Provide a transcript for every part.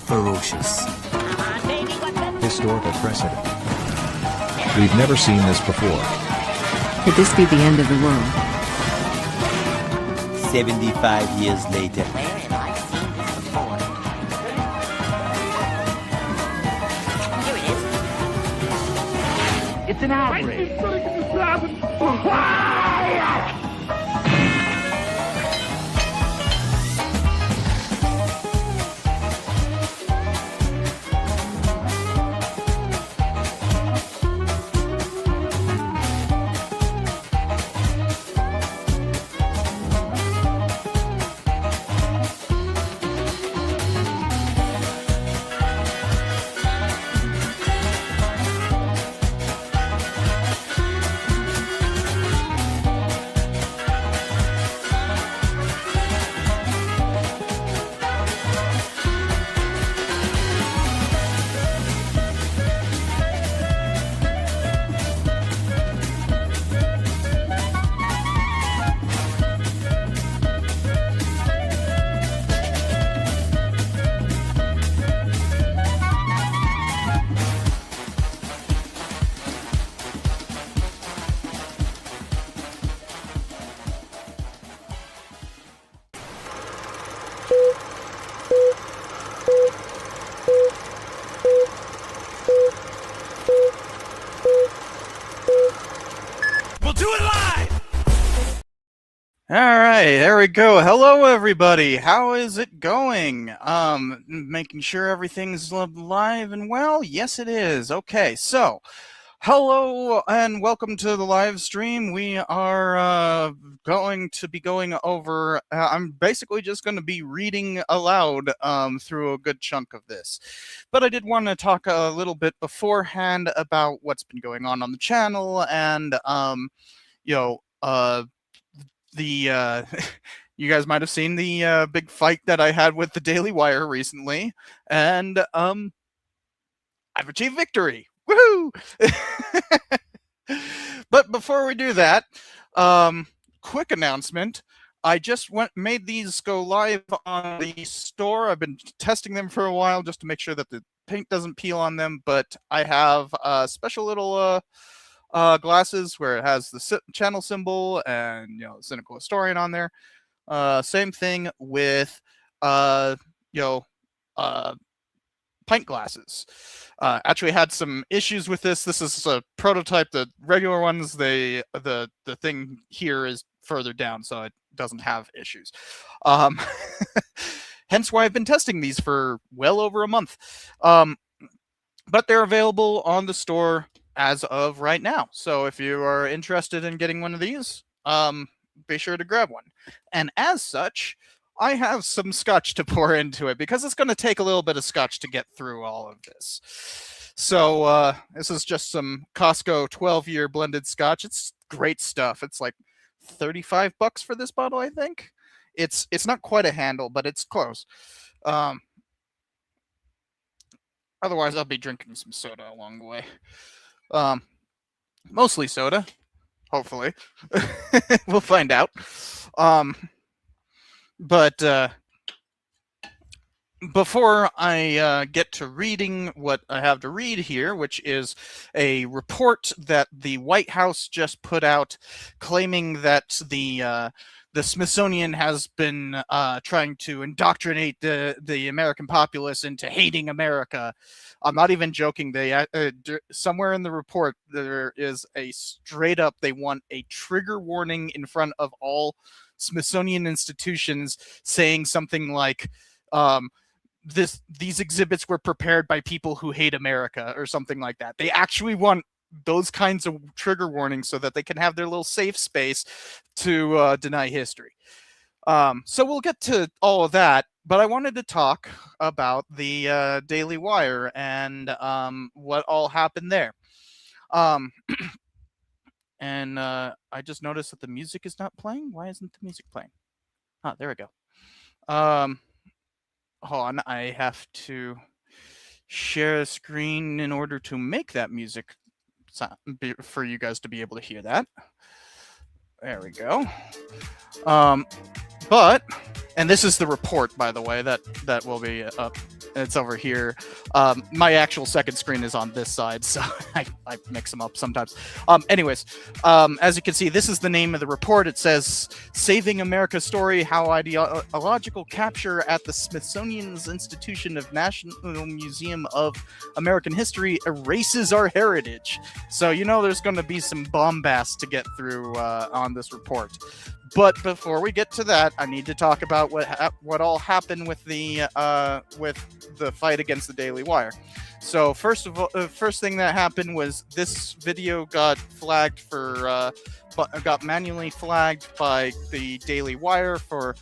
ferocious. Historical precedent. We've never seen this before. Could this be the end of the world? 75 years later. Where have I seen this before? Here it is. It's an outrage. All right, there we go. Hello, everybody. How is it going? Making sure everything's live and well? Yes, it is. Okay, so hello and welcome to the live stream. We are going to be going over, I'm basically just going to be reading aloud through a good chunk of this. But I did want to talk a little bit beforehand about what's been going on the channel and, you guys might have seen the big fight that I had with the Daily Wire recently, and I've achieved victory. Woohoo! But before we do that, quick announcement. I just made these go live on the store. I've been testing them for a while just to make sure that the paint doesn't peel on them, but I have a special little glasses where it has the channel symbol and cynical historian on there. Same thing with pint glasses. Actually had some issues with this. This is a prototype. The regular ones, the thing here is further down, so it doesn't have issues. Hence why I've been testing these for well over a month. But they're available on the store as of right now. So if you are interested in getting one of these, be sure to grab one. And as such, I have some scotch to pour into it because it's going to take a little bit of scotch to get through all of this. So this is just some Costco 12-year blended scotch. It's great stuff. It's like $35 for this bottle, I think. It's not quite a handle, but it's close. Otherwise, I'll be drinking some soda along the way. Mostly soda, hopefully. We'll find out. But before I get to reading what I have to read here, which is a report that the White House just put out claiming that the Smithsonian has been trying to indoctrinate the American populace into hating America. I'm not even joking. They somewhere in the report there is a straight up, they want a trigger warning in front of all Smithsonian institutions saying something like these exhibits were prepared by people who hate America or something like that. They actually want those kinds of trigger warnings so that they can have their little safe space to deny history. So we'll get to all of that, but I wanted to talk about the Daily Wire and what all happened there. And I just noticed that the music is not playing. Why isn't the music playing? Ah, there we go. Hold on, I have to share a screen in order to make that music for you guys to be able to hear that. There we go. And this is the report, by the way, that will be up It's over here. My actual second screen is on this side, so I mix them up sometimes. Anyways, as you can see, this is the name of the report. It says, Saving America's Story, How Ideological Capture at the Smithsonian's Institution of National Museum of American History Erases Our Heritage. So, you know, there's going to be some bombast to get through on this report. But before we get to that, I need to talk about what all happened with the fight against the Daily Wire. So first thing that happened was this video got flagged for got manually flagged by the Daily Wire for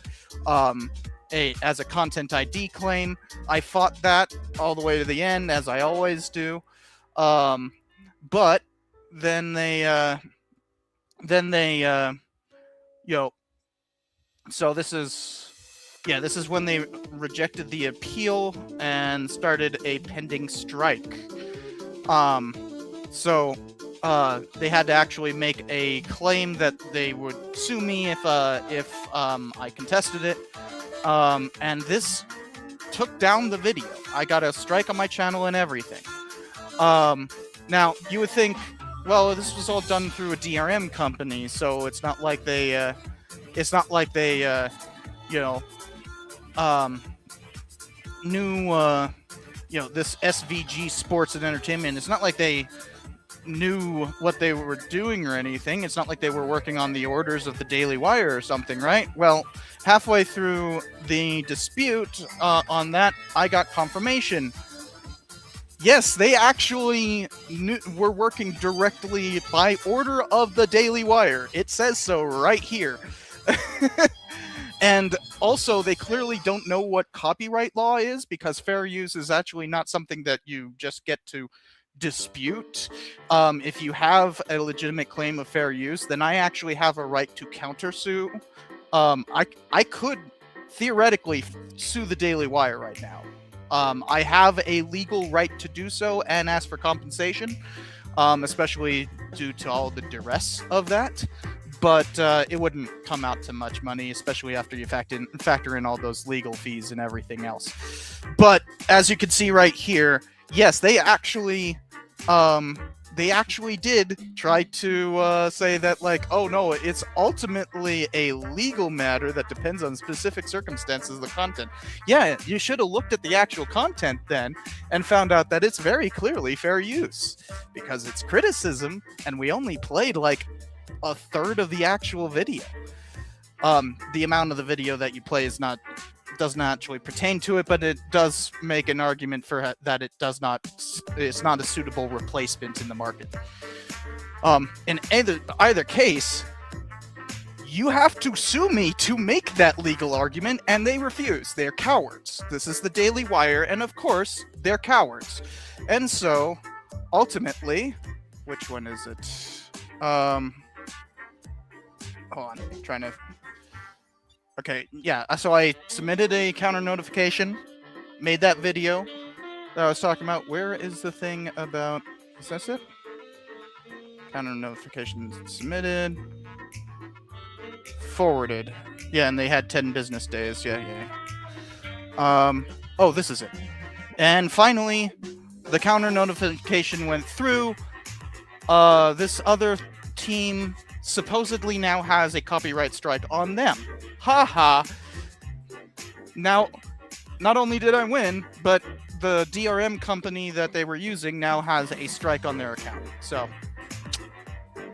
as a content ID claim. I fought that all the way to the end, as I always do. But then they so this is when they rejected the appeal and started a pending strike. So they had to actually make a claim that they would sue me if I contested it. And this took down the video. I got a strike on my channel and everything. Now you would think, well, this was all done through a DRM company, so it's not like they, knew, this SVG Sports and Entertainment. It's not like they knew what they were doing or anything. It's not like they were working on the orders of the Daily Wire or something, right? Well, halfway through the dispute on that, I got confirmation. Yes, they actually were working directly by order of the Daily Wire. It says so right here. And also, they clearly don't know what copyright law is, because fair use is actually not something that you just get to dispute. If you have a legitimate claim of fair use, then I actually have a right to countersue. I could theoretically sue the Daily Wire right now. I have a legal right to do so and ask for compensation, especially due to all the duress of that. But it wouldn't come out to much money, especially after you factor in all those legal fees and everything else. But as you can see right here, yes, they actually did try to say that, like, oh no, it's ultimately a legal matter that depends on specific circumstances of the content. Yeah, you should have looked at the actual content then and found out that it's very clearly fair use, because it's criticism and we only played like a third of the actual video. The amount of the video that you play doesn't actually pertain to it, but it does make an argument for that it's not a suitable replacement in the market. In either case, you have to sue me to make that legal argument, and they refuse. They're cowards. This is the Daily Wire, and of course, they're cowards. And so, ultimately, which one is it? Hold on, I'm trying to... Okay, yeah, so I submitted a counter notification, made that video that I was talking about. Where is the thing about... Is that it? Counter notification submitted. Forwarded. Yeah, and they had 10 business days. Yeah. Oh, this is it. And finally, the counter notification went through. This other team supposedly now has a copyright strike on them. Haha. Now, not only did I win, but the DRM company that they were using now has a strike on their account. So,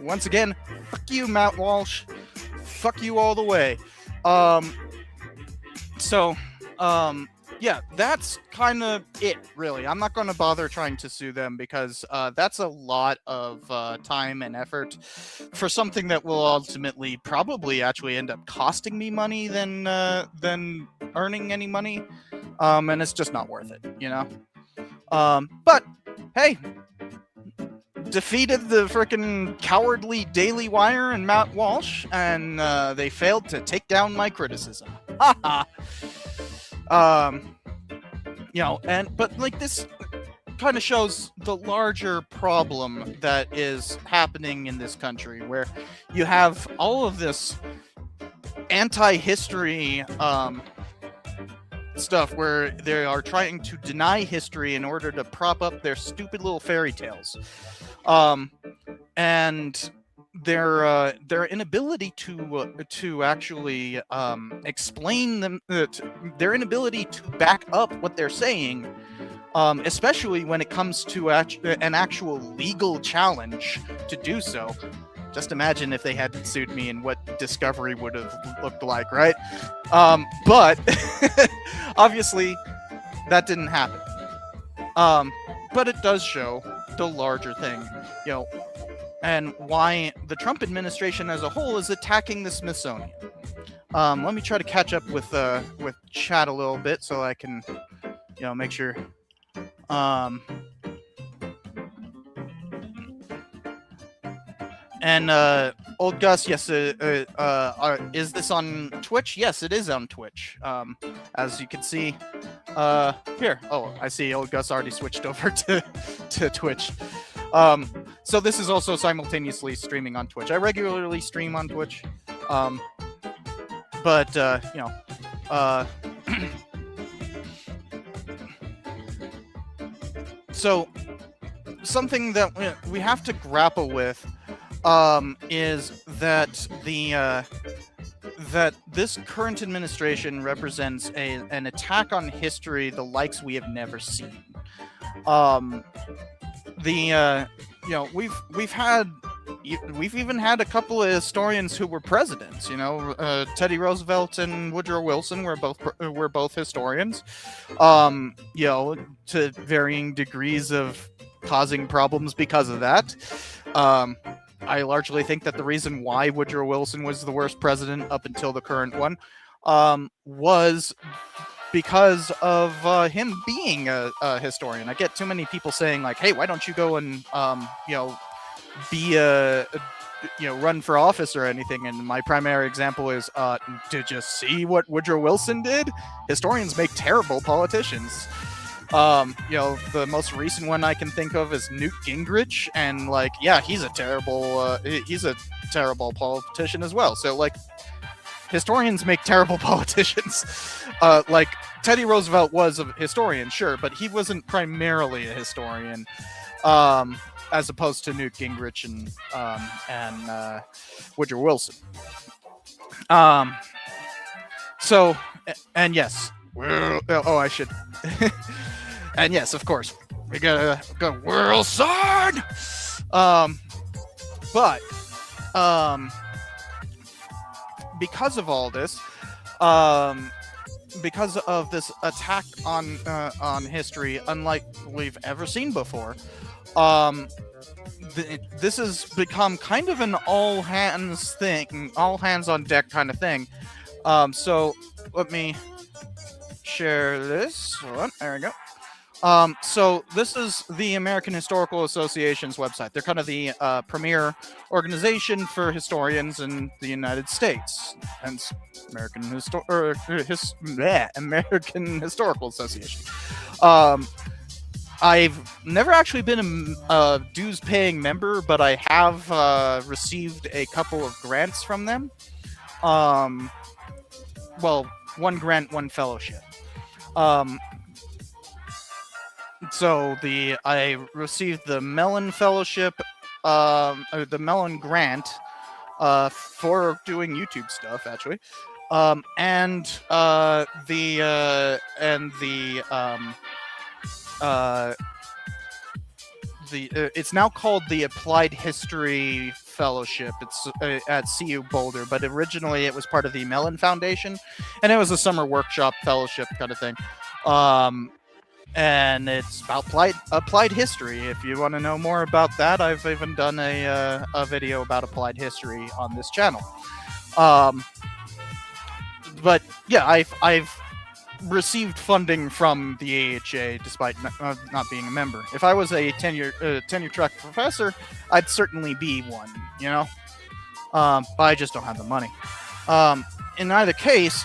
once again, fuck you, Matt Walsh. Fuck you all the way. Yeah, that's kind of it, really. I'm not going to bother trying to sue them, because that's a lot of time and effort for something that will ultimately probably actually end up costing me money than earning any money. And it's just not worth it, you know? But, hey, defeated the frickin' cowardly Daily Wire and Matt Walsh, and they failed to take down my criticism. Haha. But like, this kind of shows the larger problem that is happening in this country, where you have all of this anti-history stuff where they are trying to deny history in order to prop up their stupid little fairy tales, and their inability to actually explain them, their inability to back up what they're saying, especially when it comes to an actual legal challenge to do so. Just imagine if they hadn't sued me and what discovery would have looked like, right? But obviously that didn't happen. But it does show the larger thing, and why the Trump administration as a whole is attacking the Smithsonian. Let me try to catch up with chat a little bit so I can, make sure. And Old Gus, yes, is this on Twitch? Yes, it is on Twitch. As you can see, here. Oh, I see. Old Gus already switched over to Twitch. So this is also simultaneously streaming on Twitch. I regularly stream on Twitch, but so something that we have to grapple with is that that this current administration represents an attack on history the likes we have never seen. We've even had a couple of historians who were presidents. Teddy Roosevelt and Woodrow Wilson were both historians. To varying degrees of causing problems because of that. I largely think that the reason why Woodrow Wilson was the worst president up until the current one was because of him being a historian. I get too many people saying like, "Hey, why don't you go and be run for office or anything?" And my primary example is, did you see what Woodrow Wilson did? Historians make terrible politicians. The most recent one I can think of is Newt Gingrich, and he's a terrible politician as well. So historians make terrible politicians. Teddy Roosevelt was a historian, sure, but he wasn't primarily a historian, as opposed to Newt Gingrich and Woodrow Wilson. And yes, I should. And yes, of course, we got World Sword. But because of all this, because of this attack on history, unlike we've ever seen before, this has become kind of an all hands on deck kind of thing. So let me share this. Hold on, there we go. So this is the American Historical Association's website. They're kind of the premier organization for historians in the United States, hence American Historical Association. I've never actually been a dues-paying member, but I have received a couple of grants from them. Well, one grant, one fellowship. So I received the Mellon Fellowship, the Mellon Grant, for doing YouTube stuff, actually, it's now called the Applied History Fellowship. It's at CU Boulder, but originally it was part of the Mellon Foundation, and it was a summer workshop fellowship kind of thing. And it's about applied history. If you want to know more about that, I've even done a video about applied history on this channel. But yeah, I've received funding from the AHA despite not being a member. If I was a tenure track professor, I'd certainly be one, but I just don't have the money. In either case,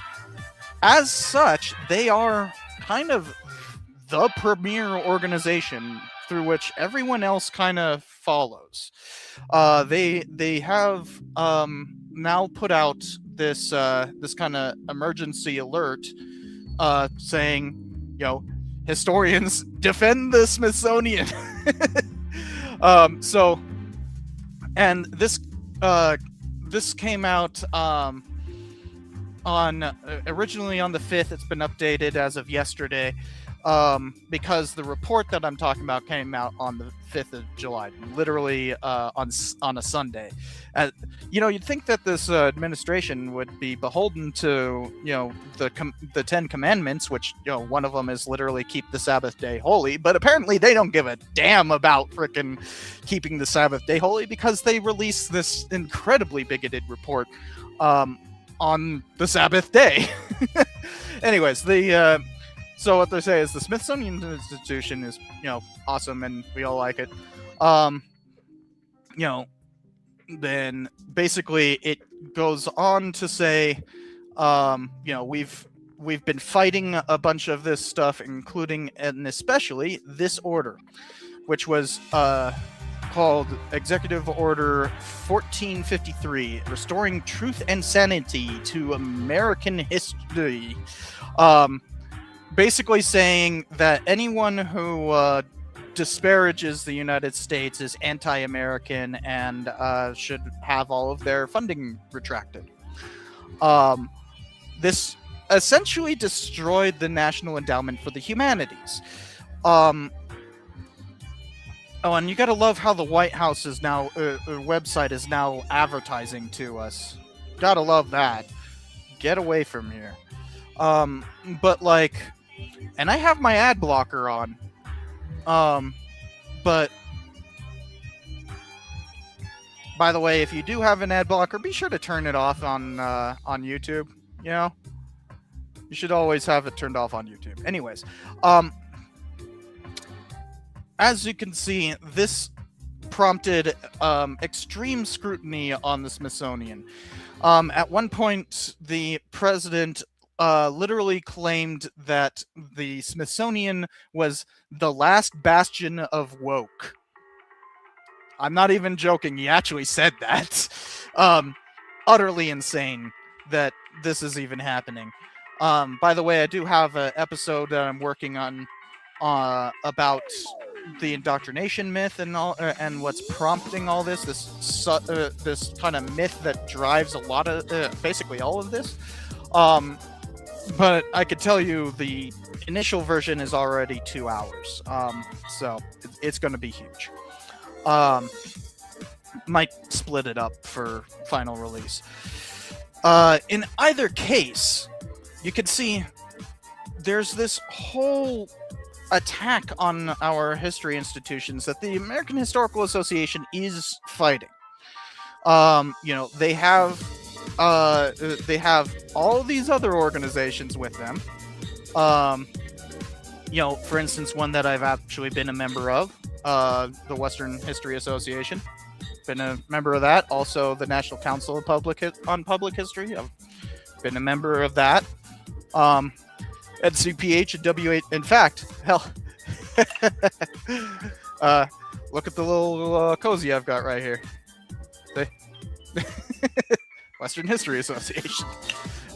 as such, they are kind of the premier organization through which everyone else kind of follows. They have now put out this kind of emergency alert saying, historians defend the Smithsonian. So, and this came out on originally on the 5th. It's been updated as of yesterday, because the report that I'm talking about came out on the 5th of July, literally on a Sunday. You'd think that this administration would be beholden to the 10 Commandments, which one of them is literally keep the Sabbath day holy, but apparently they don't give a damn about frickin' keeping the Sabbath day holy, because they released this incredibly bigoted report on the Sabbath day. Anyways, so what they say is the Smithsonian Institution is, awesome, and we all like it. Then basically it goes on to say, we've been fighting a bunch of this stuff, including and especially this order, which was called Executive Order 1453, Restoring Truth and Sanity to American History. Basically saying that anyone who disparages the United States is anti-American and should have all of their funding retracted. This essentially destroyed the National Endowment for the Humanities. Oh, and you gotta love how the White House is now website is now advertising to us. Gotta love that. Get away from here. But like, and I have my ad blocker on. But by the way, if you do have an ad blocker, be sure to turn it off on YouTube. You should always have it turned off on YouTube. Anyways, as you can see, this prompted extreme scrutiny on the Smithsonian. At one point, the president literally claimed that the Smithsonian was the last bastion of woke. I'm not even joking. He actually said that. Utterly insane that this is even happening. By the way, I do have an episode that I'm working on about the indoctrination myth and all, and what's prompting all this. This kind of myth that drives a lot of basically all of this. But I could tell you the initial version is already 2 hours. So it's going to be huge. Might split it up for final release. In either case, you can see there's this whole attack on our history institutions that the American Historical Association is fighting. They have all these other organizations with them. For instance, one that I've actually been a member of, the Western History Association. Been a member of that. Also, the National Council of Public History. I've been a member of that. NCPH and W8. In fact, hell, look at the little cozy I've got right here. Western History Association.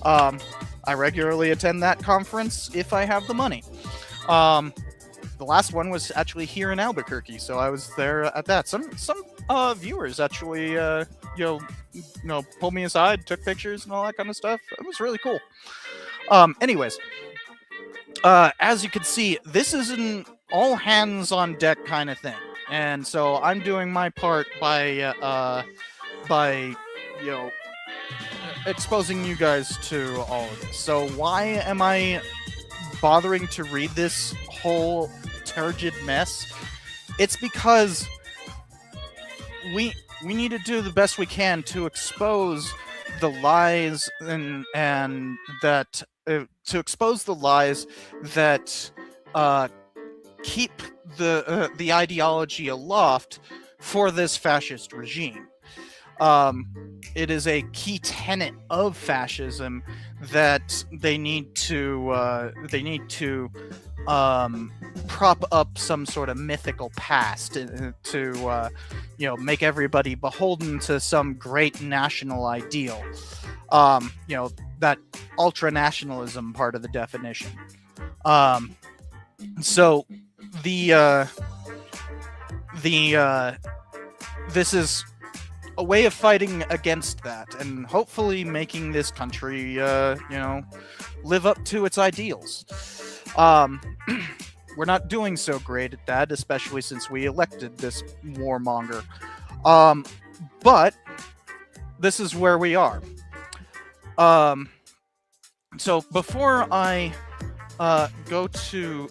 I regularly attend that conference if I have the money. The last one was actually here in Albuquerque, so I was there at that. Some viewers actually, pulled me aside, took pictures and all that kind of stuff. It was really cool. Anyways, as you can see, this is an all hands on deck kind of thing, and so I'm doing my part by exposing you guys to all of this. So why am I bothering to read this whole turgid mess? It's because we need to do the best we can to expose the lies and that to expose the lies that keep the ideology aloft for this fascist regime. It is a key tenet of fascism that they need to prop up some sort of mythical past to make everybody beholden to some great national ideal. that ultra nationalism part of the definition. So this is a way of fighting against that, and hopefully making this country, live up to its ideals. We're not doing so great at that, especially since we elected this warmonger. But this is where we are. So before I go to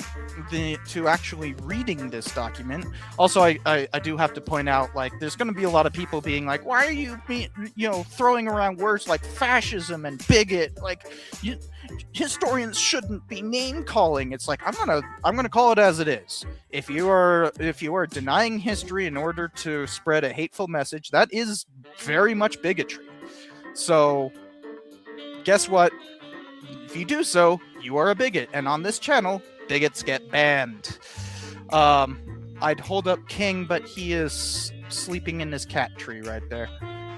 actually reading this document, also I do have to point out, like, there's going to be a lot of people being like, why are you throwing around words like fascism and bigot? Like, historians shouldn't be name calling. It's like, I'm gonna call it as it is. If you are denying history in order to spread a hateful message, that is very much bigotry. So guess what? If you do so, you are a bigot, and on this channel, bigots get banned. I'd hold up King, but he is sleeping in his cat tree right there.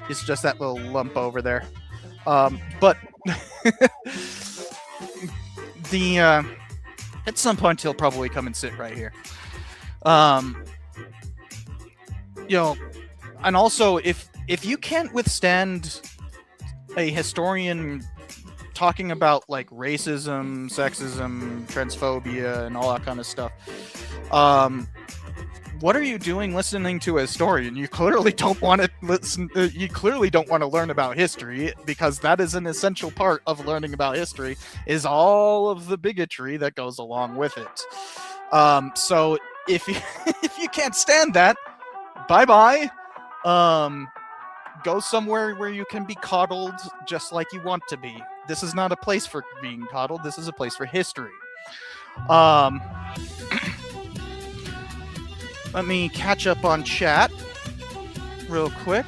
It's just that little lump over there. But at some point he'll probably come and sit right here. And also, if you can't withstand a historian talking about like racism, sexism, transphobia, and all that kind of stuff, what are you doing listening to a historian? You clearly don't want to listen. You clearly don't want to learn about history, because that is an essential part of learning about history, is all of the bigotry that goes along with it. So if you if you can't stand that, bye bye. Go somewhere where you can be coddled just like you want to be. This is not a place for being coddled. This is a place for history. Let me catch up on chat real quick.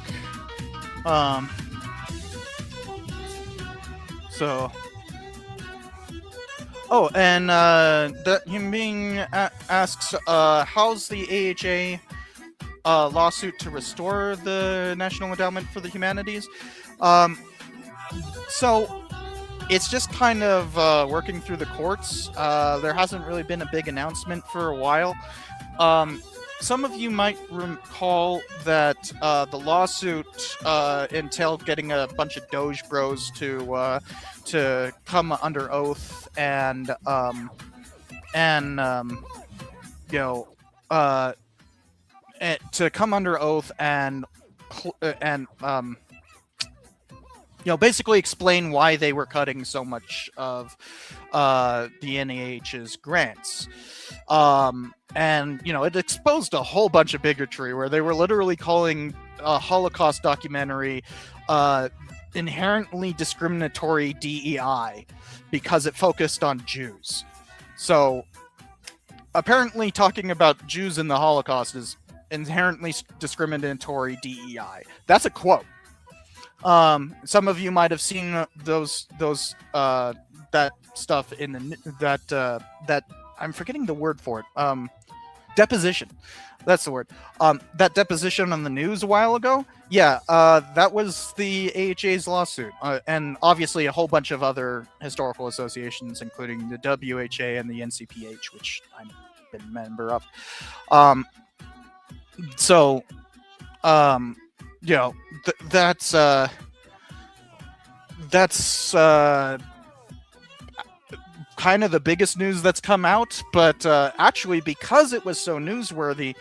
And that human being asks, how's the AHA lawsuit to restore the National Endowment for the Humanities? So it's just kind of working through the courts. There hasn't really been a big announcement for a while. Some of you might recall that the lawsuit entailed getting a bunch of Doge Bros to come under oath and to come under oath and basically explain why they were cutting so much of the NIH's grants. And it exposed a whole bunch of bigotry, where they were literally calling a Holocaust documentary inherently discriminatory DEI because it focused on Jews. So apparently talking about Jews in the Holocaust is inherently discriminatory DEI. That's a quote. Some of you might have seen those that stuff in that I'm forgetting the word for it. Deposition. That's the word. That deposition on the news a while ago. Yeah, that was the AHA's lawsuit, and obviously a whole bunch of other historical associations, including the WHA and the NCPH, which I've been a member of. That's kind of the biggest news that's come out, but actually, because it was so newsworthy,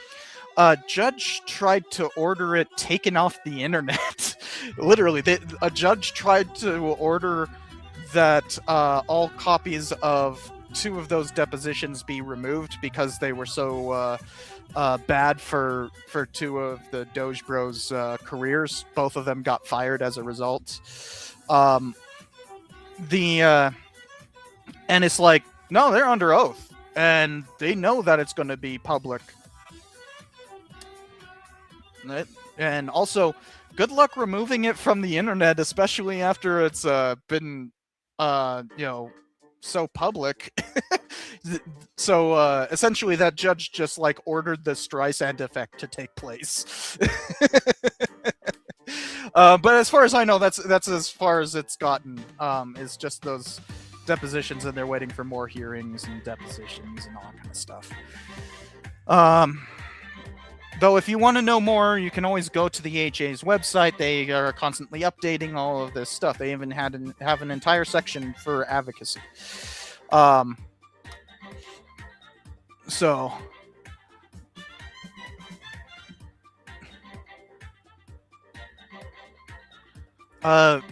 a judge tried to order it taken off the internet. Literally, a judge tried to order that all copies of 2 of those depositions be removed because they were so bad for 2 of the Doge Bros' careers. Both of them got fired as a result. And it's like, no, they're under oath, and they know that it's going to be public. And also, good luck removing it from the internet, especially after it's been, so public. So essentially, that judge just ordered the Streisand effect to take place. But as far as I know, that's as far as it's gotten. Is just those depositions, and they're waiting for more hearings and depositions and all that kind of stuff. Though, if you want to know more, you can always go to the AHA's website. They are constantly updating all of this stuff. They even have an entire section for advocacy. So.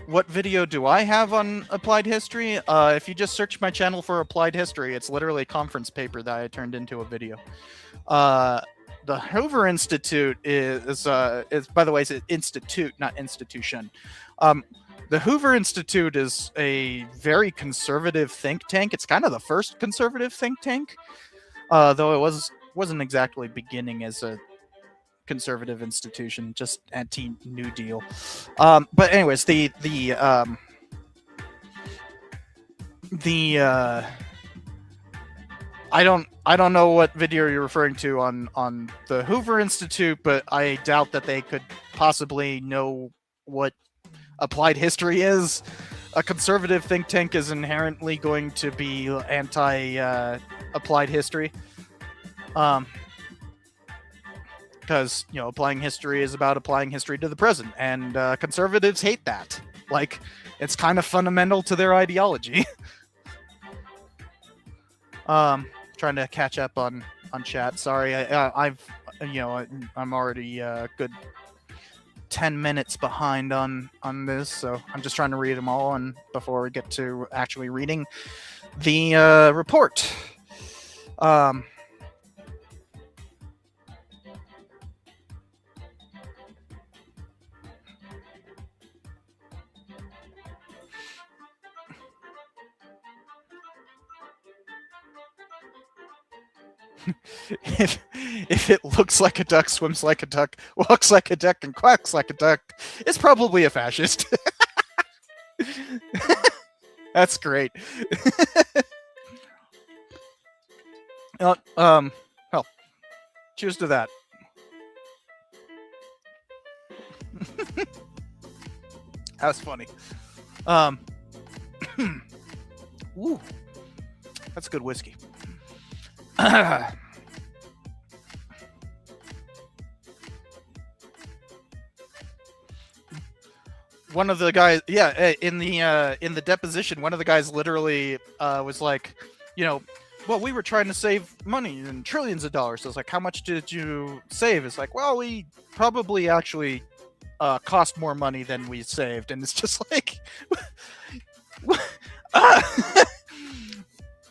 What video do I have on applied history? If you just search my channel for applied history, it's literally a conference paper that I turned into a video. The Hoover Institute is by the way, it's an institute, not institution. The Hoover Institute is a very conservative think tank. It's kind of the first conservative think tank, though it wasn't exactly beginning as a conservative institution, just anti-New Deal. But anyways, I don't know what video you're referring to on the Hoover Institute, but I doubt that they could possibly know what applied history is. A conservative think tank is inherently going to be anti-applied history. Because, applying history is about applying history to the present, and conservatives hate that. Like, it's kind of fundamental to their ideology. Trying to catch up on chat. Sorry, I'm already a good 10 minutes behind on this, so I'm just trying to read them all, and before we get to actually reading the report. If it looks like a duck, swims like a duck, walks like a duck, and quacks like a duck, it's probably a fascist. That's great. Well, cheers to that. That was funny. Ooh, that's good whiskey. One of the guys, in the deposition, one of the guys literally was like, well, we were trying to save money and trillions of dollars. So it's like, how much did you save? It's like, well, we probably actually cost more money than we saved. And it's just like,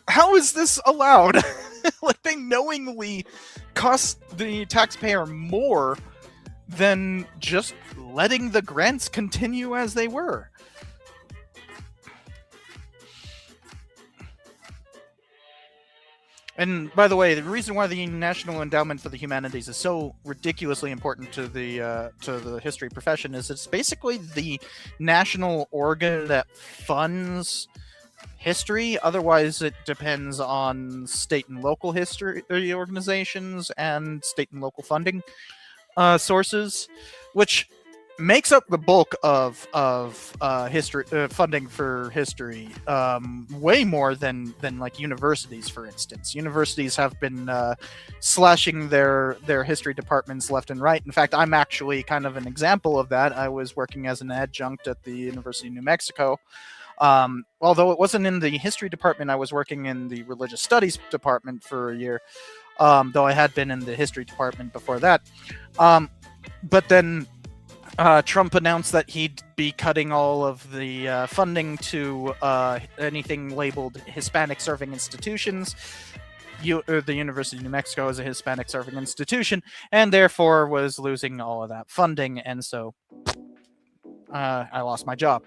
how is this allowed? Like, they knowingly cost the taxpayer more than just letting the grants continue as they were. And by the way, the reason why the National Endowment for the Humanities is so ridiculously important to the history profession is it's basically the national organ that funds history. Otherwise, it depends on state and local history organizations and state and local funding sources, which makes up the bulk of history funding for history, way more than like universities, for instance. Universities have been slashing their history departments left and right. In fact, I'm actually kind of an example of that. I was working as an adjunct at the University of New Mexico. Although it wasn't in the history department, I was working in the religious studies department for a year, though I had been in the history department before that. But then Trump announced that he'd be cutting all of the funding to anything labeled Hispanic serving institutions. The University of New Mexico is a Hispanic serving institution, and therefore was losing all of that funding, and so I lost my job.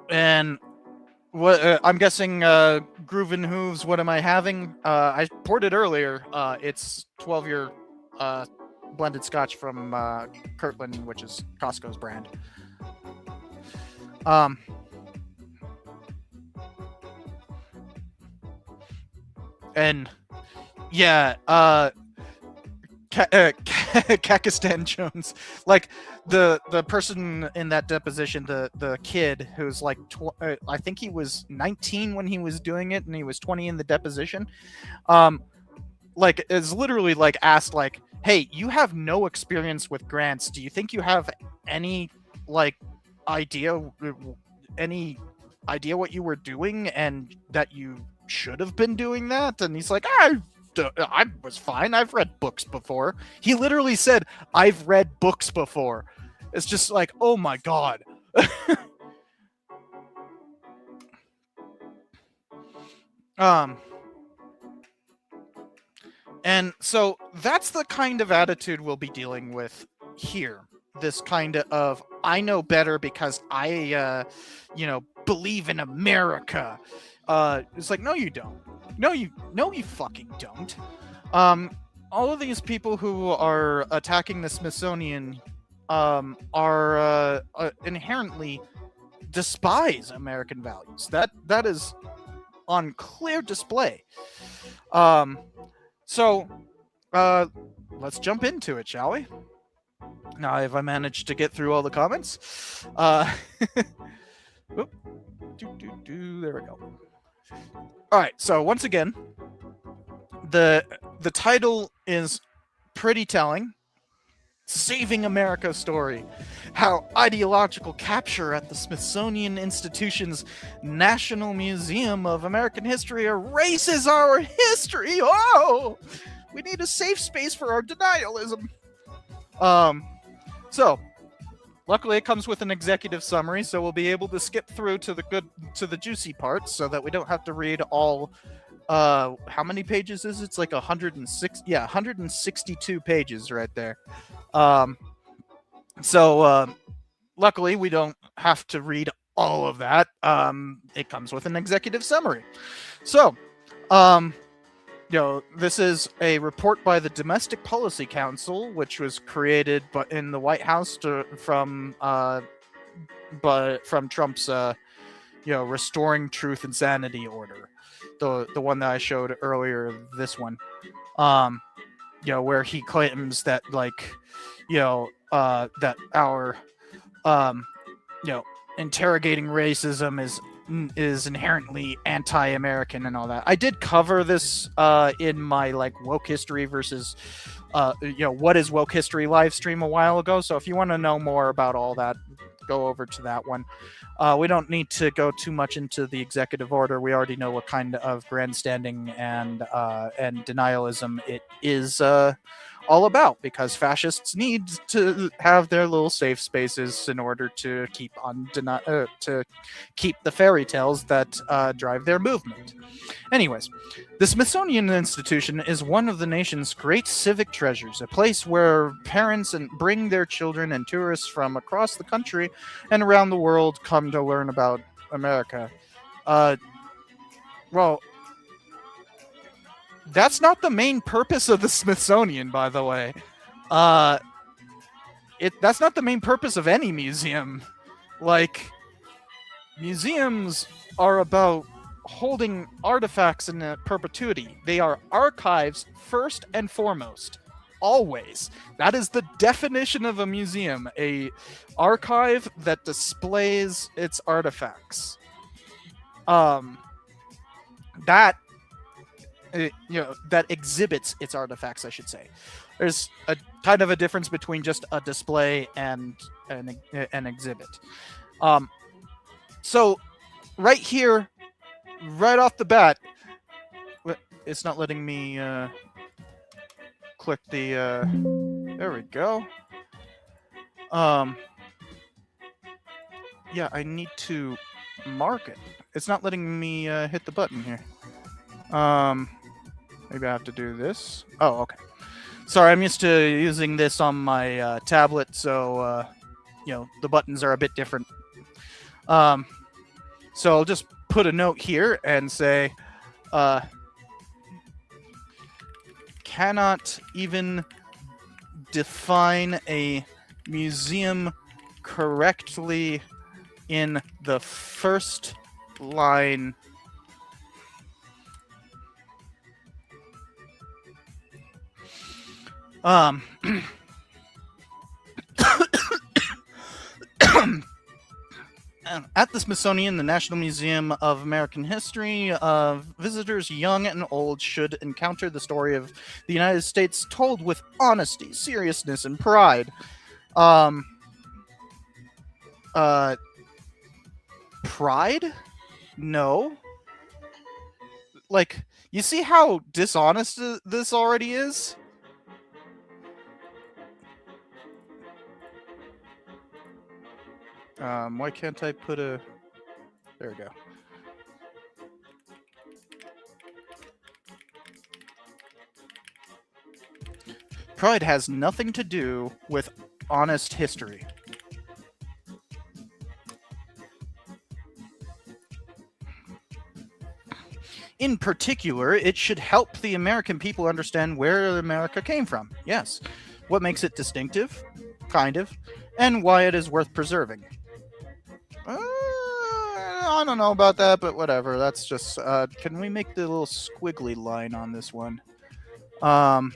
And what I'm guessing, Groovin' Hooves, what am I having? I poured it earlier. It's 12-year blended scotch from Kirtland, which is Costco's brand. And yeah, Kakistan Jones, like the person in that deposition, the kid who's like I think he was 19 when he was doing it, and he was 20 in the deposition. Like is literally like asked like, "Hey, you have no experience with grants. Do you think you have any like idea any idea what you were doing and that you should have been doing that?" And he's like, I was fine. I've read books before. He literally said, I've read books before. It's just like, oh my god. And so that's the kind of attitude we'll be dealing with here. This kind of, I know better because I, believe in America. It's like, no, you don't. No, you fucking don't. All of these people who are attacking the Smithsonian are inherently despise American values. That is on clear display. So let's jump into it, shall we? Now, have I managed to get through all the comments? There we go. All right. So once again, the title is pretty telling. Saving America Story. How ideological capture at the Smithsonian Institution's National Museum of American History erases our history. Oh, we need a safe space for our denialism. So luckily it comes with an executive summary, so we'll be able to skip through to the juicy parts so that we don't have to read all how many pages is it? It's like 162 pages right there. Luckily we don't have to read all of that. It comes with an executive summary. So, this is a report by the Domestic Policy Council, which was created in the White House from Trump's Restoring Truth and Sanity order, the one that I showed earlier, this one, where he claims that that our interrogating racism is inherently anti-American and all that. I did cover this in my woke history versus what is woke history live stream a while ago. So if you want to know more about all that, go over to that one. We don't need to go too much into the executive order. We already know what kind of grandstanding and denialism it is all about, because fascists need to have their little safe spaces in order to keep the fairy tales that drive their movement. Anyways, the Smithsonian Institution is one of the nation's great civic treasures, a place where parents bring their children and tourists from across the country and around the world come to learn about America. Well, that's not the main purpose of the Smithsonian, by the way. That's not the main purpose of any museum. Museums are about holding artifacts in perpetuity. They are archives first and foremost. Always. That is the definition of a museum. A archive that displays its artifacts. That exhibits its artifacts, I should say. There's a kind of a difference between just a display and an exhibit. So right here, right off the bat, it's not letting me click the there we go. Yeah, I need to mark it. It's not letting me hit the button here. Maybe I have to do this. Oh, okay. Sorry, I'm used to using this on my tablet, so the buttons are a bit different. So I'll just put a note here and say, cannot even define a museum correctly in the first line. At the Smithsonian, the National Museum of American History, visitors young and old should encounter the story of the United States told with honesty, seriousness, and pride. Pride? No. Like, you see how dishonest this already is? Why can't I put a... There we go. Pride has nothing to do with honest history. In particular, it should help the American people understand where America came from. Yes. What makes it distinctive? Kind of. And why it is worth preserving. I don't know about that, but whatever. That's just... can we make the little squiggly line on this one? Hold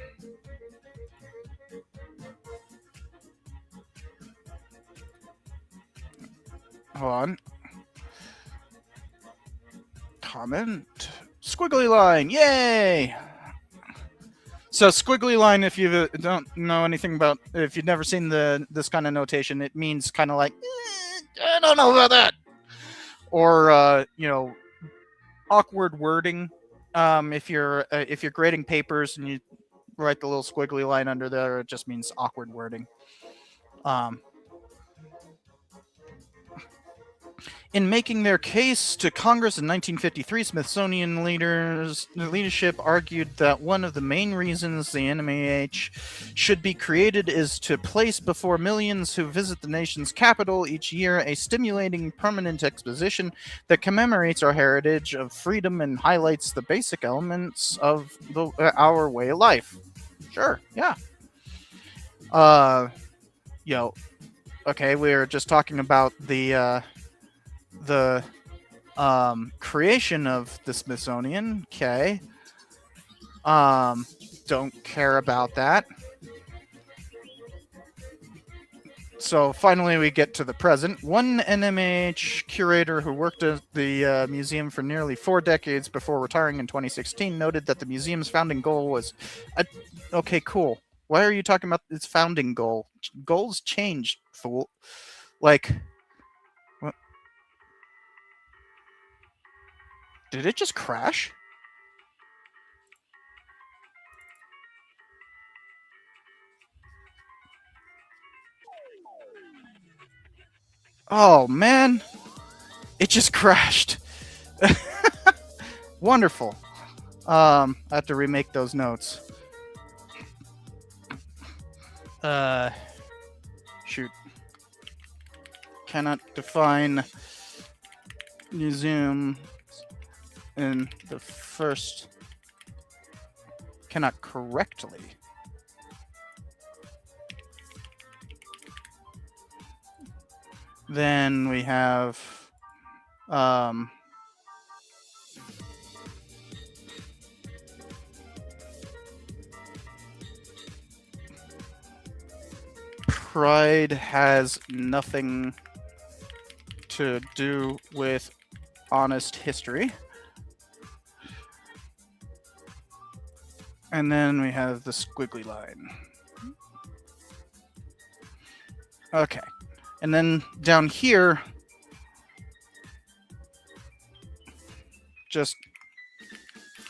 on. Comment. Squiggly line. Yay! So squiggly line, if you don't know anything about... If you've never seen this kind of notation, it means kind of like... I don't know about that. Or, awkward wording. If you're grading papers and you write the little squiggly line under there, it just means awkward wording. In making their case to Congress in 1953, Smithsonian leadership argued that one of the main reasons the NMAH should be created is to place before millions who visit the nation's capital each year a stimulating permanent exposition that commemorates our heritage of freedom and highlights the basic elements of our way of life. Sure, yeah. Okay, we were just talking about the creation of the Smithsonian. Okay. Don't care about that. So finally we get to the present. One NMAH curator who worked at the museum for nearly 4 decades before retiring in 2016 noted that the museum's founding goal was... okay, cool. Why are you talking about its founding goal? Goals change, fool. Like... what? Did it just crash? Oh, man. It just crashed. Wonderful. I have to remake those notes. Shoot. Cannot define museum in the first... Cannot correctly. Then we have pride has nothing to do with honest history. And then we have the squiggly line. Okay. And then down here, just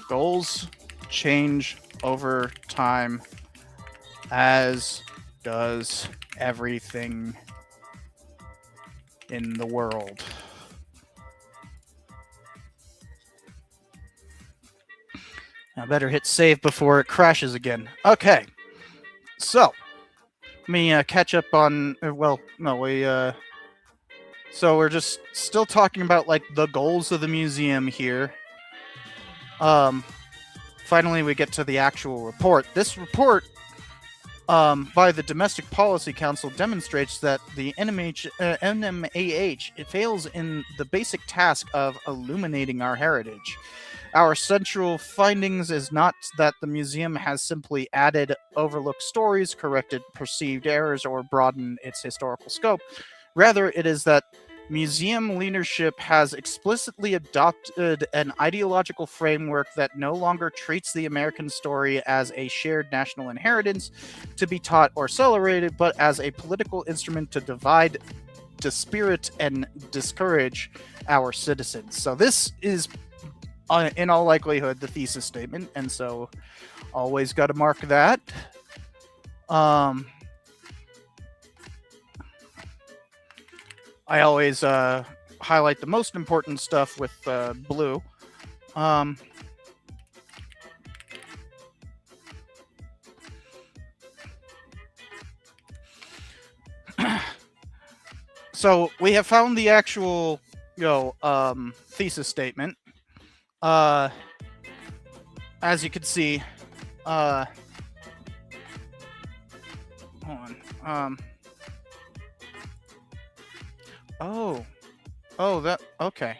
goals change over time, as does everything in the world. I better hit save before it crashes again. Okay, so let me catch up on. So we're just still talking about like the goals of the museum here. Finally, we get to the actual report. This report by the Domestic Policy Council demonstrates that the NMAH it fails in the basic task of illuminating our heritage. Our central findings is not that the museum has simply added overlooked stories, corrected perceived errors, or broadened its historical scope. Rather, it is that museum leadership has explicitly adopted an ideological framework that no longer treats the American story as a shared national inheritance to be taught or celebrated, but as a political instrument to divide, dispirit, and discourage our citizens. So this is, in all likelihood, the thesis statement, and so always got to mark that. I always highlight the most important stuff with blue. So we have found the actual, thesis statement. As you can see, hold on. Oh, that, okay.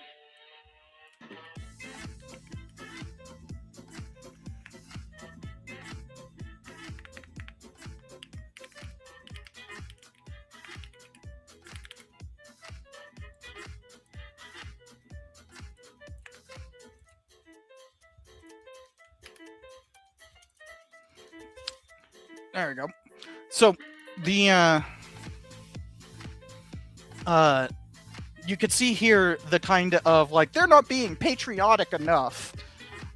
There we go. So the you could see here the kind of like they're not being patriotic enough.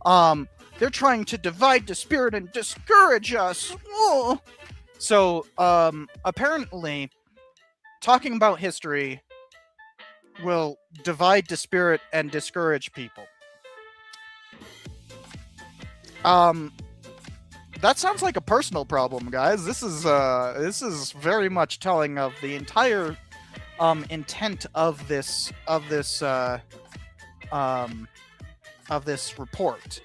They're trying to divide the spirit and discourage us. Oh. So apparently talking about history will divide the spirit and discourage people. That sounds like a personal problem, guys. This is very much telling of the entire intent of this report,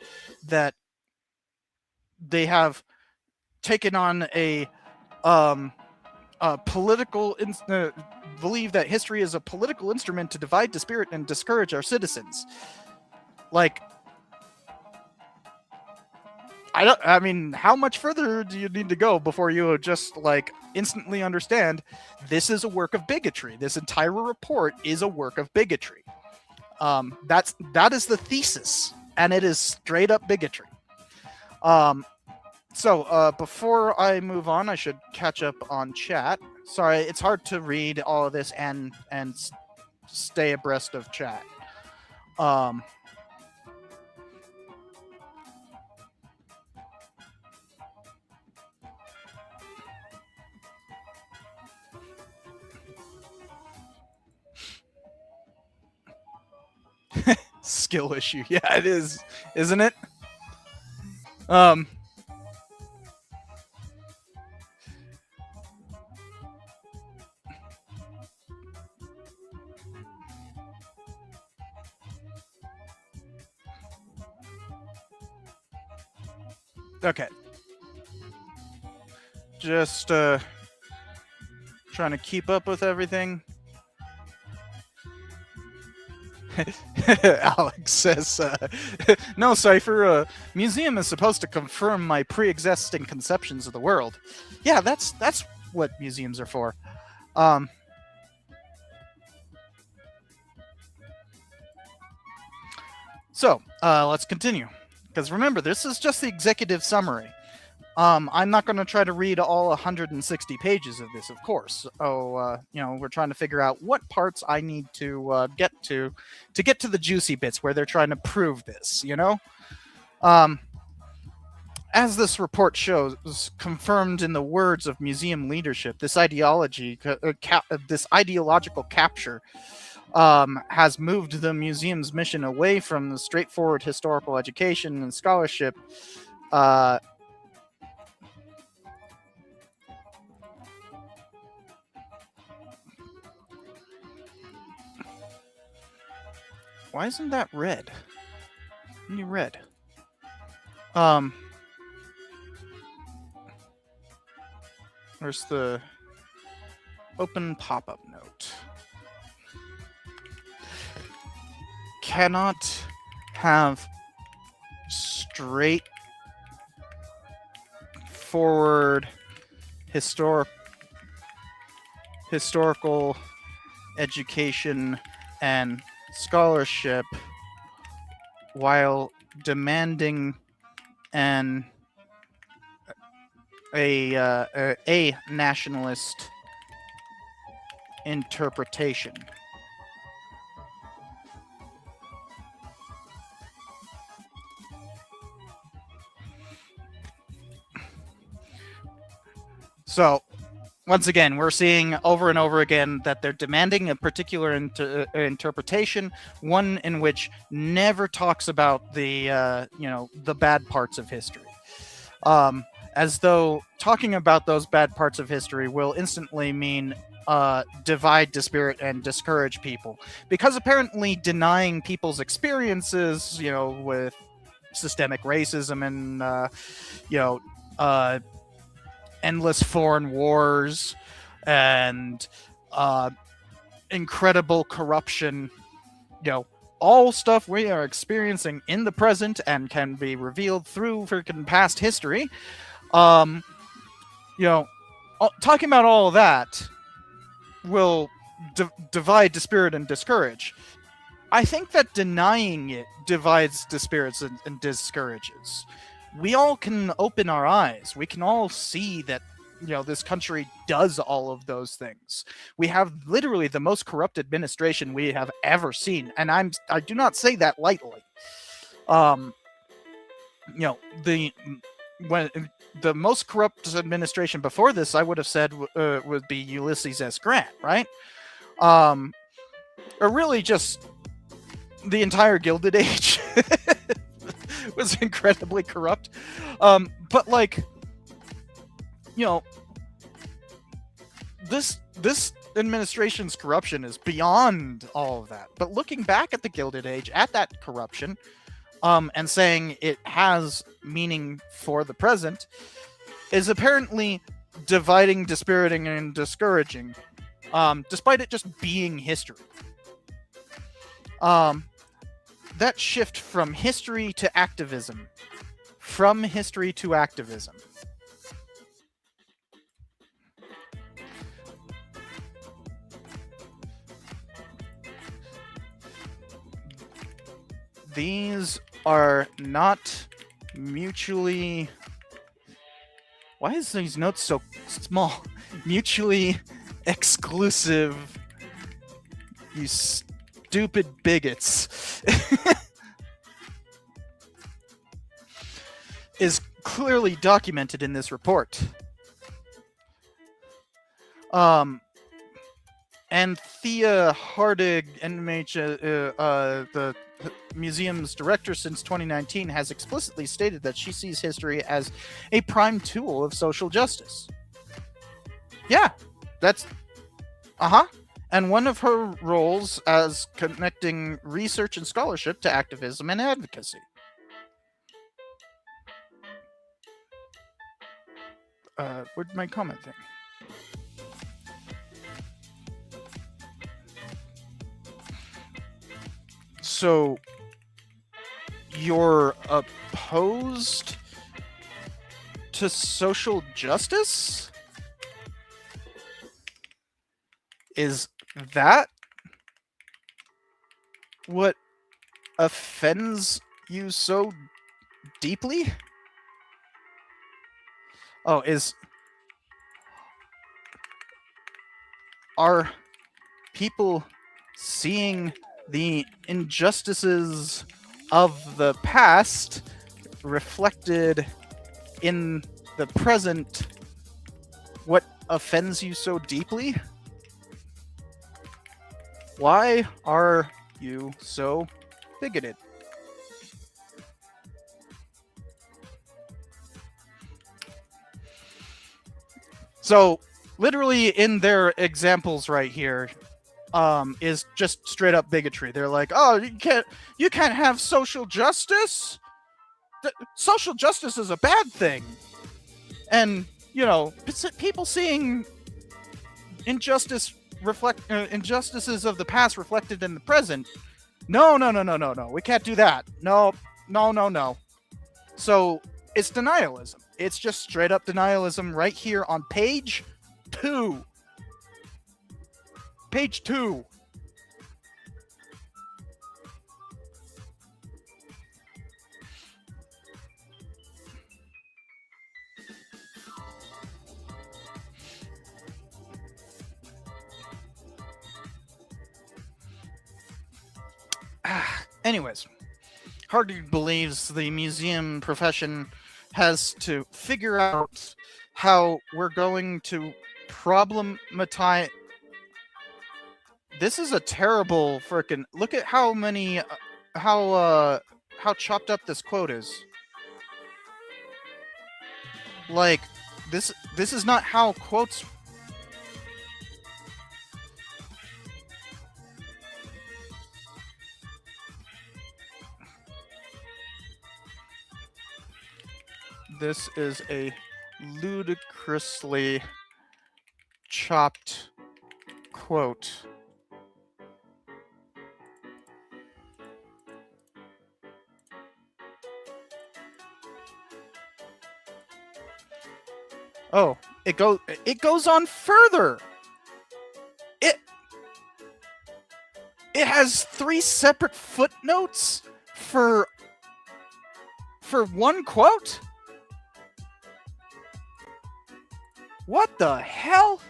that they have taken on a political believe that history is a political instrument to divide the spirit and discourage our citizens. Like, I mean, how much further do you need to go before you just like instantly understand this is a work of bigotry? This entire report is a work of bigotry. That is the thesis, and it is straight up bigotry. So before I move on, I should catch up on chat. Sorry, it's hard to read all of this and stay abreast of chat. Skill issue. Yeah, it is, isn't it? Okay. Just trying to keep up with everything. Alex says, no, Cypher, museum is supposed to confirm my pre-existing conceptions of the world. Yeah, that's what museums are for. So, let's continue. Because remember, this is just the executive summary. I'm not going to try to read all 160 pages of this, of course. We're trying to figure out what parts I need to get to get to the juicy bits where they're trying to prove this, As this report shows, confirmed in the words of museum leadership, this this ideological capture has moved the museum's mission away from the straightforward historical education and scholarship Why isn't that red? I need red. Where's the open pop-up note? Cannot have straightforward historical education and scholarship while demanding a nationalist interpretation. So, once again, we're seeing over and over again that they're demanding a particular interpretation, one in which never talks about the the bad parts of history, as though talking about those bad parts of history will instantly mean divide, dispirit, and discourage people, because apparently denying people's experiences, with systemic racism and endless foreign wars and incredible corruption, all stuff we are experiencing in the present and can be revealed through freaking past history. Talking about all of that will divide, dispirit, and discourage. I think that denying it divides, dispirits, and discourages. We all can open our eyes. We can all see that, this country does all of those things. We have literally the most corrupt administration we have ever seen, and I do not say that lightly. The most corrupt administration before this, I would have said, would be Ulysses S. Grant, right? Or really just the entire Gilded Age was incredibly corrupt. But this administration's corruption is beyond all of that. But looking back at the Gilded Age, at that corruption, and saying it has meaning for the present, is apparently dividing, dispiriting, and discouraging, despite it just being history. That shift from history to activism. From history to activism. These are not mutually... Why is these notes so small? Mutually exclusive, you stupid bigots. Is clearly documented in this report. And Thea Hardig, the museum's director since 2019, has explicitly stated that she sees history as a prime tool of social justice. Yeah, that's... And one of her roles as connecting research and scholarship to activism and advocacy. Where'd my comment thing? So, you're opposed to social justice? Is that what offends you so deeply? Oh, are people seeing the injustices of the past reflected in the present what offends you so deeply? Why are you so bigoted? So, literally in their examples right here, is just straight up bigotry. They're like, "Oh, you can't have social justice. Social justice is a bad thing." And people seeing injustices of the past reflected in the present. No. We can't do that. No. So it's denialism. It's just straight up denialism right here on page 2. Page 2. Anyways, Hardy believes the museum profession has to figure out how we're going to problematize. This is a terrible freaking. Look at how many, how chopped up this quote is. Like, this is not how quotes. This is a ludicrously chopped quote. Oh, it goes on further. It has 3 separate footnotes for one quote? What the hell?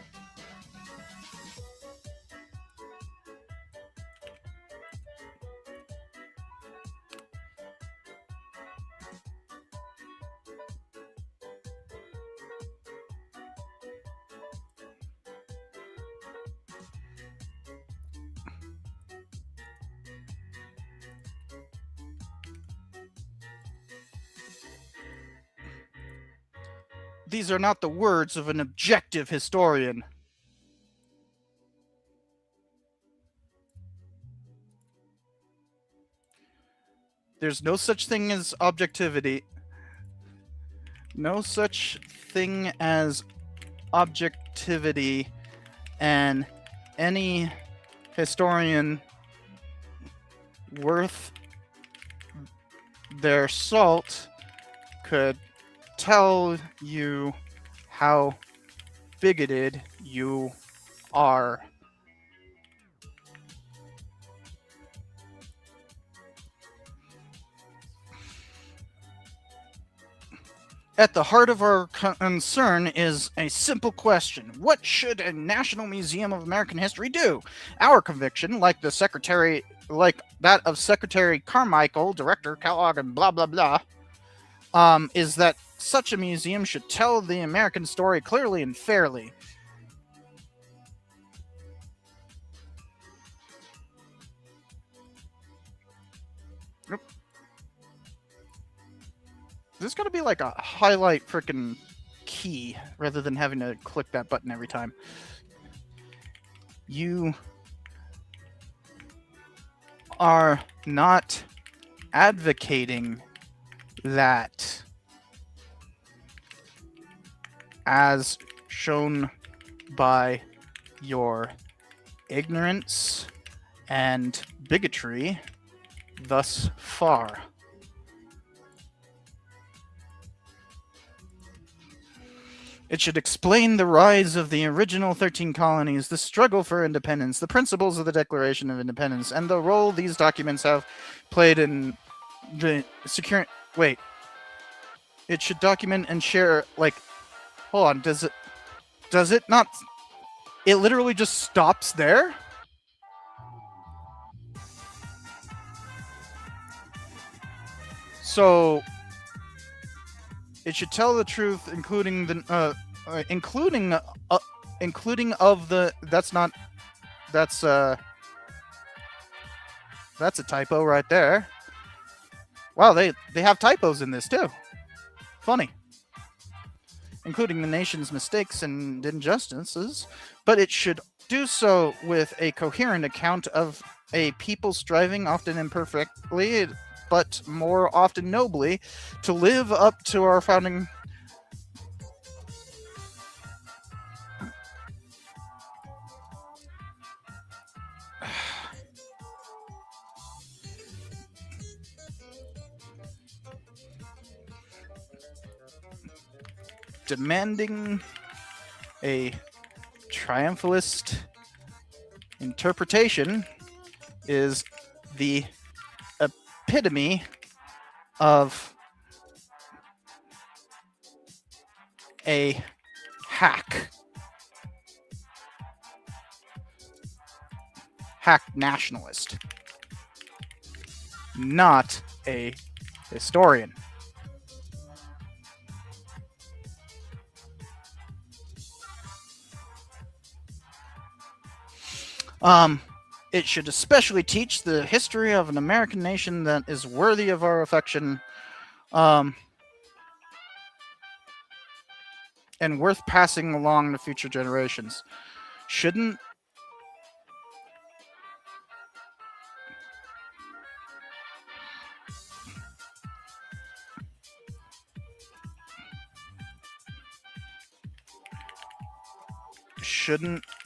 These are not the words of an objective historian. There's no such thing as objectivity. No such thing as objectivity, and any historian worth their salt could tell you how bigoted you are. At the heart of our concern is a simple question. What should a National Museum of American History do? Our conviction, like that of Secretary Carmichael, Director Kellogg, and blah, blah, blah, is that such a museum should tell the American story clearly and fairly. There's got to be like a highlight freaking key rather than having to click that button every time. You are not advocating that, as shown by your ignorance and bigotry thus far. It should explain the rise of the original 13 colonies, the struggle for independence, the principles of the Declaration of Independence, and the role these documents have played in the secure. Wait. It should document and share, like, hold on, does it not? It literally just stops there? So it should tell the truth, including of the. That's a typo right there. Wow, they have typos in this too. Funny. Including the nation's mistakes and injustices, but it should do so with a coherent account of a people striving, often imperfectly, but more often nobly, to live up to our founding. Demanding a triumphalist Interpretation is the epitome of a hack nationalist, not a historian. It should especially teach the history of an American nation that is worthy of our affection, and worth passing along to future generations. Shouldn't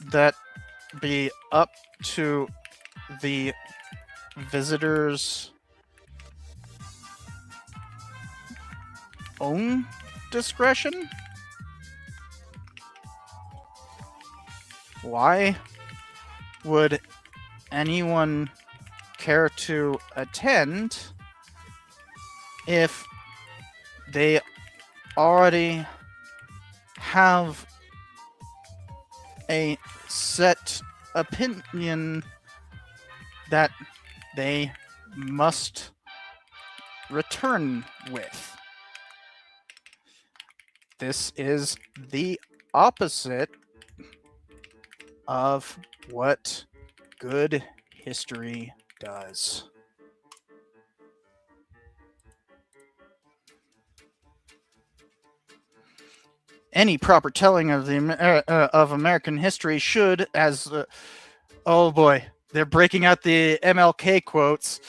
that be up to the visitor's own discretion? Why would anyone care to attend if they already have a set opinion that they must return with? This is the opposite of what good history does. Any proper telling of of American history should, as oh boy, they're breaking out the MLK quotes.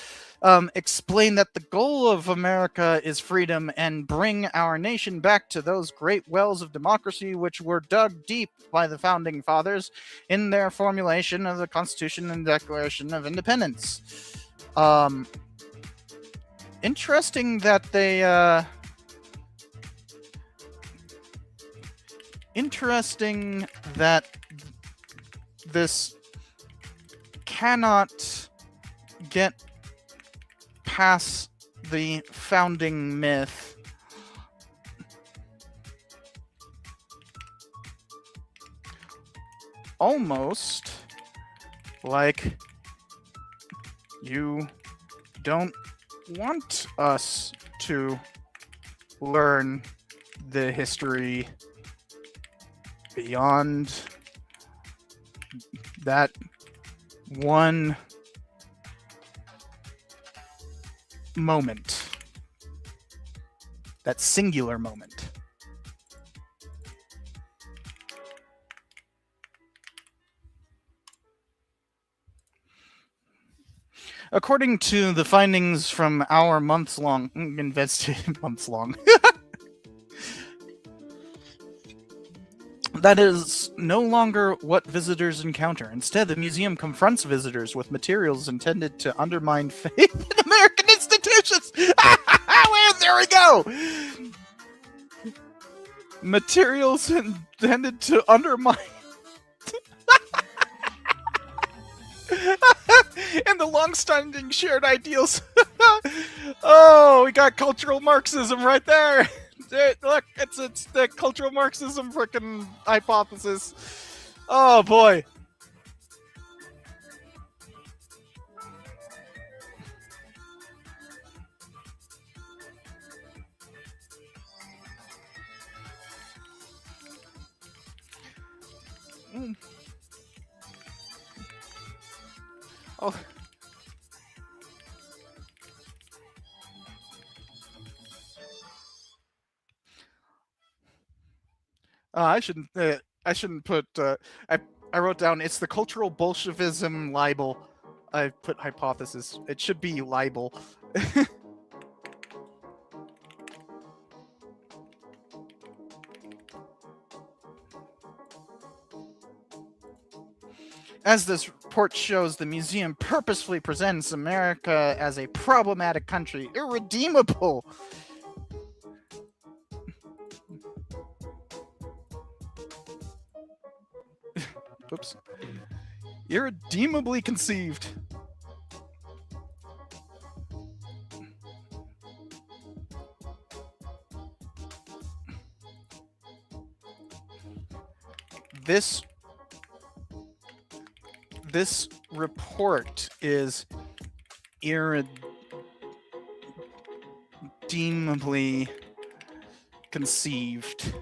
Explain that the goal of America is freedom and bring our nation back to those great wells of democracy which were dug deep by the founding fathers in their formulation of the Constitution and Declaration of Independence. Interesting that they interesting that this cannot get past the founding myth. Almost like you don't want us to learn the history beyond that one moment, that singular moment. According to the findings from our months-long investigation, that is no longer what visitors encounter. Instead, the museum confronts visitors with materials intended to undermine faith in American institutions. Well, there we go. Materials intended to undermine and the long-standing shared ideals. Oh, we got cultural Marxism right there. Look, it's the cultural Marxism freaking hypothesis. Oh boy. Oh. I shouldn't put. I wrote down it's the cultural Bolshevism libel. I put hypothesis. It should be libel. As this report shows, the museum purposefully presents America as a problematic country, irredeemable. Oops. irredeemably conceived. This report is irredeemably conceived.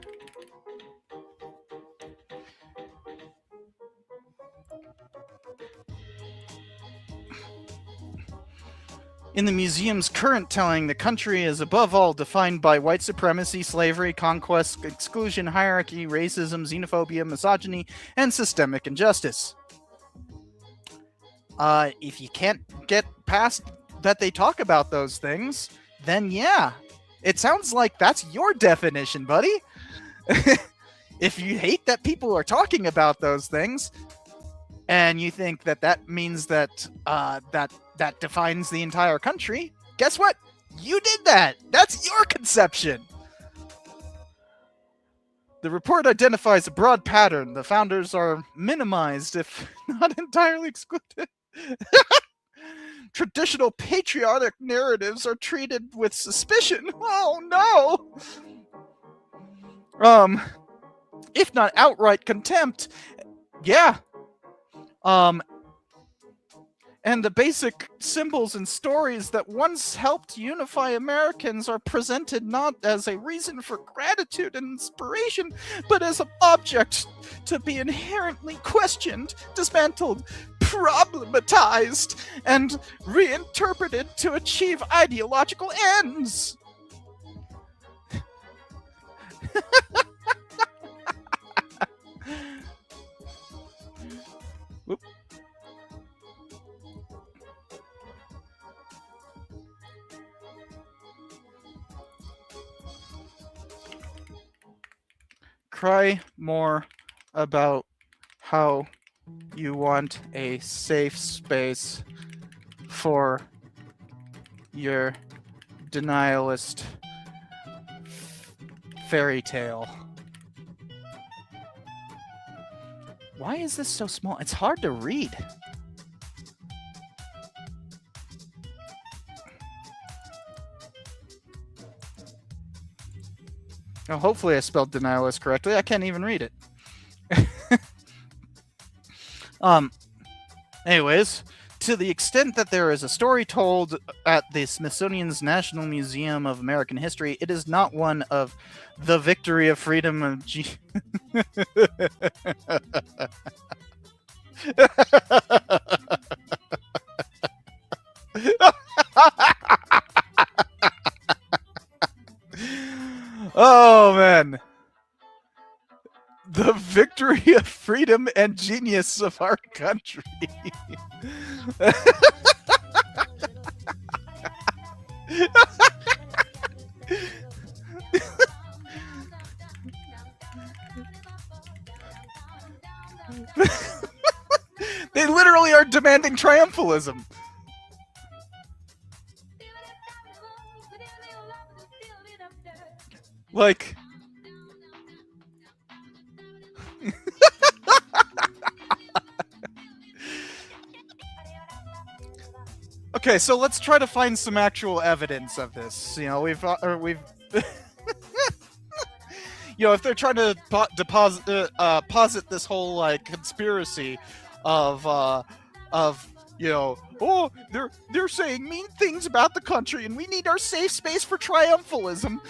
In the museum's current telling, the country is above all defined by white supremacy, slavery, conquest, exclusion, hierarchy, racism, xenophobia, misogyny, and systemic injustice. If you can't get past that they talk about those things, then yeah, it sounds like that's your definition, buddy. If you hate that people are talking about those things, and you think that that means that that defines the entire country, guess what? You did that. That's your conception. The report identifies a broad pattern. The founders are minimized, if not entirely excluded. Traditional patriotic narratives are treated with suspicion. Oh no! If not outright contempt, yeah. And the basic symbols and stories that once helped unify Americans are presented not as a reason for gratitude and inspiration, but as an object to be inherently questioned, dismantled, problematized, and reinterpreted to achieve ideological ends. Whoop. Cry more about how you want a safe space for your denialist fairy tale. Why is this so small? It's hard to read. Oh, hopefully I spelled denialist correctly. I can't even read it. Anyways, to the extent that there is a story told at the Smithsonian's National Museum of American History, it is not one of the victory of freedom of Oh man. The victory of freedom and genius of our country. They literally are demanding triumphalism. Like, okay, so let's try to find some actual evidence of this. You know, we've you know, if they're trying to posit this whole like conspiracy of you know, oh, they're saying mean things about the country and we need our safe space for triumphalism.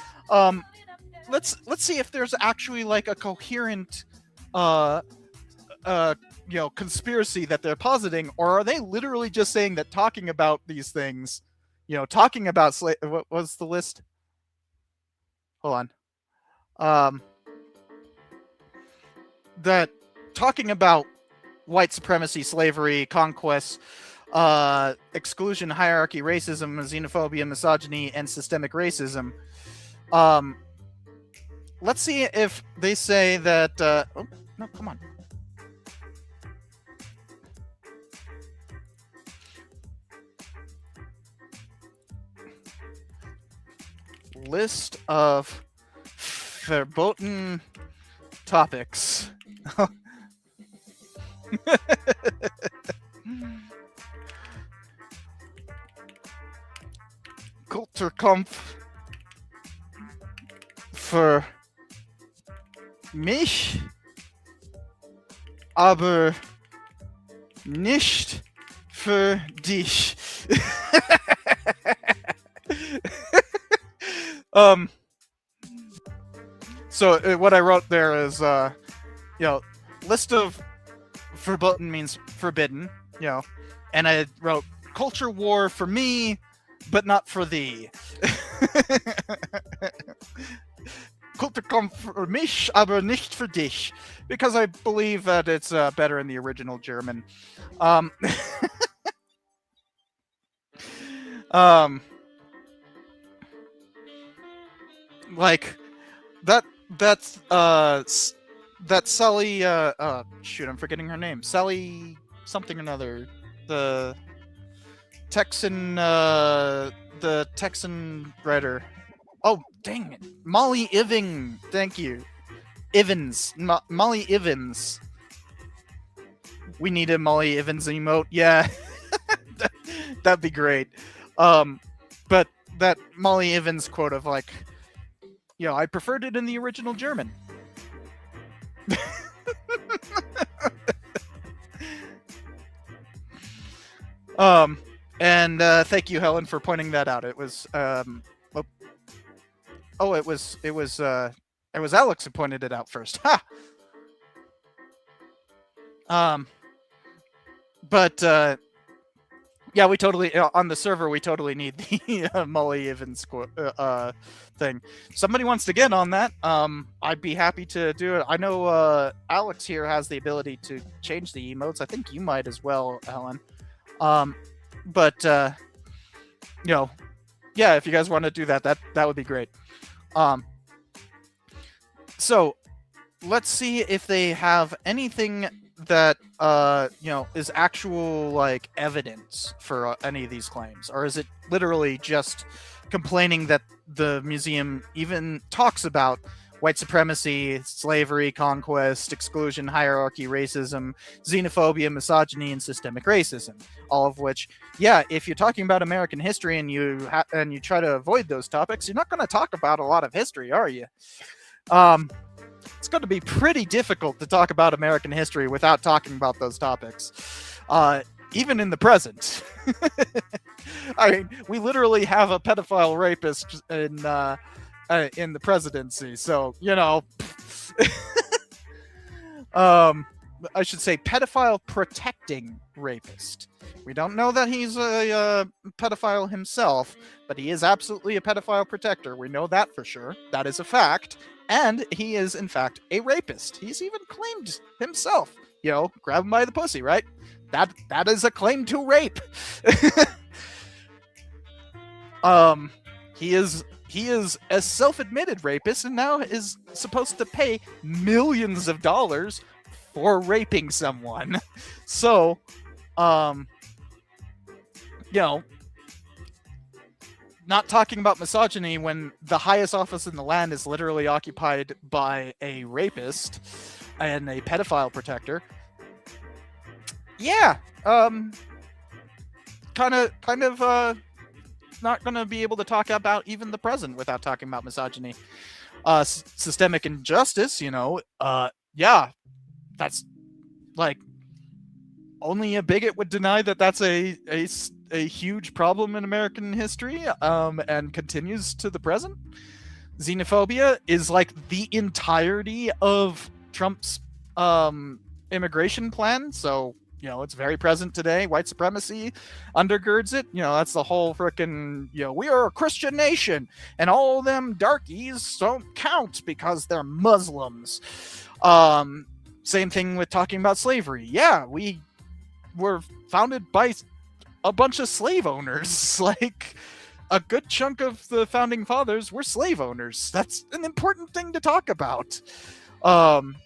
Let's see if there's actually like a coherent you know, conspiracy that they're positing, or are they literally just saying that talking about these things, you know, talking about what was the list? Hold on. That talking about white supremacy, slavery, conquest, exclusion, hierarchy, racism, xenophobia, misogyny, and systemic racism. Let's see if they say that. Oh, no, come on. List of verboten topics. Kulturkampf für mich, aber nicht für dich. So what I wrote there is, list of verboten means forbidden, and I wrote culture war for me, but not for thee. Kulturkampf für mich, aber nicht für dich, because I believe that it's better in the original German. Like that's that Sally. Shoot, I'm forgetting her name. Sally something or another. The Texan writer. Oh, dang it. Molly Iving. Thank you. Ivans. Molly Ivans. We need a Molly Ivans emote. Yeah. That'd be great. But that Molly Ivans quote of like, I preferred it in the original German. And thank you, Helen, for pointing that out. It was it was Alex who pointed it out first. Ha! But yeah, we totally on the server we totally need the Molly Evans thing. Somebody wants to get on that. I'd be happy to do it. I know Alex here has the ability to change the emotes. I think you might as well, Helen. But yeah, if you guys want to do that would be great. So let's see if they have anything that is actual like evidence for any of these claims, or is it literally just complaining that the museum even talks about white supremacy, slavery, conquest, exclusion, hierarchy, racism, xenophobia, misogyny, and systemic racism? All of which, yeah, if you're talking about American history and you try to avoid those topics, you're not going to talk about a lot of history, are you? It's going to be pretty difficult to talk about American history without talking about those topics, even in the present. I mean, we literally have a pedophile rapist in the presidency, so I should say pedophile protecting rapist. We don't know that he's a pedophile himself, but he is absolutely a pedophile protector. We know that for sure. That is a fact. And he is, in fact, a rapist. He's even claimed himself, grab him by the pussy, right? That is a claim to rape. He is a self-admitted rapist and now is supposed to pay millions of dollars for raping someone. So, not talking about misogyny when the highest office in the land is literally occupied by a rapist and a pedophile protector. Yeah, kind of not going to be able to talk about even the present without talking about misogyny. Systemic injustice, yeah, that's like only a bigot would deny that that's a huge problem in American history, and continues to the present. Xenophobia is like the entirety of Trump's immigration plan, so it's very present today. White supremacy undergirds it. That's the whole frickin' we are a Christian nation and all them darkies don't count because they're Muslims. Same thing with talking about slavery. Yeah, we were founded by a bunch of slave owners. Like, a good chunk of the founding fathers were slave owners. That's an important thing to talk about.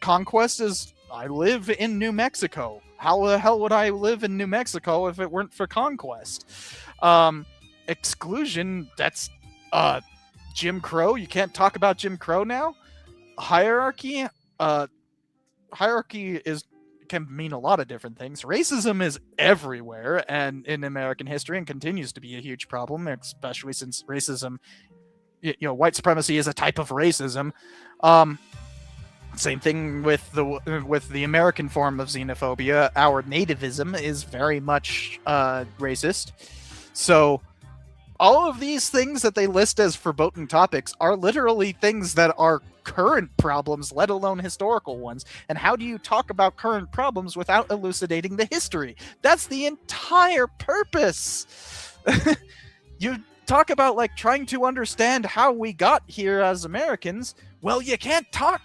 Conquest is, I live in New Mexico. How the hell would I live in New Mexico if it weren't for conquest? Exclusion, that's Jim Crow. You can't talk about Jim Crow now. Hierarchy is can mean a lot of different things. Racism is everywhere and in American history and continues to be a huge problem, especially since racism, white supremacy is a type of racism. Same thing with the American form of xenophobia. Our nativism is very much racist. So all of these things that they list as verboten topics are literally things that are current problems, let alone historical ones. And how do you talk about current problems without elucidating the history? That's the entire purpose. You talk about like trying to understand how we got here as Americans. Well, you can't talk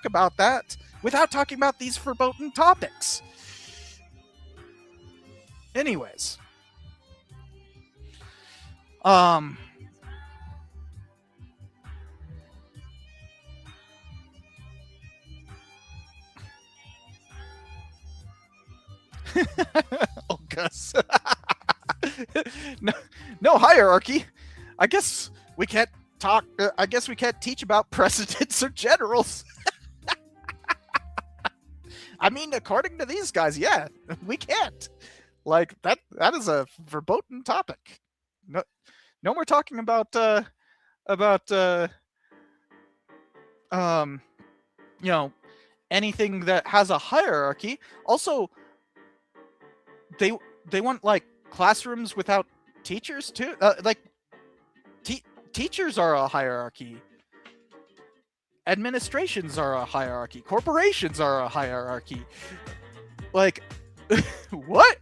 about that without talking about these verboten topics. Anyways. Oh Gus. No hierarchy. I guess we can't talk. I guess we can't teach about presidents or generals. I mean, according to these guys, yeah, we can't. Like that is a verboten topic. No more talking about anything that has a hierarchy. Also, they want like classrooms without teachers too. Teachers are a hierarchy. Administrations are a hierarchy. Corporations are a hierarchy. Like, what?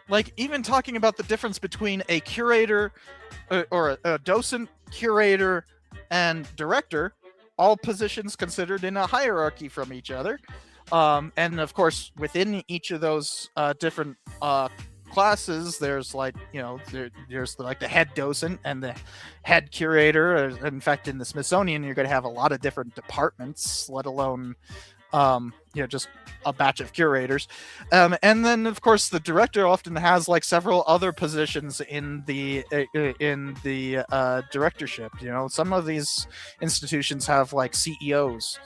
Like, even talking about the difference between a curator or a docent, curator, and director, all positions considered in a hierarchy from each other. And of course, within each of those different classes, there's like, there's like the head docent and the head curator. In fact, in the Smithsonian, you're going to have a lot of different departments, let alone just a batch of curators. And then of course the director often has like several other positions in the directorship. Some of these institutions have like CEOs.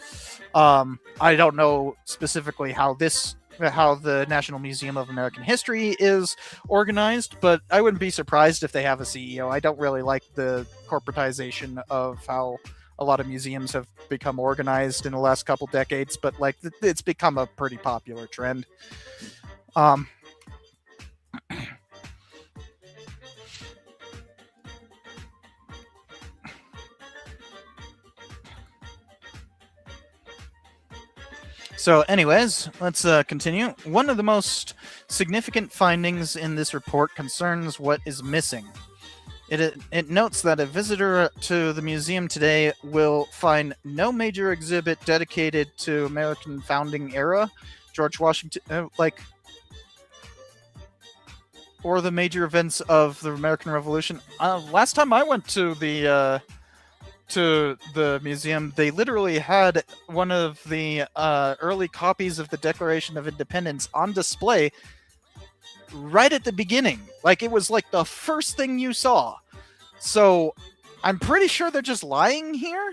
I don't know specifically how the National Museum of American History is organized, but I wouldn't be surprised if they have a CEO. I don't really like the corporatization of how a lot of museums have become organized in the last couple decades, but like it's become a pretty popular trend. So anyways, let's continue. One of the most significant findings in this report concerns what is missing. It notes that a visitor to the museum today will find no major exhibit dedicated to American founding era, George Washington, or the major events of the American Revolution. Last time I went to the museum, they literally had one of the early copies of the Declaration of Independence on display right at the beginning. Like, it was like the first thing you saw. So I'm pretty sure they're just lying here.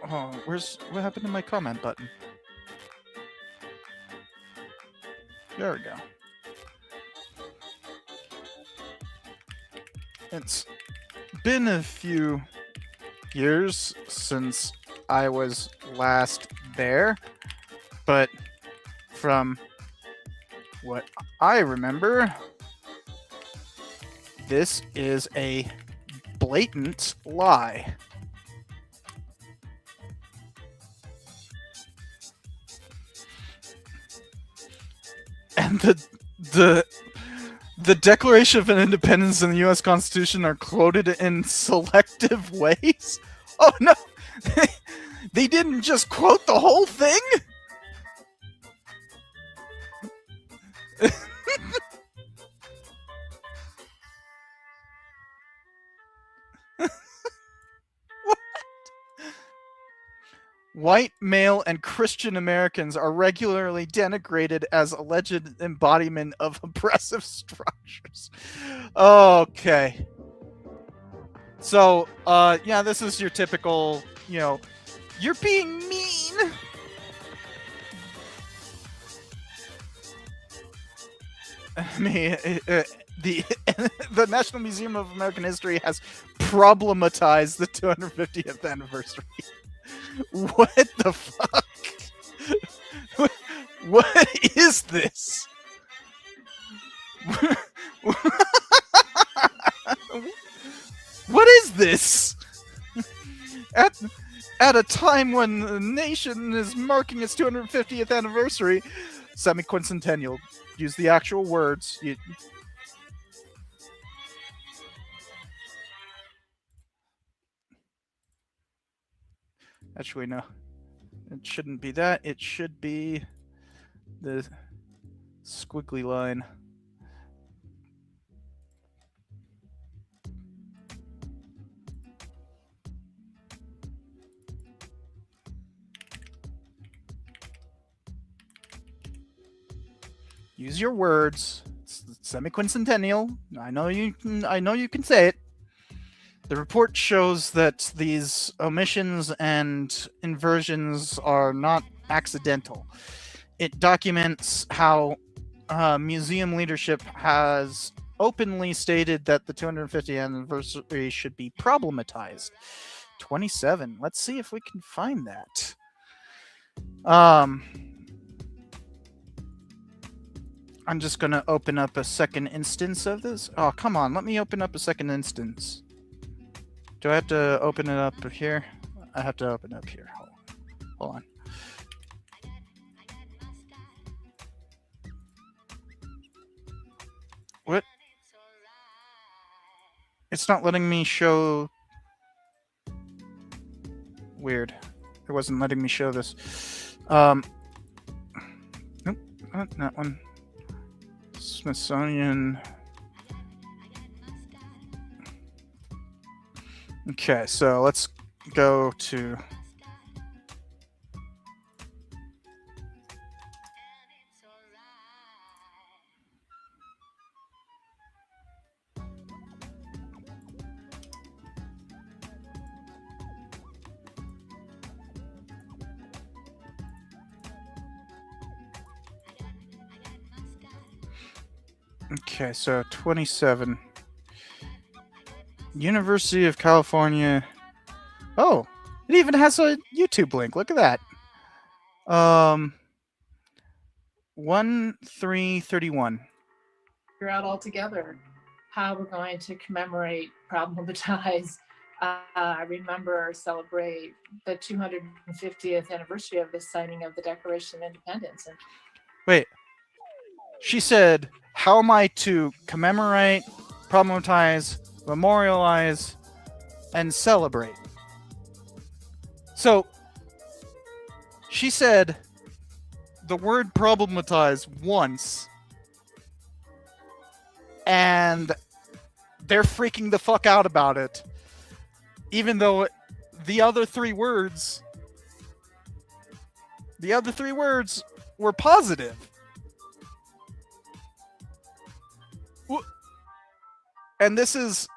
Oh, what happened to my comment button? There we go. It's been a few years since I was last there, but from what I remember, this is a blatant lie. And the Declaration of Independence and the U.S. Constitution are quoted in selective ways? Oh no! They didn't just quote the whole thing? What? White, male, and Christian Americans are regularly denigrated as alleged embodiment of oppressive structures. Okay. So, yeah, this is your typical, you're being mean. I mean, the the National Museum of American History has problematized the 250th anniversary. What the fuck? What is this? What is this? At a time when the nation is marking its 250th anniversary, semi-quincentennial. Use the actual words. Actually, no. It shouldn't be that. It should be the squiggly line. Use your words. It's semi-quincentennial. I know you can say it. The report shows that these omissions and inversions are not accidental. It documents how museum leadership has openly stated that the 250th anniversary should be problematized. 27. Let's see if we can find that. I'm just going to open up a second instance of this. Oh, come on. Let me open up a second instance. Do I have to open it up here? I have to open it up here. Hold on. What? It's not letting me show... Weird. It wasn't letting me show this. Nope, not that one. Smithsonian. Okay, so let's go to... Okay, so 27. University of California. Oh, it even has a YouTube link. Look at that. 1331. Figure out altogether how we're going to commemorate, problematize, remember, or celebrate the 250th anniversary of the signing of the Declaration of Independence. And wait, she said, how am I to commemorate, problematize, memorialize, and celebrate? So, she said the word problematize once, and they're freaking the fuck out about it, even though the other three words were positive. And this is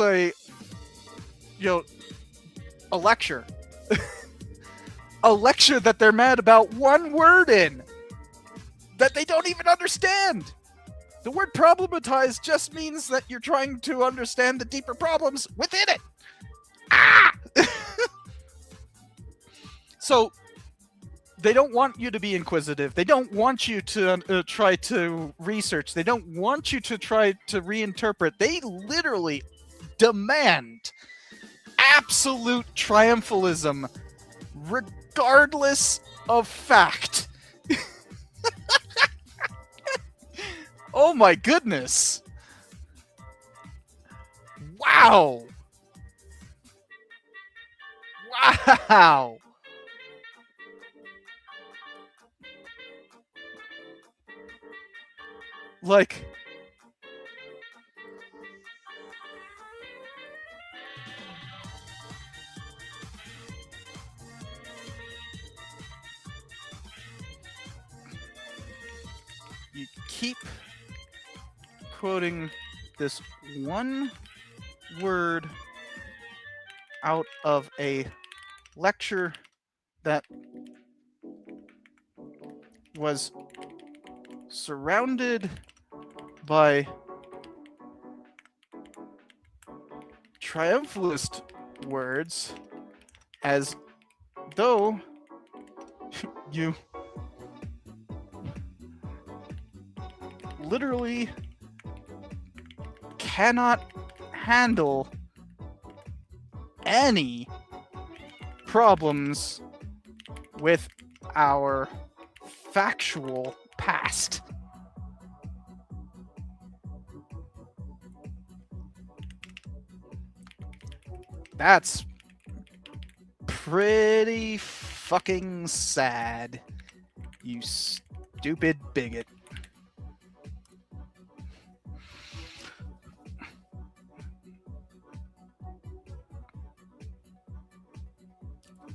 a a lecture. A lecture that they're mad about one word in that they don't even understand. The word problematize just means that you're trying to understand the deeper problems within it. Ah! So they don't want you to be inquisitive. They don't want you to try to research. They don't want you to try to reinterpret. They literally demand absolute triumphalism regardless of fact. Oh my goodness. Wow. Wow. Like, you keep quoting this one word out of a lecture that was surrounded by triumphalist words as though you literally cannot handle any problems with our factual past. That's pretty fucking sad, you stupid bigot.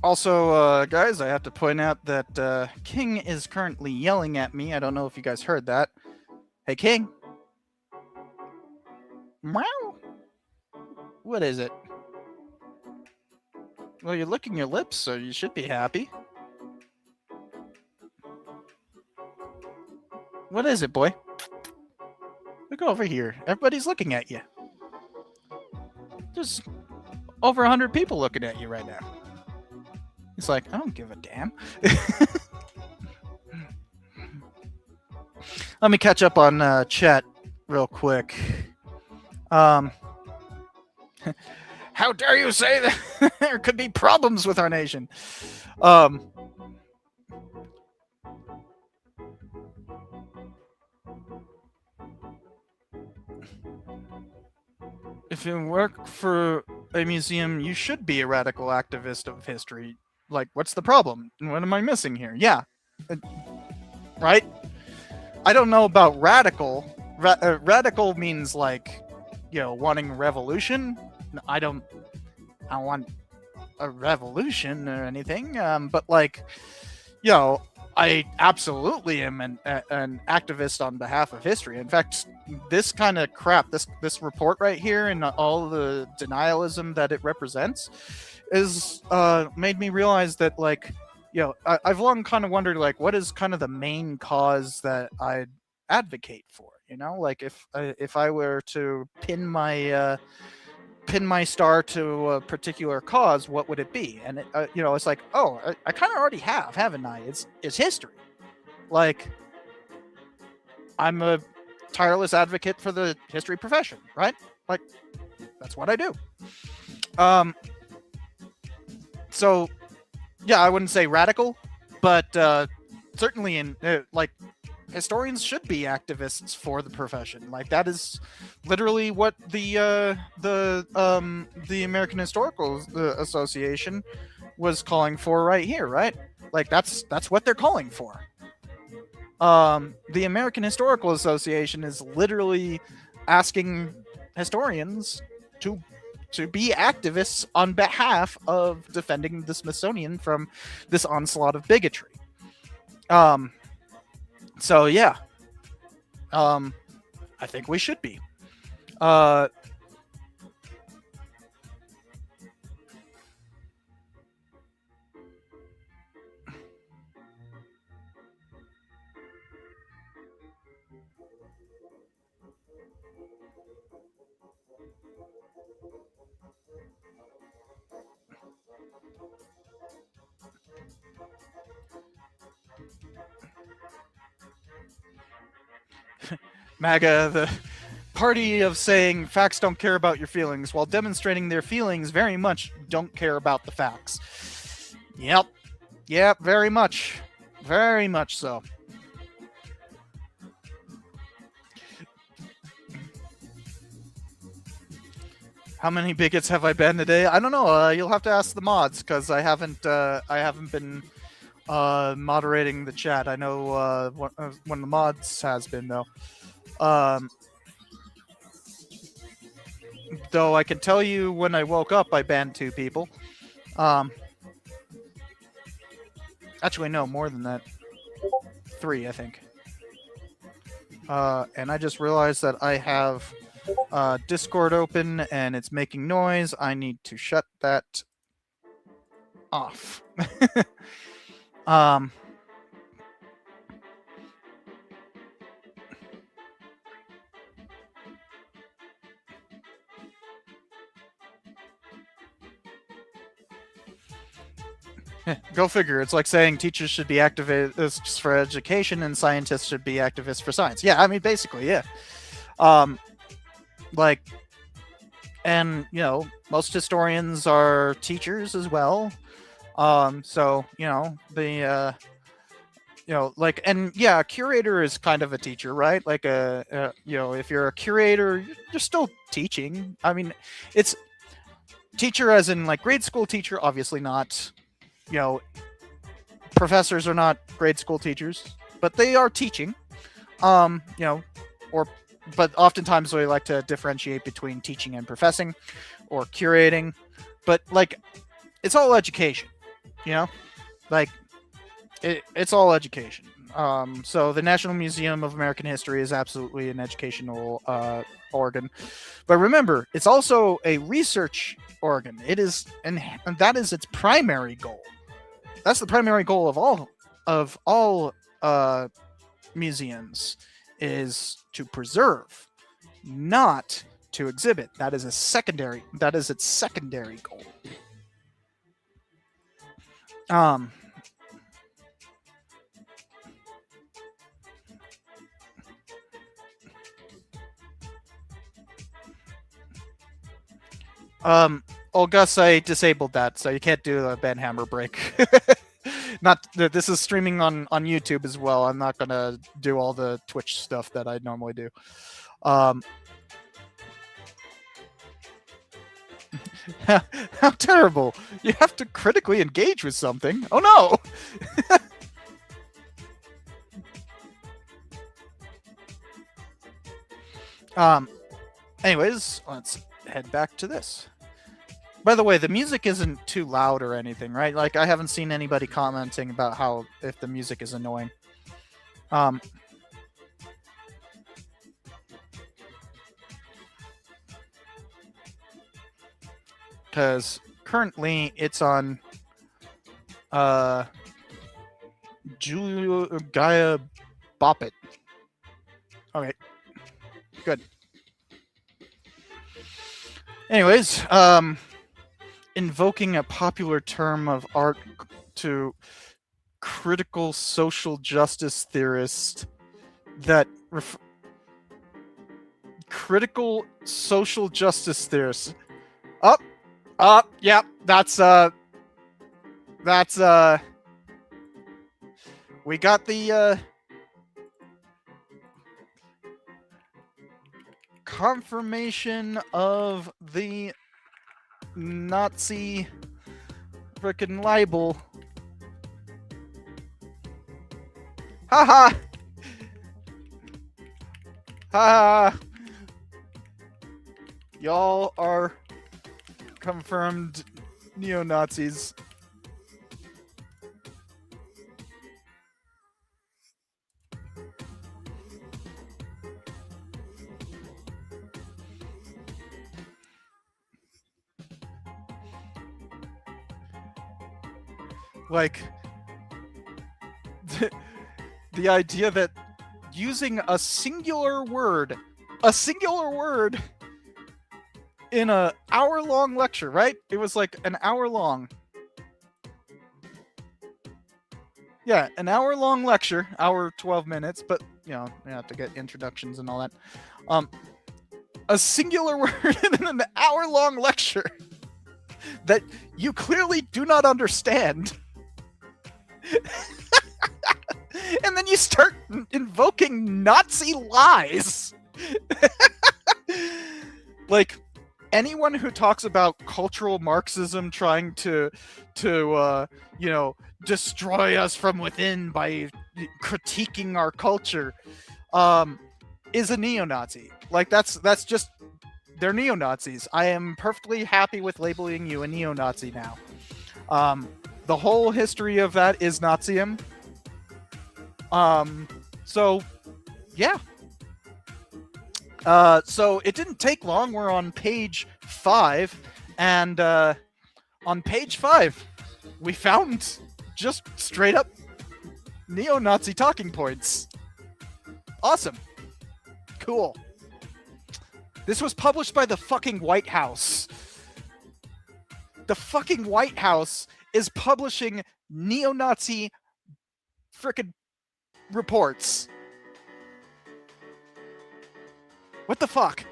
Also, guys, I have to point out that King is currently yelling at me. I don't know if you guys heard that. Hey, King. Meow. What is it? Well, you're licking your lips, so you should be happy. What is it, boy? Look over here. Everybody's looking at you. There's over 100 people looking at you right now. He's like, I don't give a damn. Let me catch up on chat real quick. How dare you say that there could be problems with our nation? If you work for a museum, you should be a radical activist of history. Like, what's the problem? What am I missing here? Yeah. Right? I don't know about radical. Radical means, like, you know, wanting revolution. I don't want a revolution or anything. But, like, you know, I absolutely am an activist on behalf of history. In fact, this kind of crap, this report right here and all the denialism that it represents is made me realize that, like, you know, I've long kind of wondered, like, what is kind of the main cause that I'd advocate for, you know? Like, if I were to pin my star to a particular cause, what would it be? And it, you know, it's like, oh, I kind of already have, haven't I? It's history. Like, I'm a tireless advocate for the history profession, right? Like, that's what I do. So, yeah, I wouldn't say radical, but certainly in like, historians should be activists for the profession. Like, that is literally what the American Historical Association was calling for right here, right? Like, that's what they're calling for. The American Historical Association is literally asking historians to be activists on behalf of defending the Smithsonian from this onslaught of bigotry. So yeah, I think we should be. MAGA, the party of saying facts don't care about your feelings, while demonstrating their feelings very much don't care about the facts. Yep, very much so. How many bigots have I been today? I don't know. You'll have to ask the mods, because I haven't been moderating the chat. I know one of the mods has been, though. Though I can tell you, when I woke up, I banned 2 people. Actually, no, more than that. 3, I think. And I just realized that I have Discord open and it's making noise. I need to shut that off. um, Go figure. It's like saying teachers should be activists for education and scientists should be activists for science. Yeah, I mean, basically, yeah. Like, and most historians are teachers as well. So the like, and yeah, a curator is kind of a teacher, right? Like if you're a curator, you're still teaching. I mean, it's teacher as in like grade school teacher, obviously not. Professors are not grade school teachers, but they are teaching. But oftentimes we like to differentiate between teaching and professing or curating. But like, it's all education, like it's all education. So the National Museum of American History is absolutely an educational organ, but remember, it's also a research organ. It is, and that is its primary goal. That's the primary goal of all museums, is to preserve, not to exhibit. That is its secondary goal. Gus, I disabled that, so you can't do the Ben Hammer break. Not that this is streaming on YouTube as well. I'm not gonna do all the Twitch stuff that I normally do. How terrible! You have to critically engage with something. Oh no! Anyways, let's head back to this. By the way, the music isn't too loud or anything, right? Like, I haven't seen anybody commenting about if the music is annoying. Because currently it's on Julia Gaia Boppet. Okay, good. Anyways, invoking a popular term of art to critical social justice theorist that critical social justice theorist. Yeah, that's we got the confirmation of the Nazi frickin' libel. Haha! Ha! Y'all are confirmed neo-Nazis. Like, the idea that using a singular word in a hour-long lecture, right? It was like an hour long. Yeah, an hour-long lecture, hour 12 minutes, but you have to get introductions and all that. A singular word in an hour-long lecture that you clearly do not understand. And then you start invoking Nazi lies. Like, anyone who talks about cultural Marxism trying to destroy us from within by critiquing our culture is a neo-Nazi. Like, that's just, they're neo-Nazis. I am perfectly happy with labeling you a neo-Nazi now. The whole history of that is Nazism. So, yeah. So it didn't take long. We're on page 5, and on page 5, we found just straight up neo-Nazi talking points. Awesome. Cool. This was published by the fucking White House. The fucking White House is publishing neo-Nazi frickin' reports. What the fuck?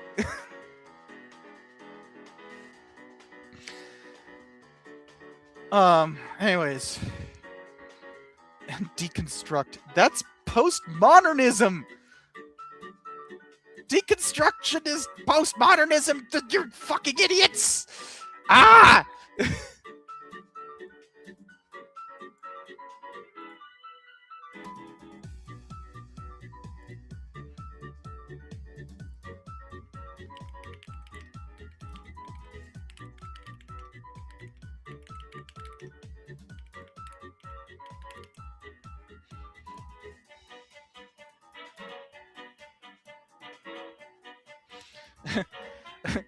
Anyways. Deconstruct. That's postmodernism! Deconstruction is postmodernism! You fucking idiots! Ah!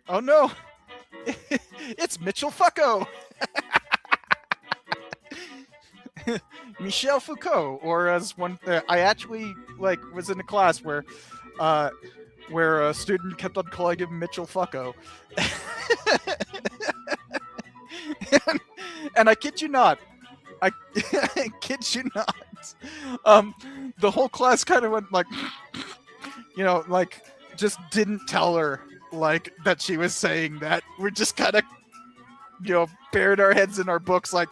Oh no! It's Mitchell Foucault! Michel Foucault, or as one, I actually was in a class where a student kept on calling him Mitchell Foucault, and I kid you not, I kid you not, the whole class kind of went like, just didn't tell her that she was saying that. We're just kind of, buried our heads in our books, like,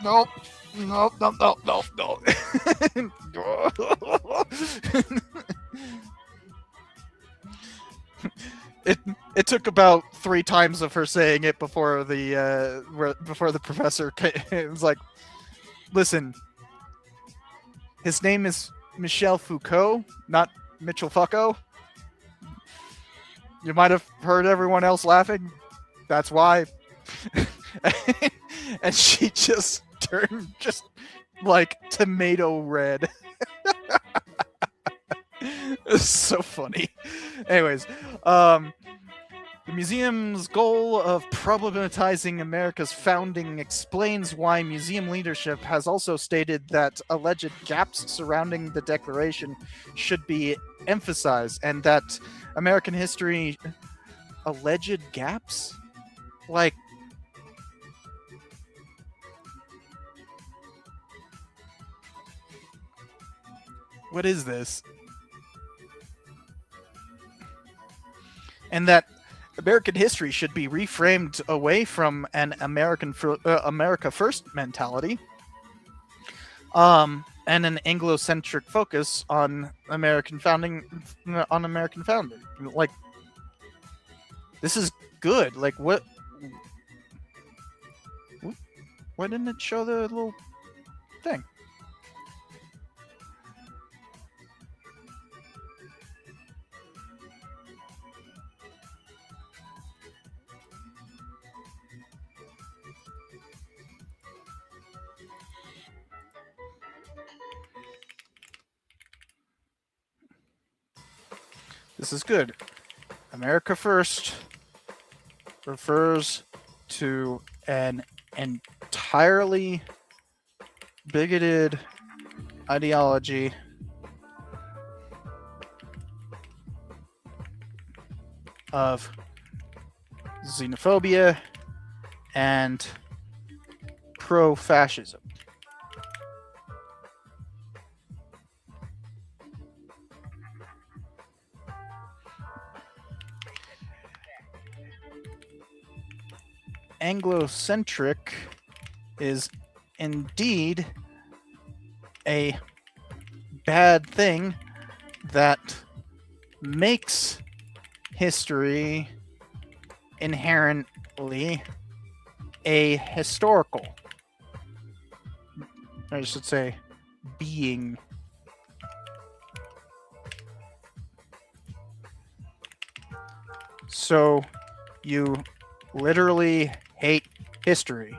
nope, no. It took about 3 times of her saying it before the professor was like, listen, his name is Michel Foucault, not Mitchell Foucault. You might have heard everyone else laughing. That's why. And she just turned just like tomato red. It's so funny. Anyways, the museum's goal of problematizing America's founding explains why museum leadership has also stated that alleged gaps surrounding the Declaration should be emphasized, and that American history... Alleged gaps? Like... What is this? And that American history should be reframed away from an America First mentality, and an Anglo-centric focus on American founding. Like, this is good. Like, what? Why didn't it show the little thing? This is good. America First refers to an entirely bigoted ideology of xenophobia and pro-fascism. Anglo-centric is indeed a bad thing that makes history inherently a historical, I should say, being. So you literally hate history.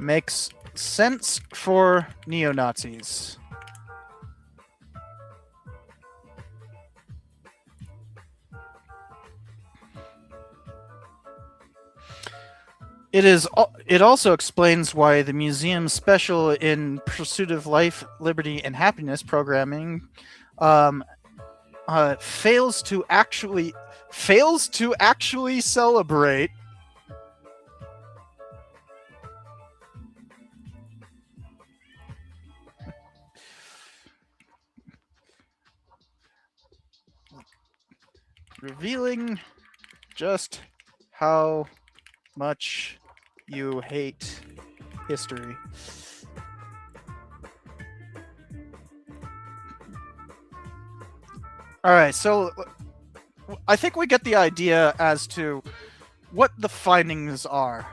Makes sense for neo-Nazis. It also explains why the museum's special in pursuit of life, liberty, and happiness programming um, fails to actually celebrate revealing just how much you hate history. All right, so I think we get the idea as to what the findings are.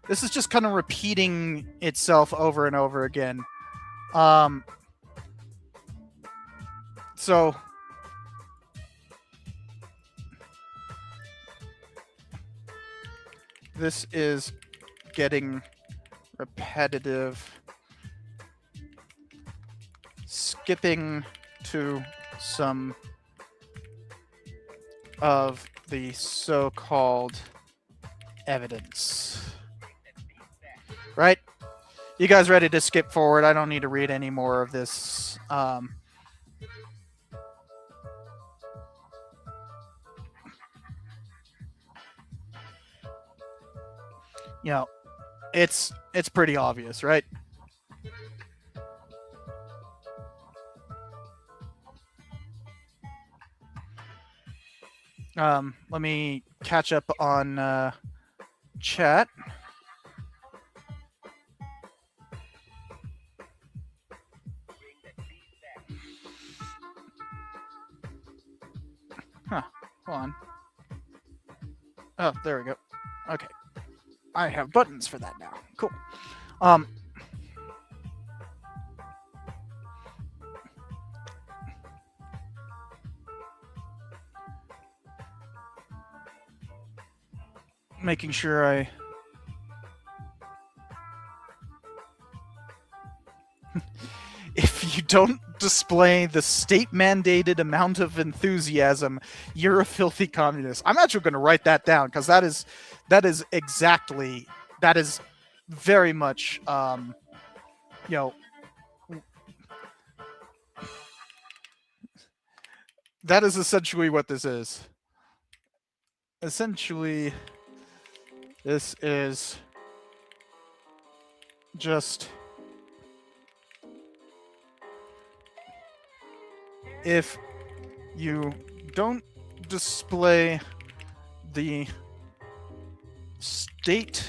This is just kind of repeating itself over and over again. So this is getting repetitive. Skipping to some of the so-called evidence. Right? You guys ready to skip forward? I don't need to read any more of this. You know, it's pretty obvious, right? Let me catch up on chat. Huh, hold on. Oh, there we go. Okay. I have buttons for that now. Cool. Making sure I if you don't display the state-mandated amount of enthusiasm, you're a filthy communist. I'm actually going to write that down because that is very much you know, that is essentially what this is. Essentially, this is just if you don't display the state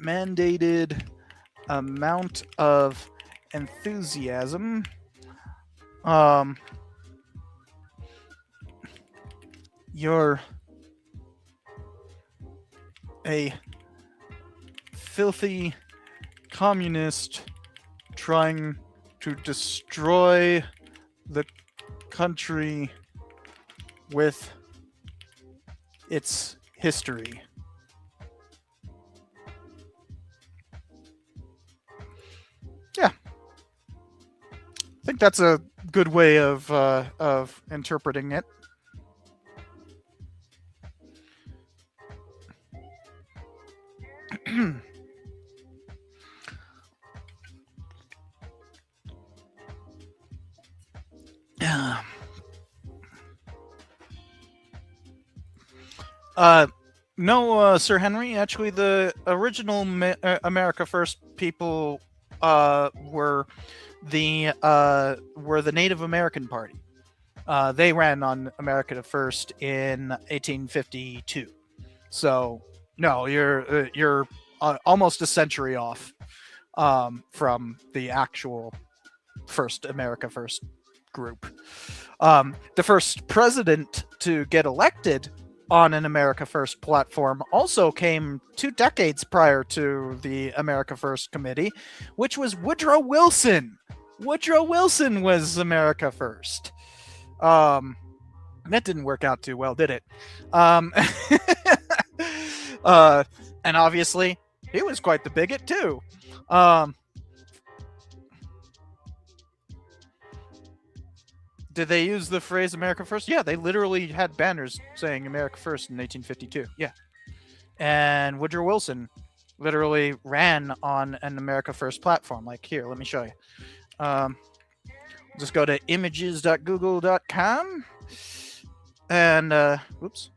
mandated amount of enthusiasm, you're a filthy communist trying to destroy the country with its history. Yeah, I think that's a good way of interpreting it. No, Sir Henry. Actually, the original America First people were the Native American Party. They ran on America First in 1852. So no, you're almost a century off from the actual first America First group. The first president to get elected on an America First platform also came 2 decades prior to the America First Committee, which was Woodrow Wilson. Woodrow Wilson was America First. That didn't work out too well, did it? And obviously, he was quite the bigot too. Did they use the phrase America First? Yeah, they literally had banners saying America First in 1852. Yeah. And Woodrow Wilson literally ran on an America First platform. Like, here, let me show you. Just go to images.google.com and, whoops.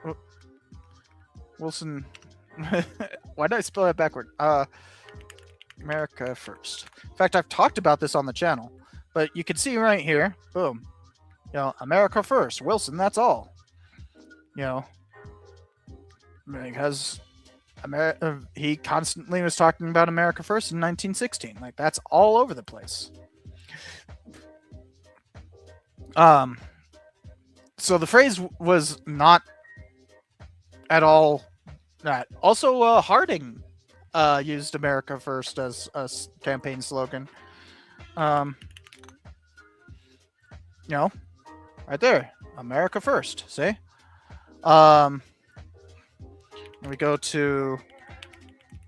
Oh, Wilson. Why did I spell that backward? America First. In fact, I've talked about this on the channel, but you can see right here, boom, America First, Wilson, that's all. Because he constantly was talking about America First in 1916. Like, that's all over the place. So the phrase was not at all that. Also, Harding used America First as a campaign slogan. Right there, America First. See? We go to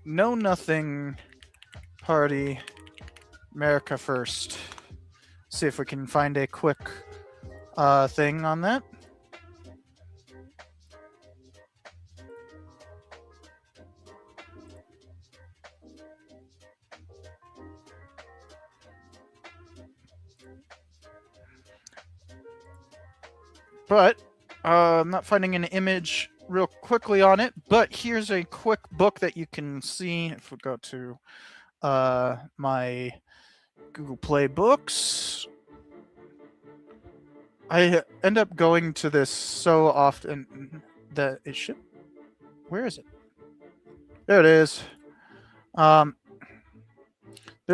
Know Nothing Party, America First. See if we can find a quick thing on that. But I'm not finding an image real quickly on it, but here's a quick book that you can see if we go to my Google Play Books. I end up going to this so often that it should... Where is it? There it is. There's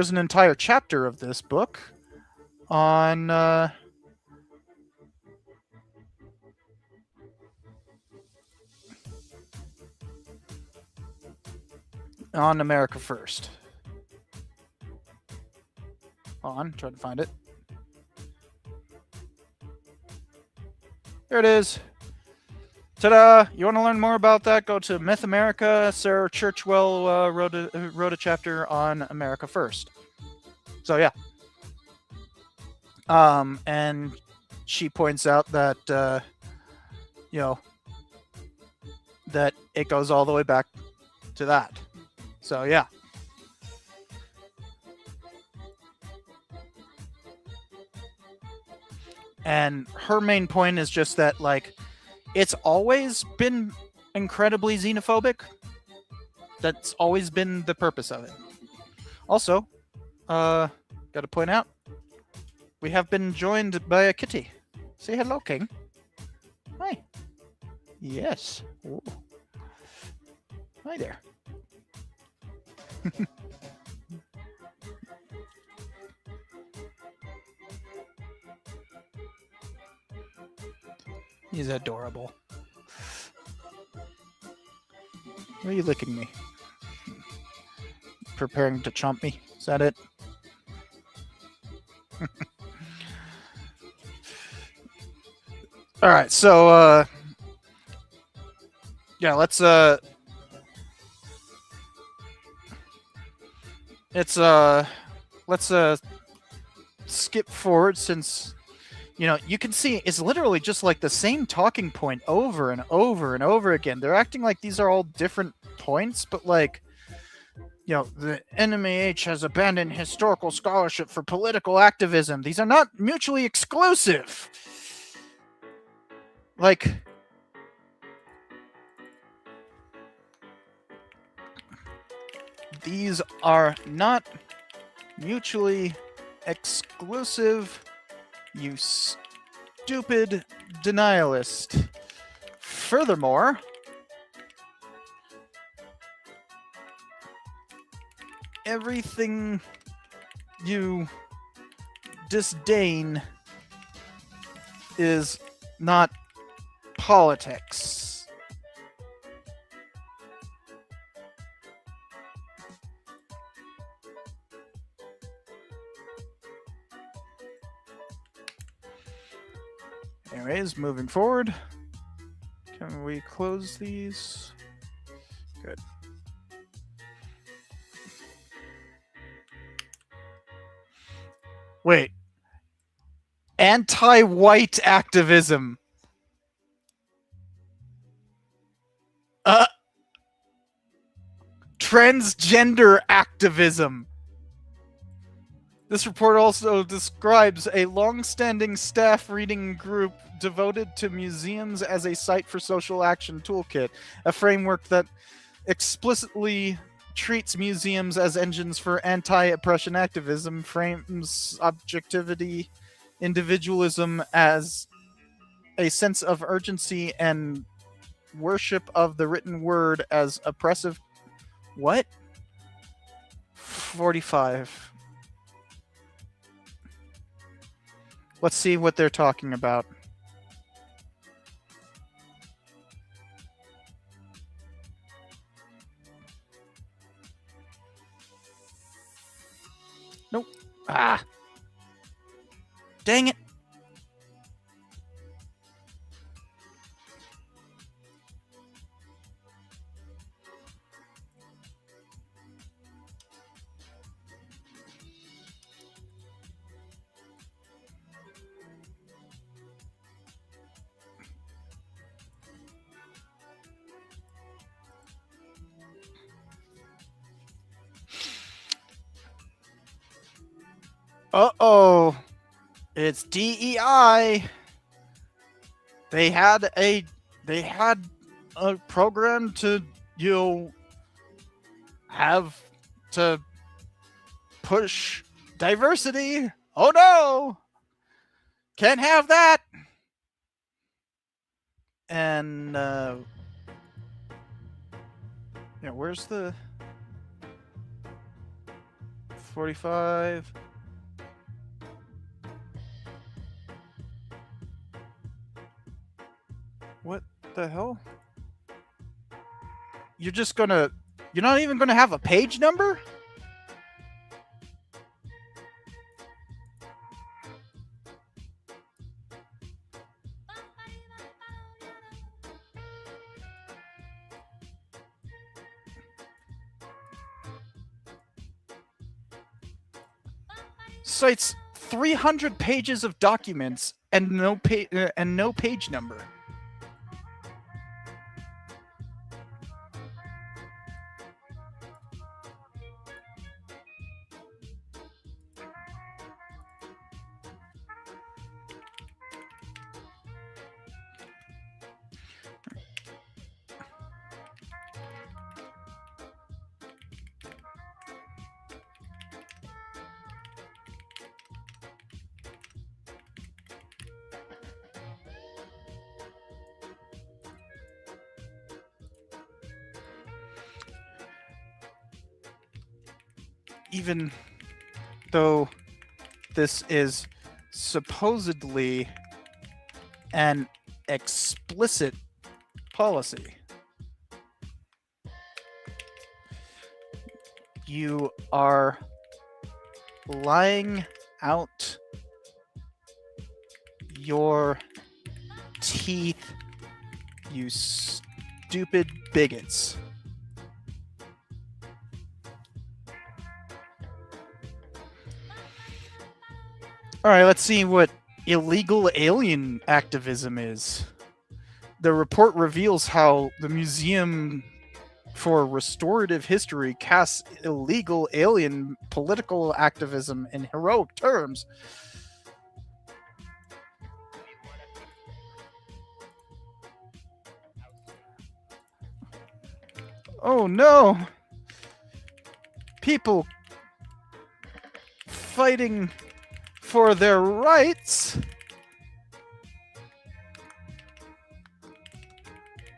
an entire chapter of this book on... on America First. Hold on, try to find it. There it is. Ta-da! You want to learn more about that? Go to Myth America. Sarah Churchwell wrote a chapter on America First. So yeah. And she points out that that it goes all the way back to that. So yeah. And her main point is just that, like, it's always been incredibly xenophobic. That's always been the purpose of it. Also, got to point out, we have been joined by a kitty. Say hello, King. Hi. Yes. Ooh. Hi there. He's adorable. Why are you licking me? Preparing to chomp me? Is that it? All right, so yeah, let's skip forward, since you can see it's literally just like the same talking point over and over and over again. They're acting like these are all different points, but like, the NMAH has abandoned historical scholarship for political activism. These are not mutually exclusive. Like, these are not mutually exclusive, you stupid denialist. Furthermore, everything you disdain is not politics. Anyways, moving forward. Can we close these? Good. Wait. Anti-white activism. Transgender activism. This report also describes a long-standing staff reading group devoted to museums as a site for social action toolkit, a framework that explicitly treats museums as engines for anti-oppression activism, frames objectivity, individualism as a sense of urgency, and worship of the written word as oppressive. What? 45. Let's see what they're talking about. Nope. Ah. Dang it. Uh-oh. It's DEI. They had a program to, have to push diversity. Oh no. Can't have that. And where's the 45? What the hell? You're not even gonna have a page number? Cites 300 pages of documents and no page number. Even though this is supposedly an explicit policy, you are lying out your teeth, you stupid bigots. All right, let's see what illegal alien activism is. The report reveals how the Museum for Restorative History casts illegal alien political activism in heroic terms. Oh no! People fighting for their rights?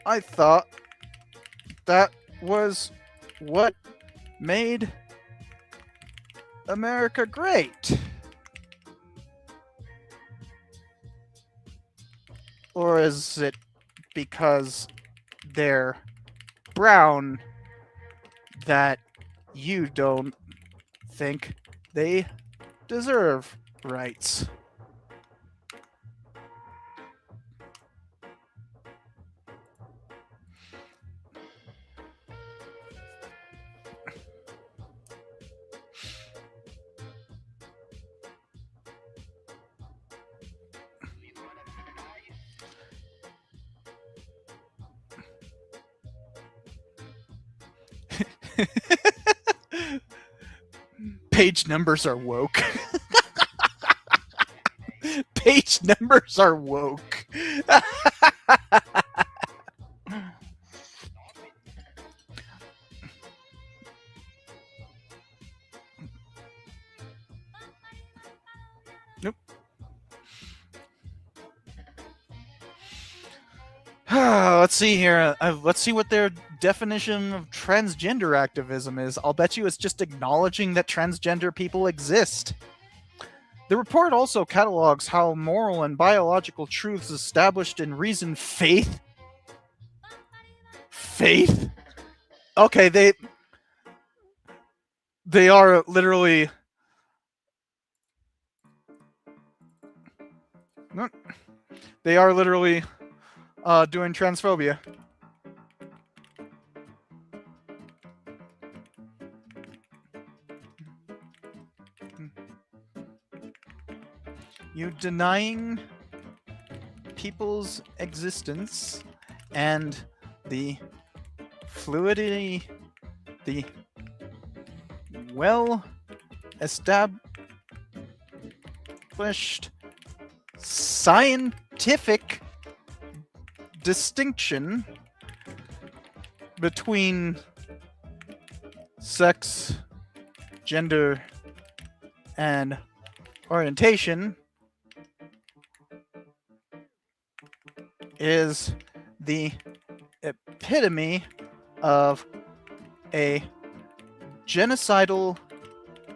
I thought that was what made America great. Or is it because they're brown that you don't think they deserve rights? Page numbers are woke. Page numbers are woke. Nope. Let's see here. Let's see what their definition of transgender activism is. I'll bet you it's just acknowledging that transgender people exist. The report also catalogs how moral and biological truths established in reason faith. Faith? Okay, they are literally... They are literally doing transphobia. You denying people's existence and the fluidity, the well-established scientific distinction between sex, gender, and orientation is the epitome of a genocidal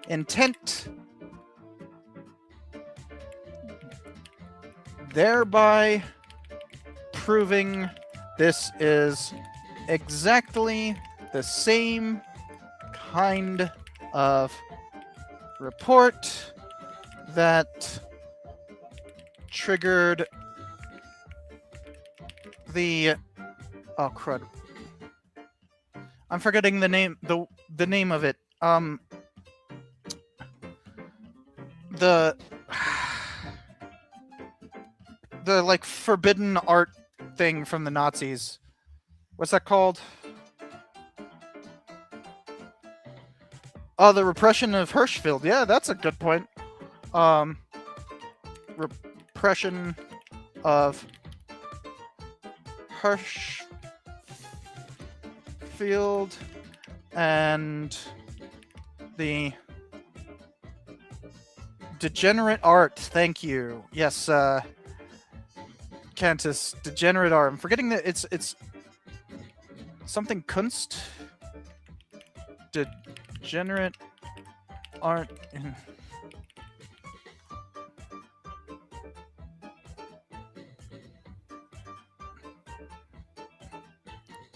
intent, thereby proving this is exactly the same kind of report that triggered the crud. I'm forgetting the name the name of it. The like forbidden art thing from the Nazis. What's that called? Oh, the repression of Hirschfeld. Yeah, that's a good point. Repression of Hirschfeld and the degenerate art. Thank you. Yes, Cantus, degenerate art. I'm forgetting that it's something Kunst. Degenerate art.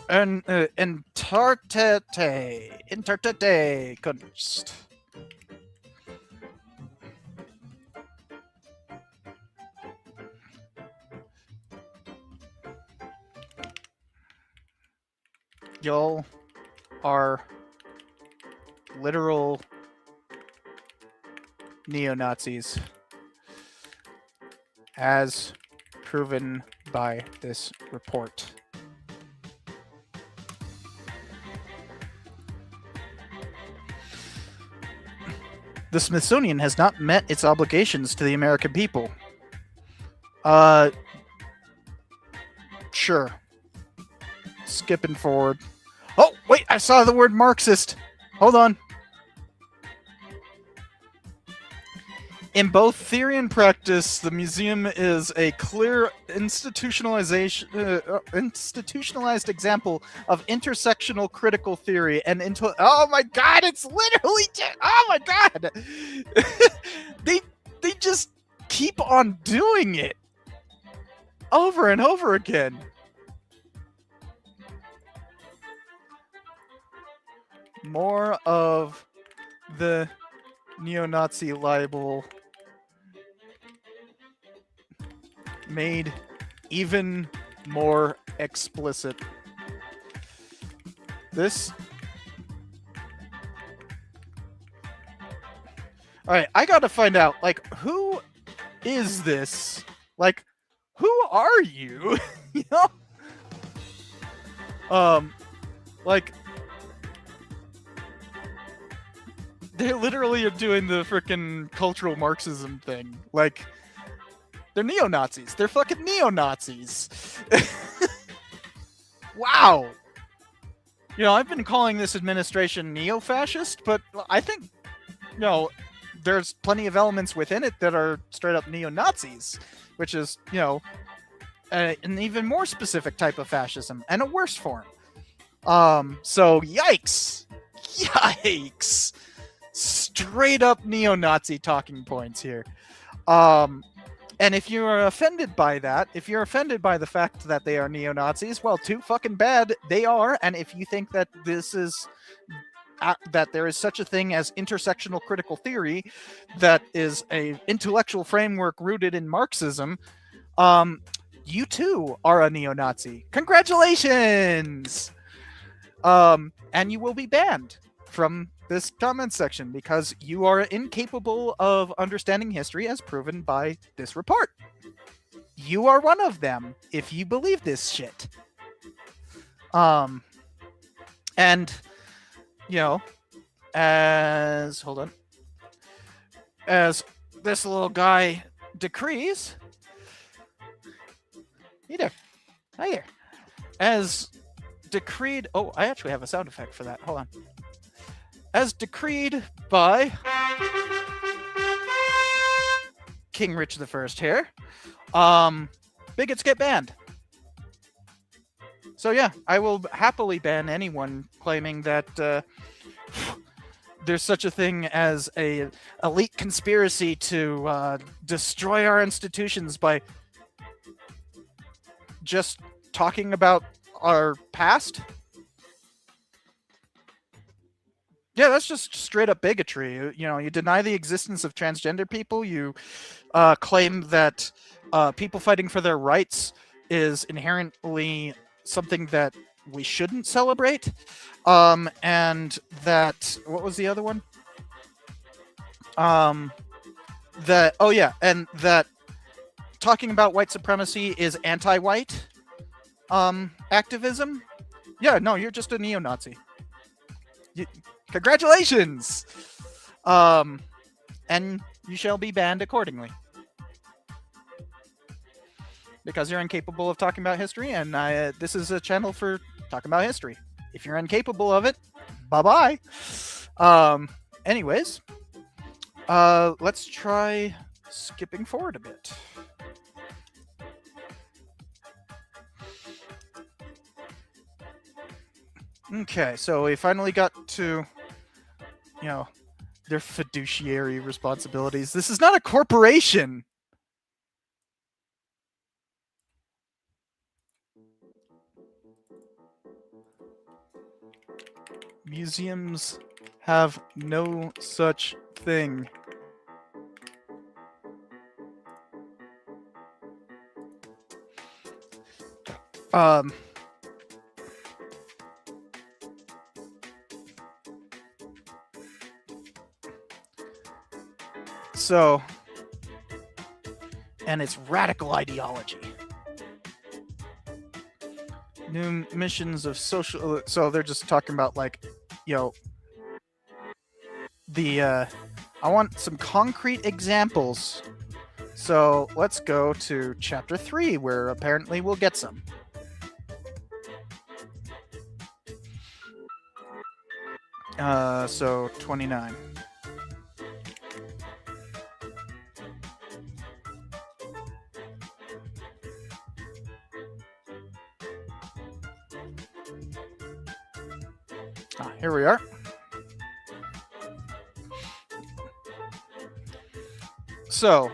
And Entartete Kunst. Y'all are literal neo-Nazis, as proven by this report. The Smithsonian has not met its obligations to the American people. Sure. Skipping forward. Oh, wait, I saw the word Marxist. Hold on. In both theory and practice, the museum is a clear institutionalized example of intersectional critical theory and oh my god, it's literally oh my god. they just keep on doing it over and over again. More of the neo-Nazi libel made even more explicit. This... Alright, I gotta find out, like, who is this? Like, who are you? You know? Like... They literally are doing the freaking cultural Marxism thing. Like, they're neo-Nazis. They're fucking neo-Nazis. Wow. You know, I've been calling this administration neo-fascist, but I think, you know, there's plenty of elements within it that are straight up neo-Nazis, which is, you know, an even more specific type of fascism and a worse form. So yikes. Yikes. Straight up neo-Nazi talking points here. And if you are offended by that, if you're offended by the fact that they are neo-Nazis, well, too fucking bad they are. And if you think that this is that there is such a thing as intersectional critical theory, that is a intellectual framework rooted in Marxism, you too are a neo-Nazi. Congratulations! And you will be banned from this comment section because you are incapable of understanding history as proven by this report. You are one of them if you believe this shit. And, you know, as this little guy decrees, hey there, hi there, as decreed, oh, I actually have a sound effect for that, hold on. As decreed by King Rich I here, bigots get banned. So yeah, I will happily ban anyone claiming that there's such a thing as a elite conspiracy to destroy our institutions by just talking about our past. Yeah, that's just straight up bigotry. You know, you deny the existence of transgender people. You claim that people fighting for their rights is inherently something that we shouldn't celebrate. And that, what was the other one? That, oh yeah, and that talking about white supremacy is anti-white activism. Yeah, no, you're just a neo-Nazi. Congratulations! And you shall be banned accordingly. Because you're incapable of talking about history, and this is a channel for talking about history. If you're incapable of it, bye-bye. Anyways, let's try skipping forward a bit. Okay, so we finally got to, you know, their fiduciary responsibilities. This is not a corporation. Museums have no such thing. So, and it's radical ideology. New missions of social. So they're just talking about, like, you know, the. I want some concrete examples. So let's go to chapter 3, where apparently we'll get some. So 29. Here we are. So,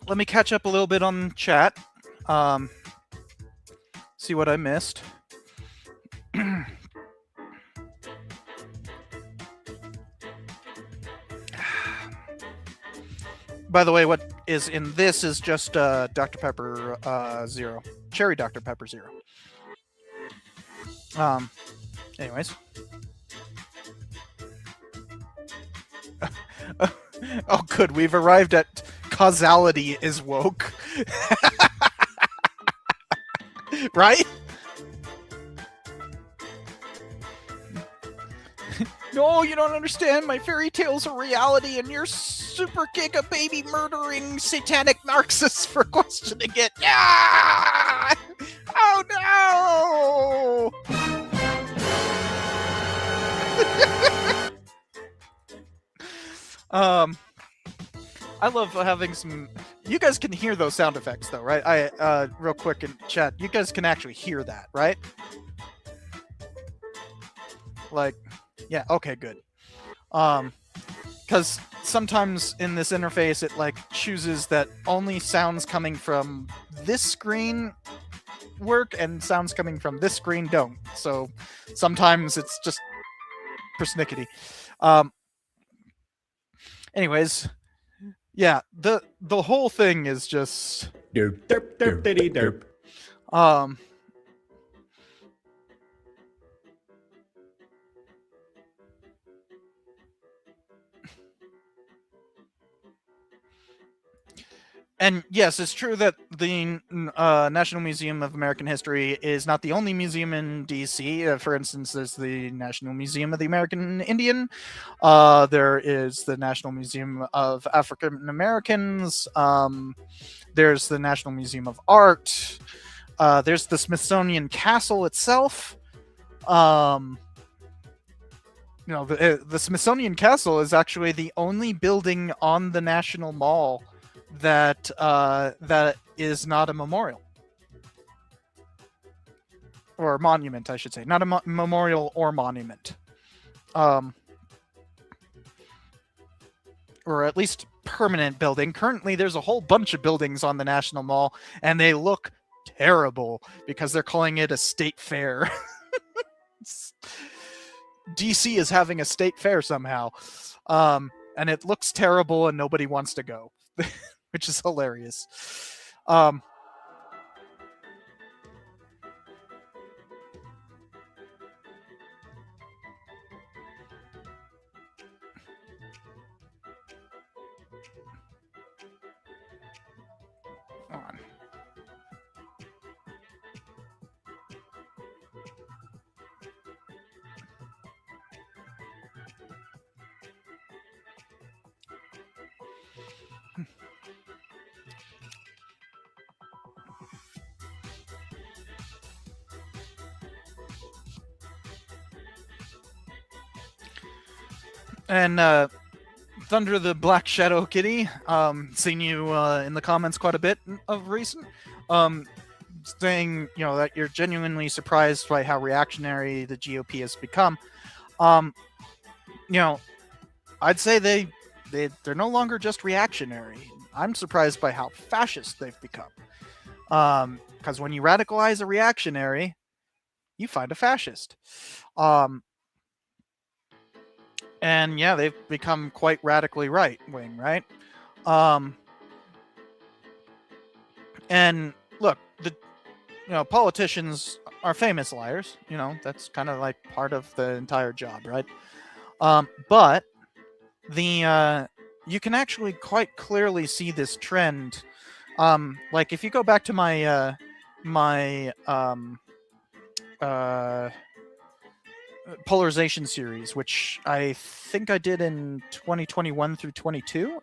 let me catch up a little bit on chat. See what I missed. By the way, what is in this is just Dr. Pepper Zero. Cherry Dr. Pepper Zero. Anyways. Oh, good. We've arrived at causality is woke. Right? oh, you don't understand. My fairy tales are reality, and you're super giga baby murdering satanic Marxists for questioning it. Yeah! Oh no! I love having some. You guys can hear those sound effects, though, right? Real quick in chat, you guys can actually hear that, right? Like, yeah, okay, good. Because sometimes in this interface, it like chooses that only sounds coming from this screen work and sounds coming from this screen don't. So sometimes it's just persnickety. Anyways. Yeah, the whole thing is just Derp, derp, derp, diddy, derp. And yes, it's true that the National Museum of American History is not the only museum in DC. For instance, there's the National Museum of the American Indian. There is the National Museum of African Americans. There's the National Museum of Art. There's the Smithsonian Castle itself. The Smithsonian Castle is actually the only building on the National Mall that is not a memorial or monument, I should say, not a memorial or monument, or at least permanent building. Currently, there's a whole bunch of buildings on the National Mall, and they look terrible because they're calling it a state fair. DC is having a state fair somehow, and it looks terrible, and nobody wants to go. Which is hilarious. Hold on. And Thunder the Black Shadow Kitty, seen you in the comments quite a bit of recent, saying that you're genuinely surprised by how reactionary the GOP has become. I'd say they're no longer just reactionary. I'm surprised by how fascist they've become. Because when you radicalize a reactionary, you find a fascist. And yeah, they've become quite radically right-wing, right? And look, politicians are famous liars. That's kind of like part of the entire job, right? But you can actually quite clearly see this trend. Like if you go back to my polarization series, which I think I did in 2021 through 22.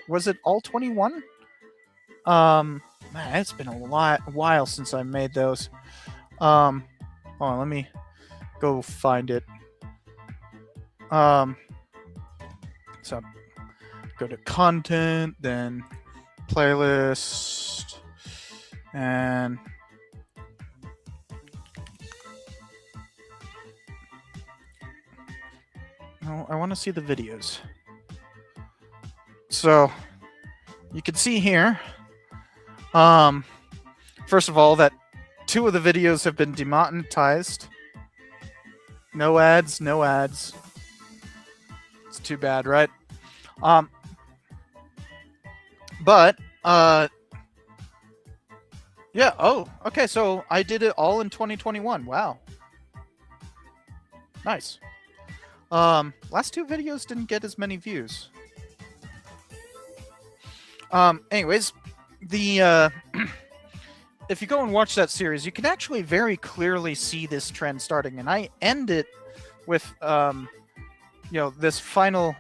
Was it all 21? Man, it's been a while since I made those. Hold on, let me go find it. So go to content, then playlist, and I want to see the videos. So you can see here, first of all, that 2 of the videos have been demonetized. No ads, no ads. It's too bad, right? But yeah. Oh, okay. So I did it all in 2021. Wow. Nice. Last 2 videos didn't get as many views. Anyways, the if you go and watch that series, you can actually very clearly see this trend starting, and I end it with this final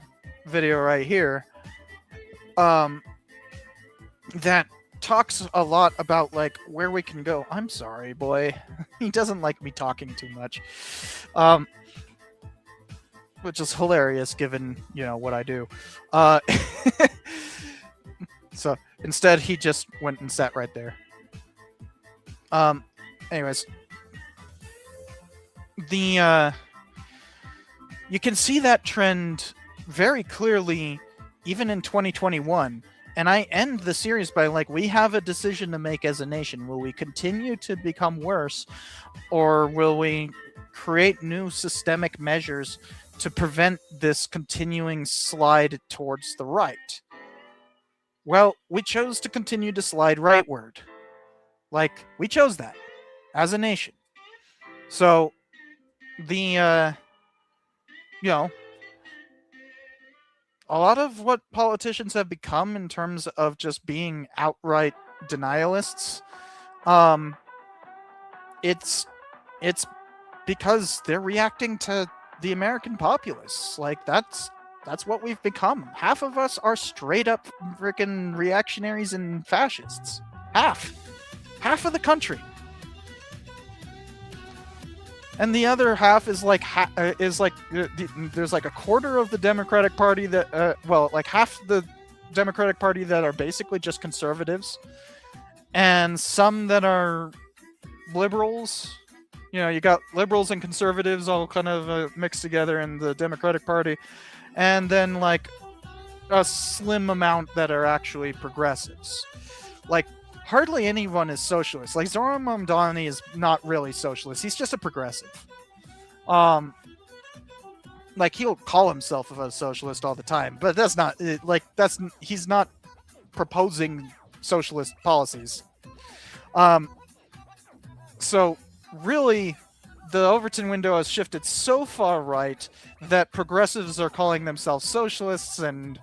video right here, that talks a lot about like where we can go. I'm sorry, boy. He doesn't like me talking too much. Which is hilarious given, what I do. So instead he just went and sat right there. Anyways, you can see that trend very clearly even in 2021. And I end the series by like, we have a decision to make as a nation. Will we continue to become worse, or will we create new systemic measures to prevent this continuing slide towards the right? Well, we chose to continue to slide rightward. Like, we chose that as a nation. So the a lot of what politicians have become in terms of just being outright denialists, it's because they're reacting to the American populace. Like, that's what we've become. Half of us are straight up freaking reactionaries and fascists. Half of the country. And the other half is like there's like a quarter of the Democratic Party that like half the Democratic Party that are basically just conservatives, and some that are liberals. You got liberals and conservatives all kind of mixed together in the Democratic Party, and then like a slim amount that are actually progressives. Like, hardly anyone is socialist. Like, Zoran Mamdani is not really socialist. He's just a progressive. Like, he'll call himself a socialist all the time, but that's not he's not proposing socialist policies. So really, the Overton window has shifted so far right that progressives are calling themselves socialists and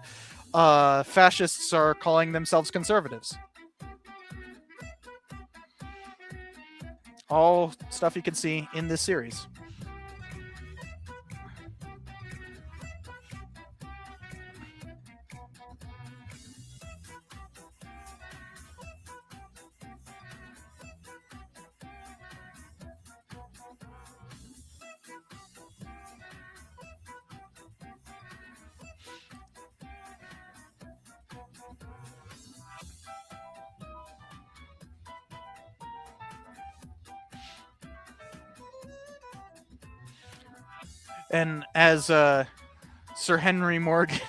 fascists are calling themselves conservatives. All stuff you can see in this series. And as Sir Henry Morgan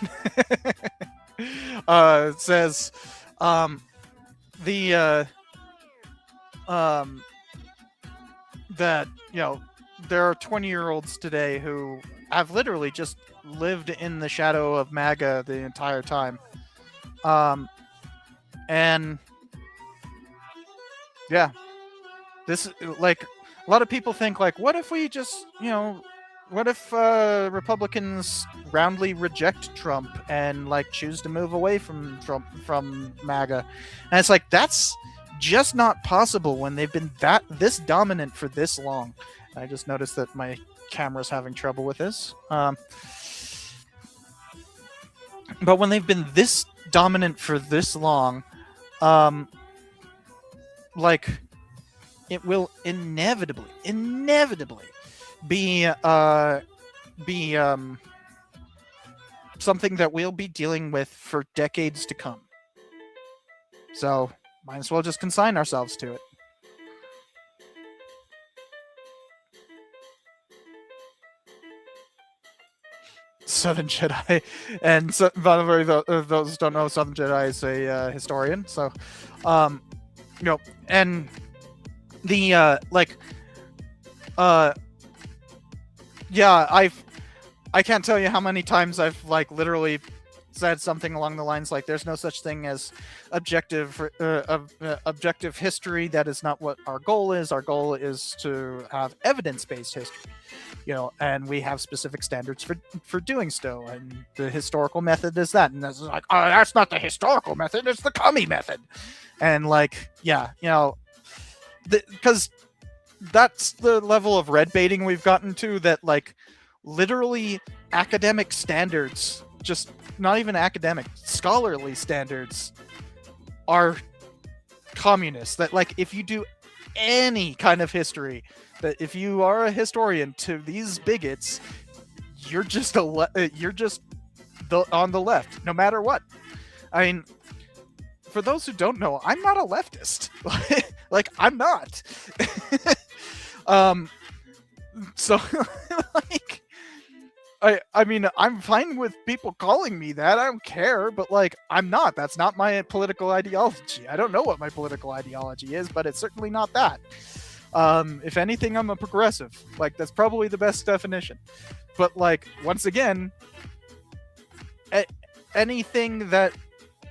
says, that there are 20-year-olds today who have literally just lived in the shadow of MAGA the entire time, and yeah, this, like, a lot of people think like, what if we just what if Republicans roundly reject Trump and like choose to move away from MAGA? And it's like, that's just not possible when they've been this dominant for this long. I just noticed that my camera's having trouble with this. But when they've been this dominant for this long, like, it will inevitably be something that we'll be dealing with for decades to come. So might as well just consign ourselves to it. Southern Jedi, and so, by the way, those who don't know, Southern Jedi is a historian. So, and the yeah, I can't tell you how many times I've like literally said something along the lines like, "There's no such thing as objective history. That is not what our goal is. Our goal is to have evidence-based history, and we have specific standards for doing so. And the historical method is that." And that's like, "Oh, that's not the historical method. It's the commie method." And like, yeah, because that's the level of red baiting we've gotten to, that like literally academic standards, just not even academic, scholarly standards, are communist. That, like, if you do any kind of history, that if you are a historian to these bigots, you're just on the left, no matter what. I mean, for those who don't know, I'm not a leftist. Like, I'm not. So, like, I mean, I'm fine with people calling me that. I don't care, but, like, I'm not. That's not my political ideology. I don't know what my political ideology is, but it's certainly not that. If anything, I'm a progressive. Like, that's probably the best definition. But, like, once again, anything that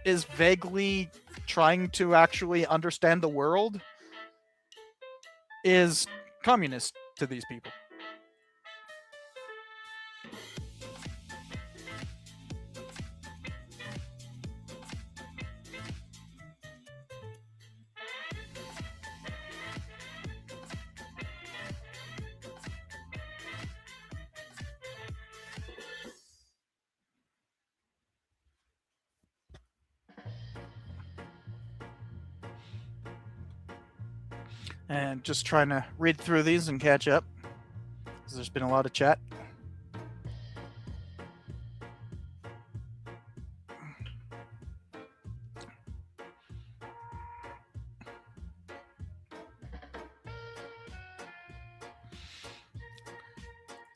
is vaguely trying to actually understand the world is communist to these people. And just trying to read through these and catch up, because there's been a lot of chat.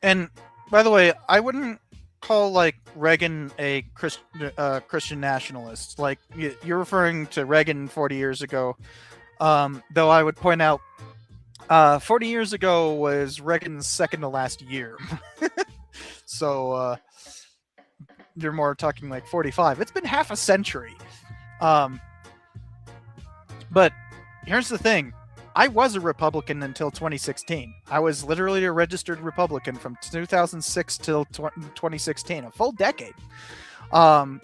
And by the way, I wouldn't call, like, Reagan a Christian nationalist. Like, you're referring to Reagan 40 years ago. Though I would point out, 40 years ago was Reagan's second to last year. So you're more talking like 45. It's been half a century. But here's the thing. I was a Republican until 2016. I was literally a registered Republican from 2006 till 2016, a full decade.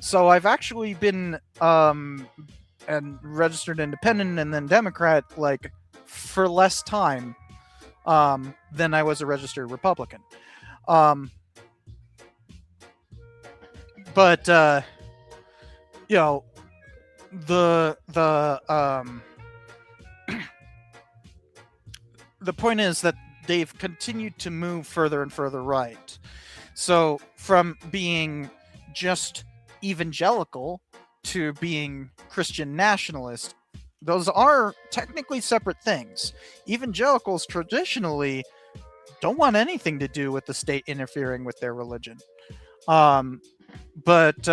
So I've actually been and registered independent and then Democrat, like, for less time than I was a registered Republican. But you know, the point is that they've continued to move further and further right. So from being just evangelical to being Christian nationalist, those are technically separate things. Evangelicals traditionally don't want anything to do with the state interfering with their religion. But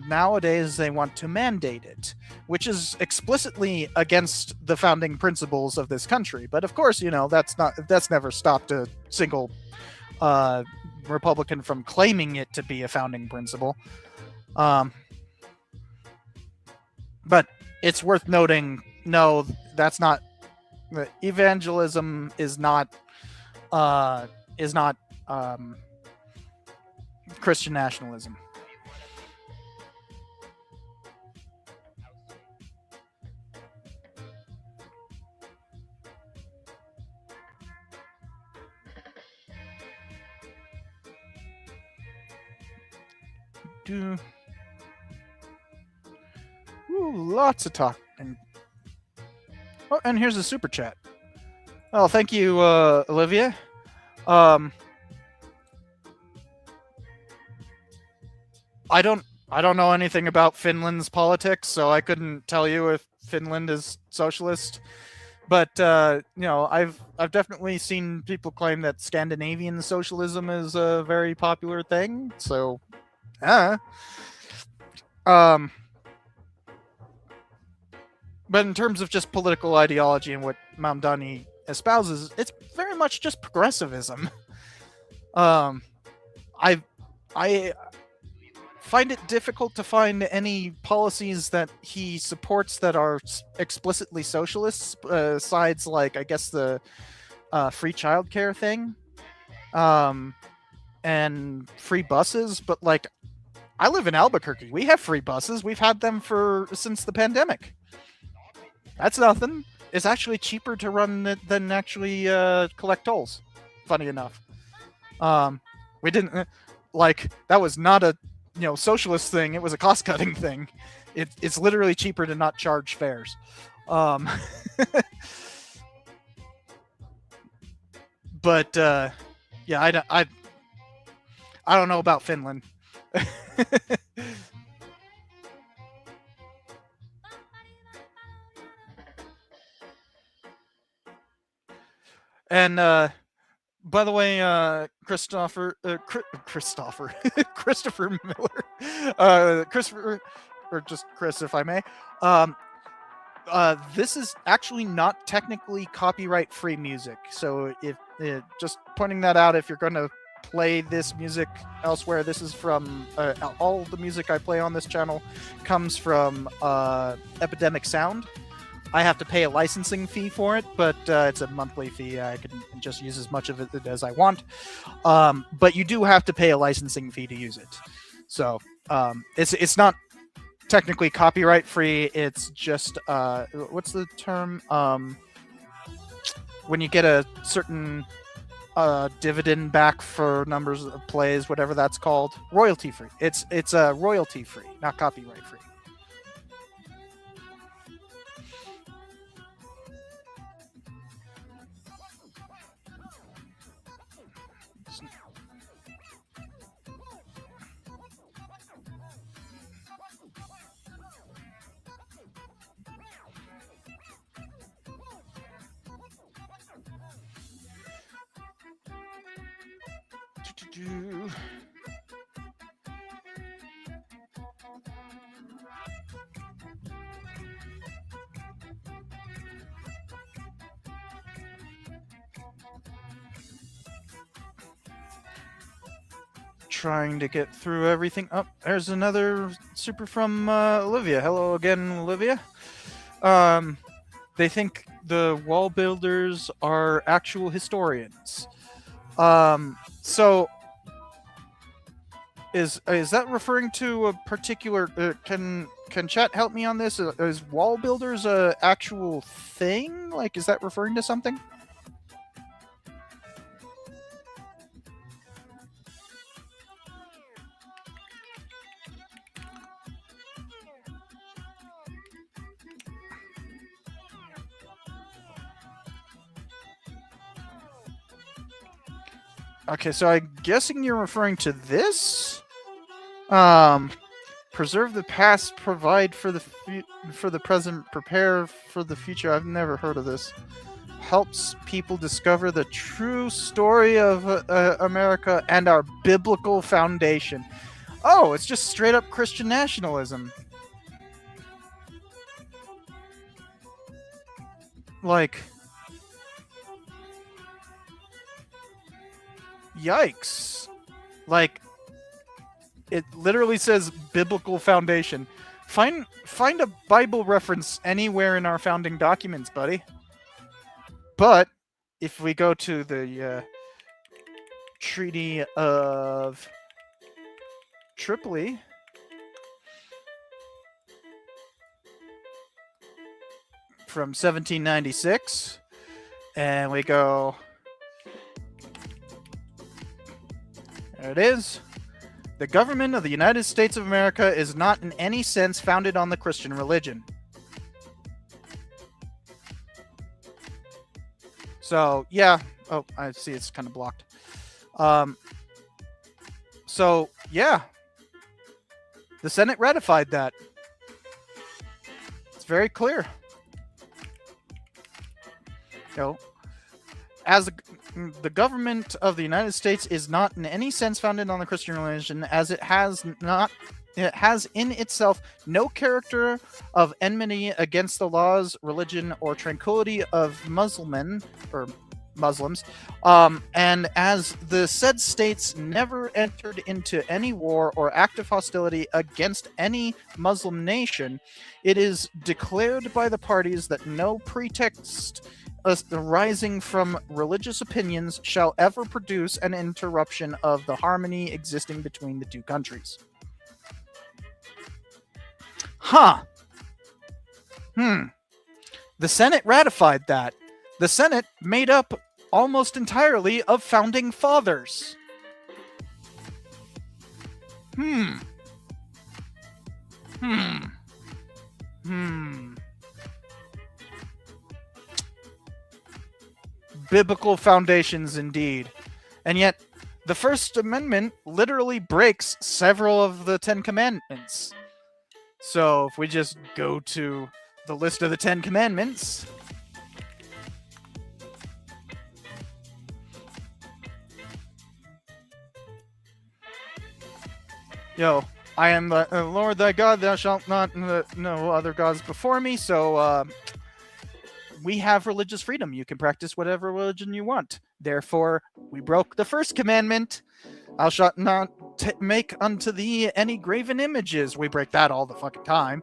nowadays they want to mandate it, which is explicitly against the founding principles of this country. But of course, you know, that's never stopped a single Republican from claiming it to be a founding principle. But it's worth noting, no, that's not. Evangelism is not Christian nationalism. Ooh, lots of talking. Oh, and here's a super chat. Oh, thank you, Olivia. I don't know anything about Finland's politics, so I couldn't tell you if Finland is socialist. But you know, I've definitely seen people claim that Scandinavian socialism is a very popular thing. So, but in terms of just political ideology and what Mamdani espouses, it's very much just progressivism. I find it difficult to find any policies that he supports that are explicitly socialist, besides, like, I guess the free childcare thing, and free buses. But, like, I live in Albuquerque. We have free buses. We've had them since the pandemic. That's nothing. It's actually cheaper to run it than actually collect tolls. Funny enough, we didn't. like that was not a socialist thing. It was a cost cutting thing. It's literally cheaper to not charge fares. But yeah, I don't know about Finland. And by the way, Christopher Miller, Christopher, or just Chris, if I may. This is actually not technically copyright-free music. So if just pointing that out, if you're going to play this music elsewhere, this is from all the music I play on this channel comes from Epidemic Sound. I have to pay a licensing fee for it, but it's a monthly fee. I can just use as much of it as I want. But you do have to pay a licensing fee to use it. So it's not technically copyright free. It's just what's the term? When you get a certain dividend back for numbers of plays, whatever that's called, royalty free. It's royalty free, not copyright free. Trying to get through everything. Oh, there's another super from Olivia. Hello again, Olivia. They think the wall builders are actual historians. So is that referring to a particular? Can chat help me on this? Is wall builders a actual thing? Like, is that referring to something? Okay, so I'm guessing you're referring to this. Preserve the past, provide for the present, prepare for the future. I've never heard of this. Helps people discover the true story of America and our biblical foundation. Oh, it's just straight up Christian nationalism. Like, yikes. Like, it literally says biblical foundation. Find a Bible reference anywhere in our founding documents, buddy. But if we go to the Treaty of Tripoli, from 1796, and we go, there it is. The government of the United States of America is not in any sense founded on the Christian religion. So, yeah. Oh, I see it's kind of blocked. So, yeah. The Senate ratified that. It's very clear. As the government of the United States is not in any sense founded on the Christian religion, as it has in itself no character of enmity against the laws, religion, or tranquility of Muslims, and as the said states never entered into any war or active hostility against any Muslim nation, it is declared by the parties that no pretext arising from religious opinions shall ever produce an interruption of the harmony existing between the two countries. Huh. The Senate ratified that. The Senate made up almost entirely of founding fathers. Biblical foundations indeed. And yet, the First Amendment literally breaks several of the Ten Commandments. So if we just go to the list of the Ten Commandments, I am the Lord thy God, thou shalt not know other gods before me. So we have religious freedom. You can practice whatever religion you want. Therefore, we broke the first commandment. Thou shalt not make unto thee any graven images. We break that all the fucking time.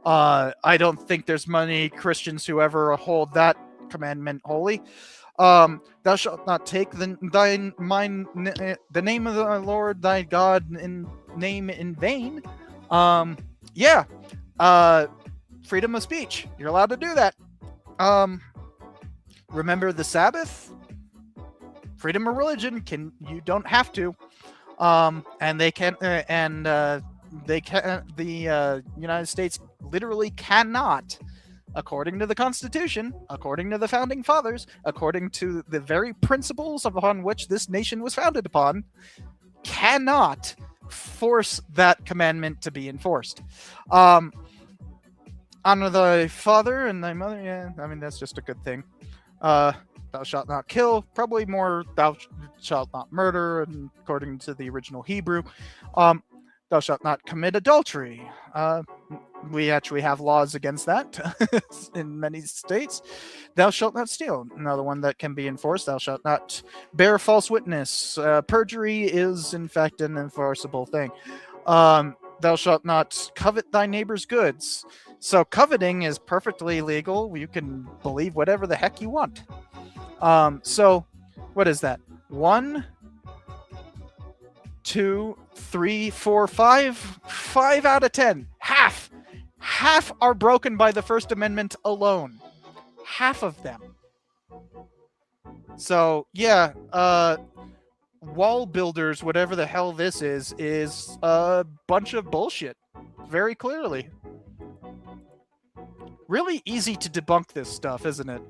I don't think there's many Christians who ever hold that commandment holy. Thou shalt not take the name of the Lord thy God in name in vain. Freedom of speech. You're allowed to do that. Remember the Sabbath? Freedom of religion. You don't have to. The United States literally cannot, according to the Constitution, according to the Founding Fathers, according to the very principles upon which this nation was founded upon, cannot force that commandment to be enforced. Honor thy father and thy mother. Yeah, I mean, that's just a good thing. Thou shalt not kill. Probably more, thou shalt not murder, and according to the original Hebrew. Thou shalt not commit adultery. We actually have laws against that in many states. Thou shalt not steal. Another one that can be enforced. Thou shalt not bear false witness. Perjury is, in fact, an enforceable thing. Thou shalt not covet thy neighbor's goods. So coveting is perfectly legal. You can believe whatever the heck you want. So what is that? 1, 2, 3, 4, 5. 5 out of 10. Half are broken by the First Amendment alone. Half of them. So yeah, wall builders, whatever the hell this is a bunch of bullshit. Very clearly. Really easy to debunk this stuff, isn't it?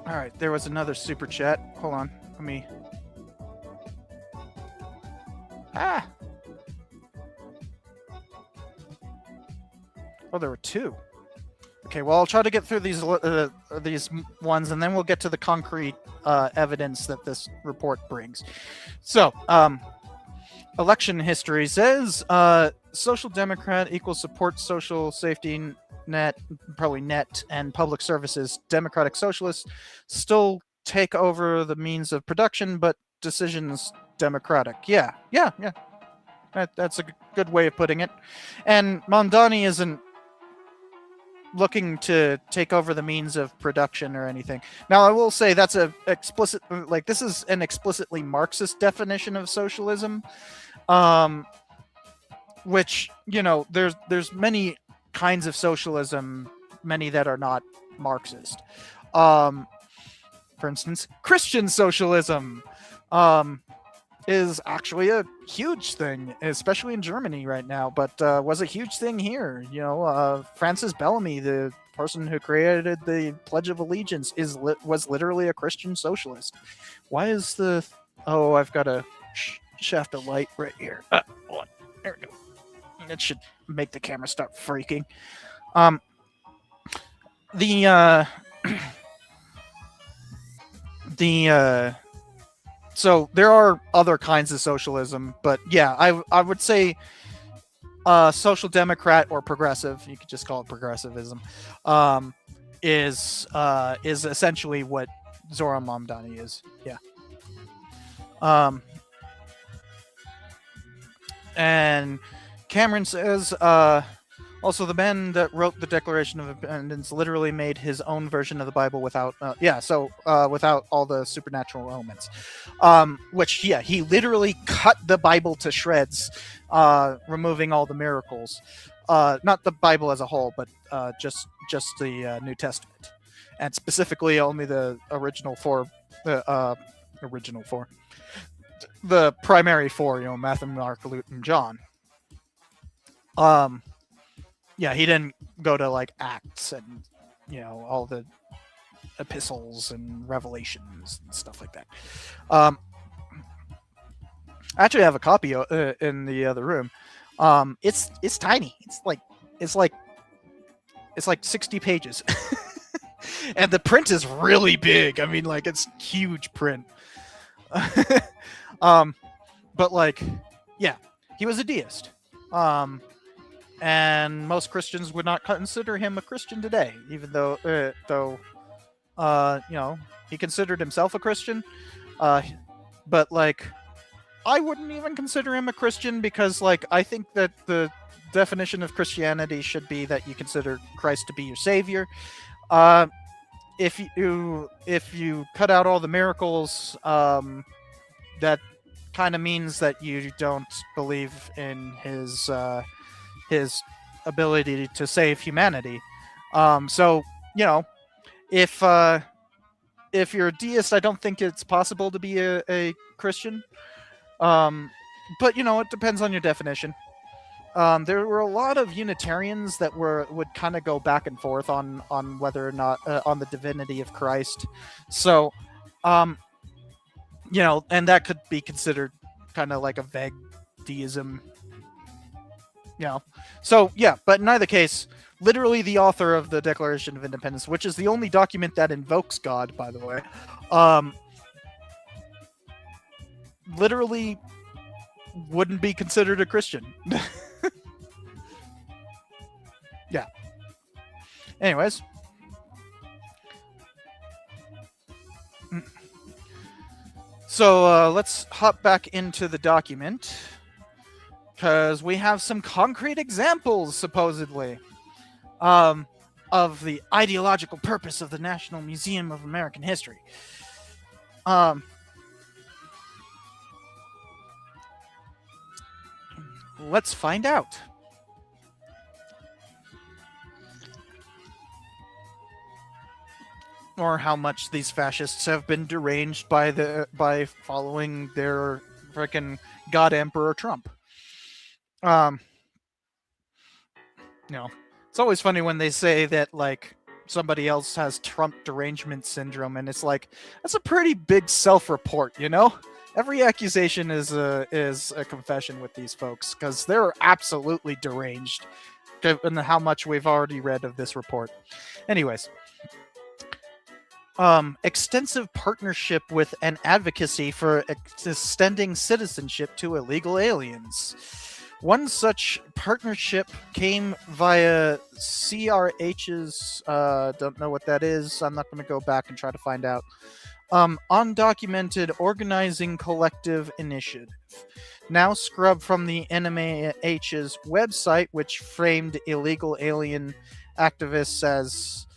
All right, there was another super chat. Hold on, let me. Oh, there were 2. Okay, well, I'll try to get through these ones, and then we'll get to the concrete evidence that this report brings. So, election history says Social Democrat equals support social safety net, probably net, and public services. Democratic Socialists still take over the means of production, but decisions democratic. Yeah. That's a good way of putting it. And Mamdani isn't looking to take over the means of production or anything. Now, I will say that's this is an explicitly Marxist definition of socialism, which, there's many kinds of socialism, many that are not Marxist. For instance, Christian socialism is actually a huge thing, especially in Germany right now, but was a huge thing here. Francis Bellamy, the person who created the Pledge of Allegiance, was literally a Christian socialist. Why is I've got a shaft of light right here. Hold on. There we go. It should make the camera stop freaking. So there are other kinds of socialism, but yeah, I would say social democrat or progressive, you could just call it progressivism, is essentially what Zoran Mamdani is. Yeah. And Cameron says, also, the man that wrote the Declaration of Independence literally made his own version of the Bible without all the supernatural elements. He literally cut the Bible to shreds, removing all the miracles. Not the Bible as a whole, but just the New Testament. and specifically only the original four, the primary four, Matthew, Mark, Luke, and John. Yeah, he didn't go to like Acts and all the epistles and revelations and stuff like that. I actually have a copy in the other room. It's tiny. It's like 60 pages, and the print is really big. I mean, like it's huge print. But like, yeah, he was a deist. And most Christians would not consider him a Christian today, even though he considered himself a Christian. But like, I wouldn't even consider him a Christian because, like, I think that the definition of Christianity should be that you consider Christ to be your savior. If you cut out all the miracles, that kind of means that you don't believe in his ability to save humanity. So if you're a deist, I don't think it's possible to be a Christian. But it depends on your definition. There were a lot of Unitarians that would kind of go back and forth on whether or not on the divinity of Christ. So, and that could be considered kind of like a vague deism. So yeah, but in either case, literally the author of the Declaration of Independence, which is the only document that invokes God, by the way, literally wouldn't be considered a Christian. Yeah. Anyways. So let's hop back into the document, because we have some concrete examples, supposedly, of the ideological purpose of the National Museum of American History. Let's find out. Or how much these fascists have been deranged by following their frickin' God Emperor Trump. It's always funny when they say that like somebody else has Trump derangement syndrome, and it's like, that's a pretty big self-report, Every accusation is a confession with these folks, because they're absolutely deranged, given how much we've already read of this report. Anyways. Extensive partnership with and advocacy for extending citizenship to illegal aliens. One such partnership came via CRH's, don't know what that is, I'm not going to go back and try to find out, undocumented organizing collective initiative. Now scrubbed from the NMAH's website, which framed illegal alien activists as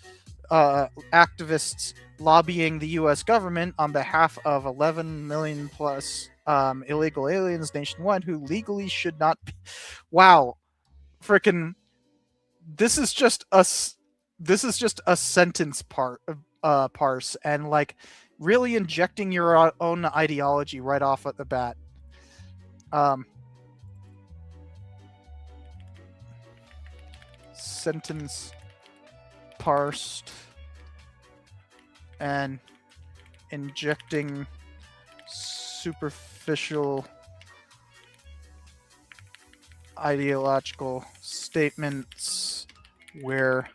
activists lobbying the U.S. government on behalf of 11 million plus illegal aliens nationwide who legally should not be. Wow, freaking! This is just a sentence parse, and like really injecting your own ideology right off at the bat. Sentence parsed and injecting superficial ideological statements where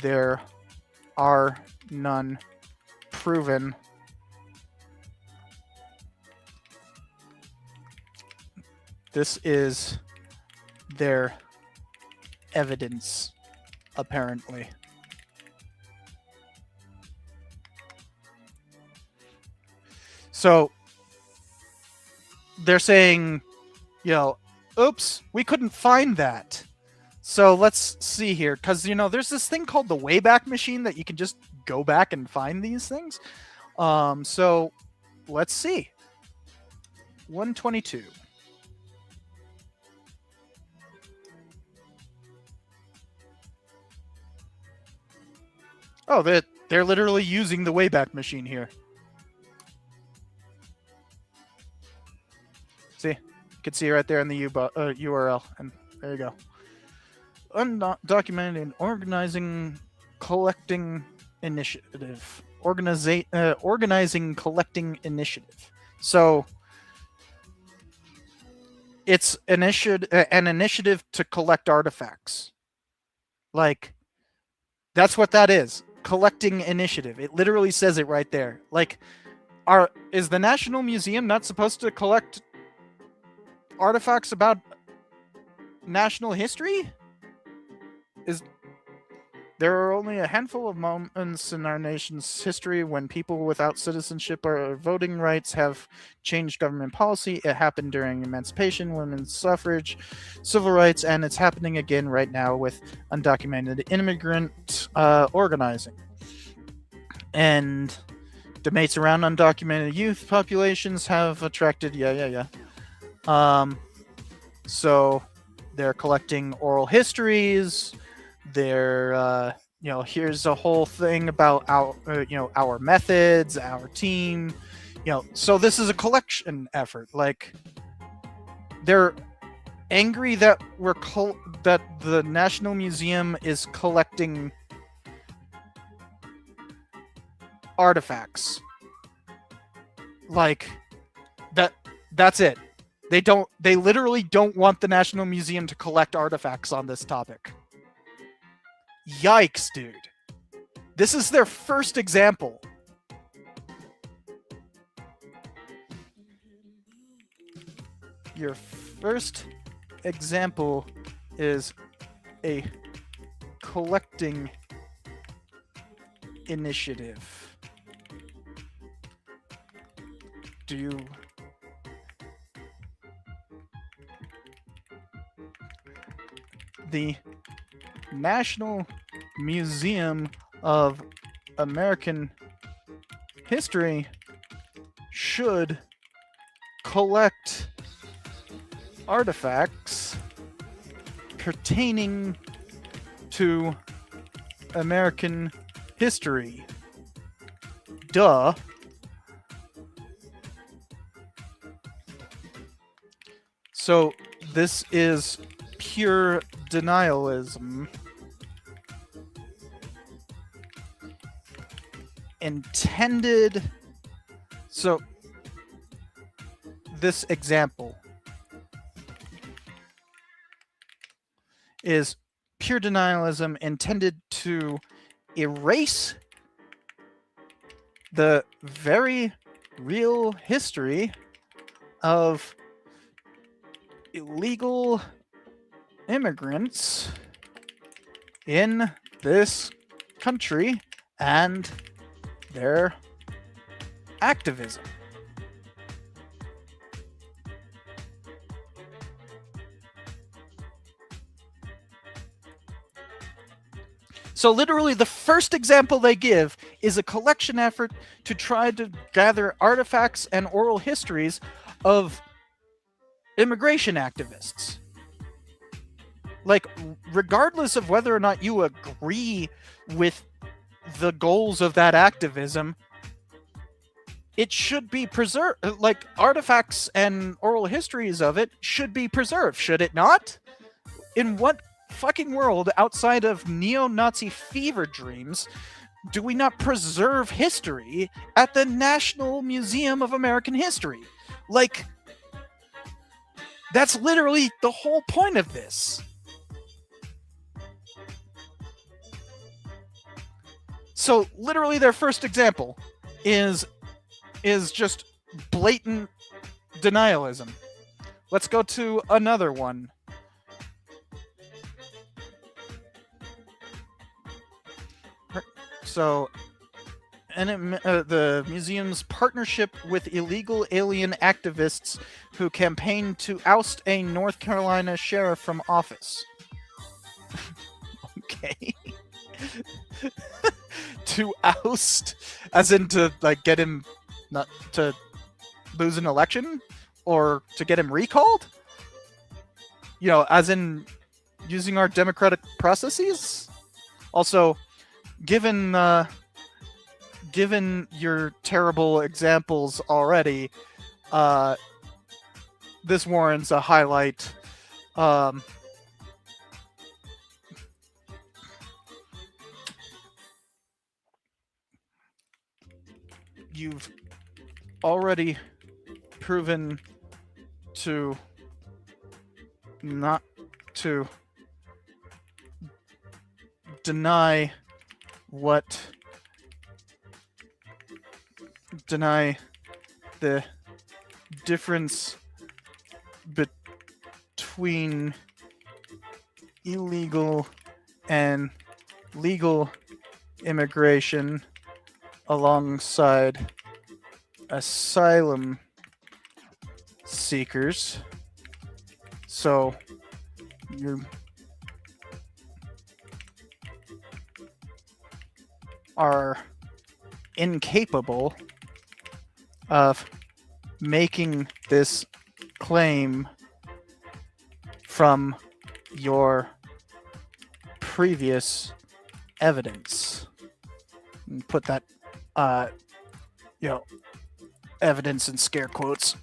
there are none proven. This is their evidence, apparently. So they're saying, oops, we couldn't find that. So let's see here, because, there's this thing called the Wayback Machine that you can just go back and find these things. So let's see. 122. Oh, They're literally using the Wayback Machine here. See? You can see right there in the URL. And there you go. Undocumented and organizing collecting initiative. Organizing collecting initiative. So it's an initiative to collect artifacts. Like, that's what that is. Collecting initiative. It literally says it right there. Like, is the National Museum not supposed to collect artifacts about national history? There are only a handful of moments in our nation's history when people without citizenship or voting rights have changed government policy. It happened during emancipation, women's suffrage, civil rights, and it's happening again right now with undocumented immigrant organizing. And debates around undocumented youth populations have attracted, so they're collecting oral histories. They're, here's a whole thing about our methods, our team, so this is a collection effort. Like, they're angry that that the National Museum is collecting artifacts. Like, that's it. They literally don't want the National Museum to collect artifacts on this topic. Yikes, dude. This is their first example. Your first example is a collecting initiative. Do you... The National Museum of American History should collect artifacts pertaining to American history. Duh. So this is pure denialism. Intended. So this example is pure denialism intended to erase the very real history of illegal immigrants in this country and their activism. So literally the first example they give is a collection effort to try to gather artifacts and oral histories of immigration activists. Like, regardless of whether or not you agree with the goals of that activism, it should be preserved. Like, artifacts and oral histories of it should be preserved, should it not? In what fucking world outside of neo-Nazi fever dreams do we not preserve history at the National Museum of American History? Like, that's literally the whole point of this. So literally their first example is just blatant denialism. Let's go to another one. So, the museum's partnership with illegal alien activists who campaigned to oust a North Carolina sheriff from office. Okay. To oust, as in to, like, get him not to lose an election or to get him recalled? You know, as in using our democratic processes? Also, given given your terrible examples already, this warrants a highlight. You've already proven to not to deny the difference between illegal and legal immigration alongside asylum seekers. So you are incapable of making this claim from your previous evidence. And put that, evidence in scare quotes.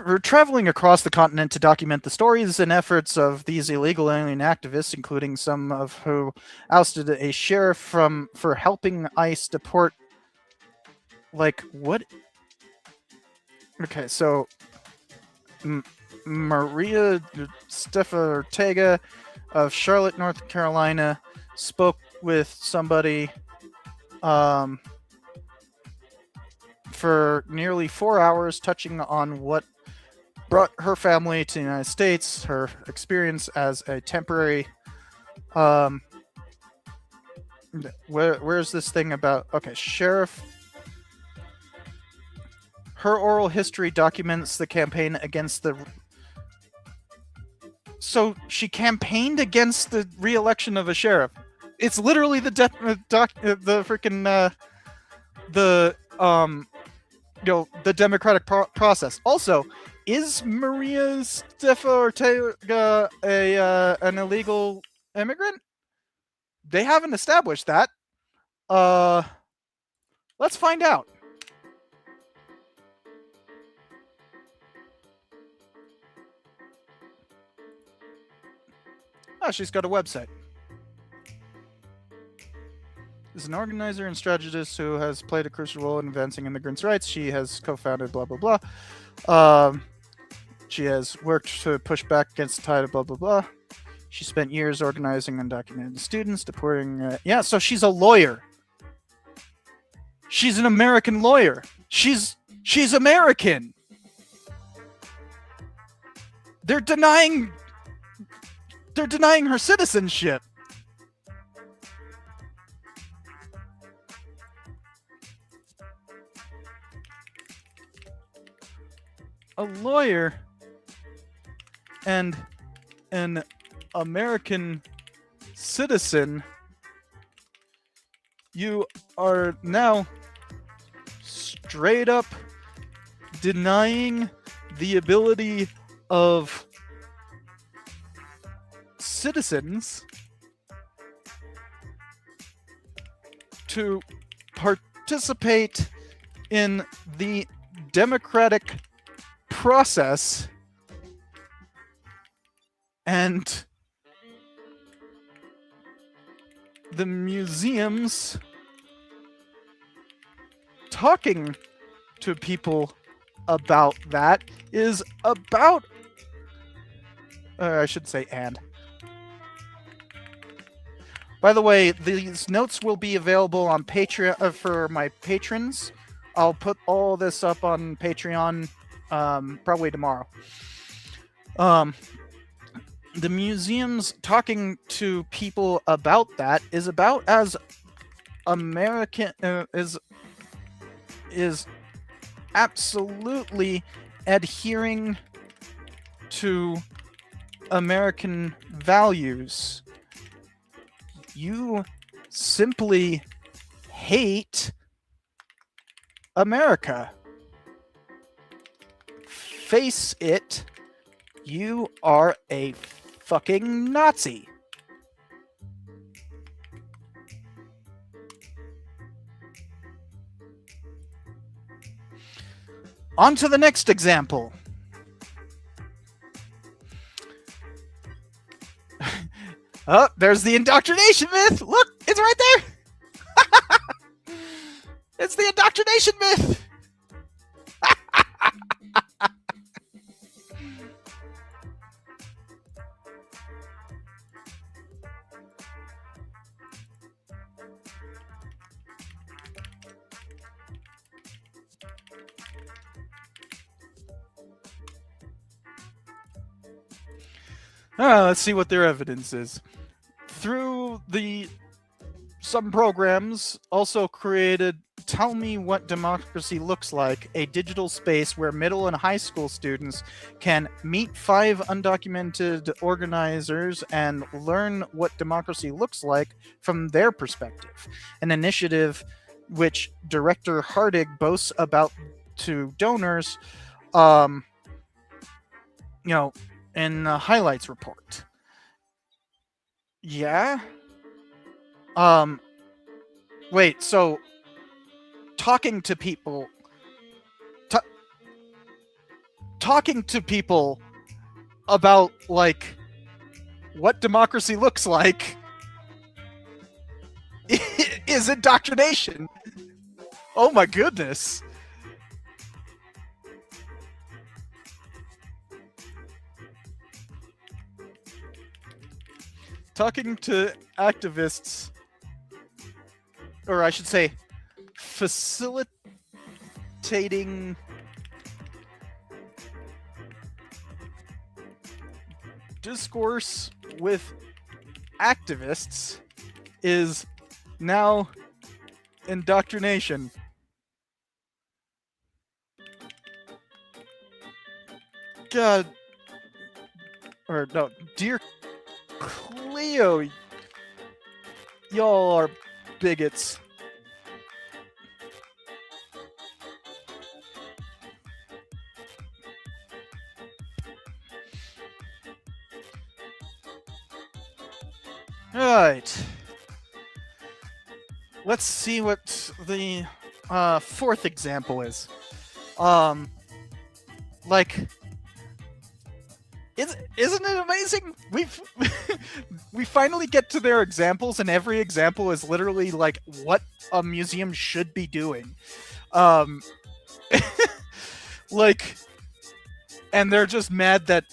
We're traveling across the continent to document the stories and efforts of these illegal alien activists, including some of who ousted a sheriff for helping ICE deport. Like, what? Okay, so Maria Stefa Ortega of Charlotte, North Carolina, spoke with somebody for nearly 4 hours, touching on what brought her family to the United States, her experience as a temporary. Where's this thing about? Okay, sheriff. Her oral history documents the campaign against the. So she campaigned against the re-election of a sheriff. It's literally the the democratic process. Also, is Maria Stefa Ortega an illegal immigrant? They haven't established that. Let's find out. Oh, she's got a website. Is an organizer and strategist who has played a crucial role in advancing immigrants' rights. She has co-founded blah, blah, blah. She has worked to push back against the tide of blah, blah, blah. She spent years organizing undocumented students, deporting... yeah, so she's a lawyer. She's an American lawyer. She's American. They're denying her citizenship. A lawyer and an American citizen, you are now straight up denying the ability of citizens to participate in the democratic process and the museums talking to people about that is about I should say and. By the way, these notes will be available on Patreon for my patrons. I'll put all this up on Patreon probably tomorrow. The museums talking to people about that is about as American is absolutely adhering to American values. You simply hate America. Face it, you are a fucking Nazi. On to the next example. Oh, there's the indoctrination myth. Look, it's right there. It's the indoctrination myth. Let's see what their evidence is. Through some programs also created Tell Me What Democracy Looks Like, a digital space where middle and high school students can meet 5 undocumented organizers and learn what democracy looks like from their perspective. An initiative which Director Hardig boasts about to donors, in the highlights report. Yeah? Wait, so talking to people about, like, what democracy looks like is indoctrination. Oh my goodness. Talking to activists, or I should say, facilitating discourse with activists is now indoctrination. God, or no, dear Cleo, y'all are bigots. Alright. Let's see what the fourth example is. Isn't it amazing? We finally get to their examples, and every example is literally like what a museum should be doing. And they're just mad that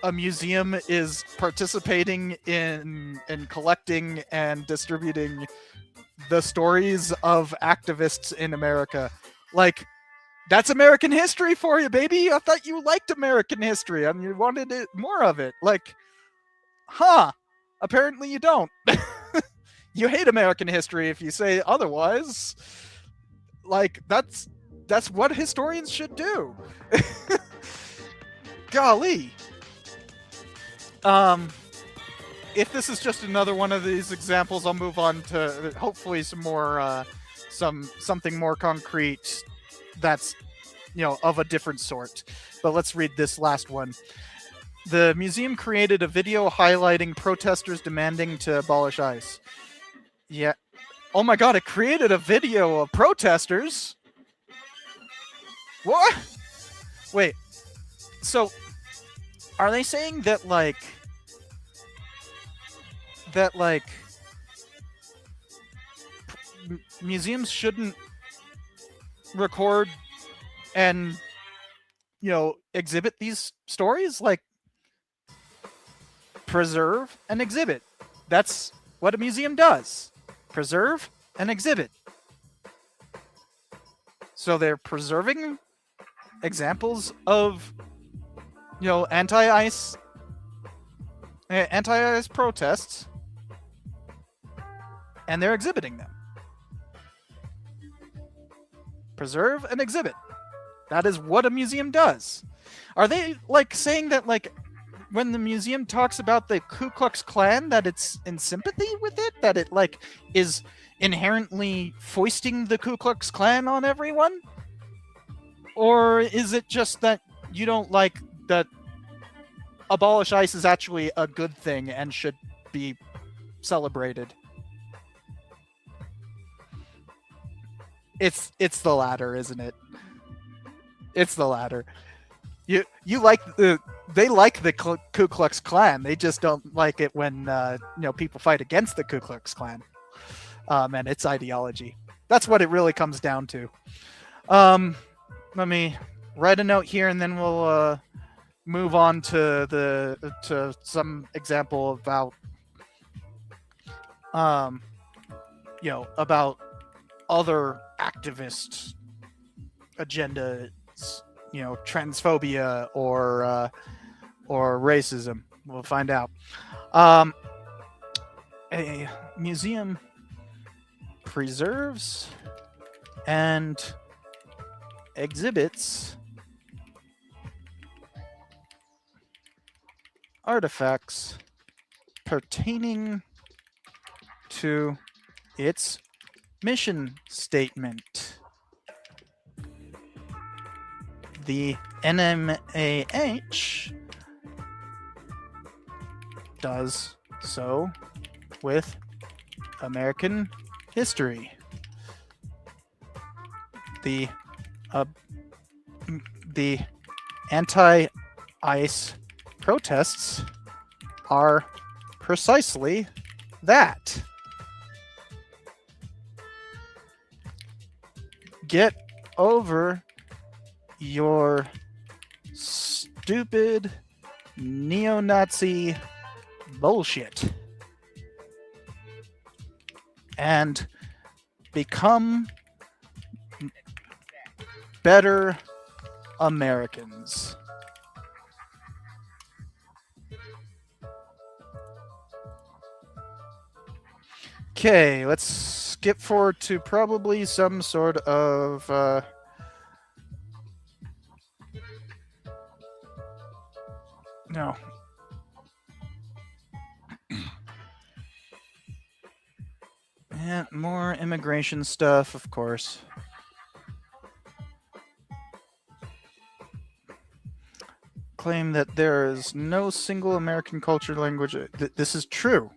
a museum is participating in collecting and distributing the stories of activists in America. Like, that's American history for you, baby. I thought you liked American history and you wanted more of it. Like, apparently you don't. You hate American history if you say otherwise. Like, that's what historians should do. Golly. If this is just another one of these examples, I'll move on to hopefully some more something more concrete that's, of a different sort. But let's read this last one. The museum created a video highlighting protesters demanding to abolish ICE. Yeah. Oh my god, it created a video of protesters? What? Wait. So, are they saying that, museums shouldn't record and exhibit these stories? Like, preserve and exhibit. That's what a museum does. Preserve and exhibit. So they're preserving examples of anti-ICE protests, and they're exhibiting them. Preserve and exhibit. That is what a museum does. Are they saying that when the museum talks about the Ku Klux Klan that it's in sympathy with it, that it is inherently foisting the Ku Klux Klan on everyone? Or is it just that you don't like that abolish ICE is actually a good thing and should be celebrated? It's the latter, isn't it? It's the latter. You like they like the Ku Klux Klan. They just don't like it when people fight against the Ku Klux Klan and its ideology. That's what it really comes down to. Let me write a note here, and then we'll move on to some example about about other activist agendas, transphobia or racism. We'll find out. A museum preserves and exhibits artifacts pertaining to its mission statement. The NMAH does so with American history. The anti-ICE protests are precisely that. Get over your stupid neo-Nazi bullshit and become better Americans. Okay, let's skip forward to probably some sort of no. And more immigration stuff, of course. Claim that there is no single American culture, language. This is true.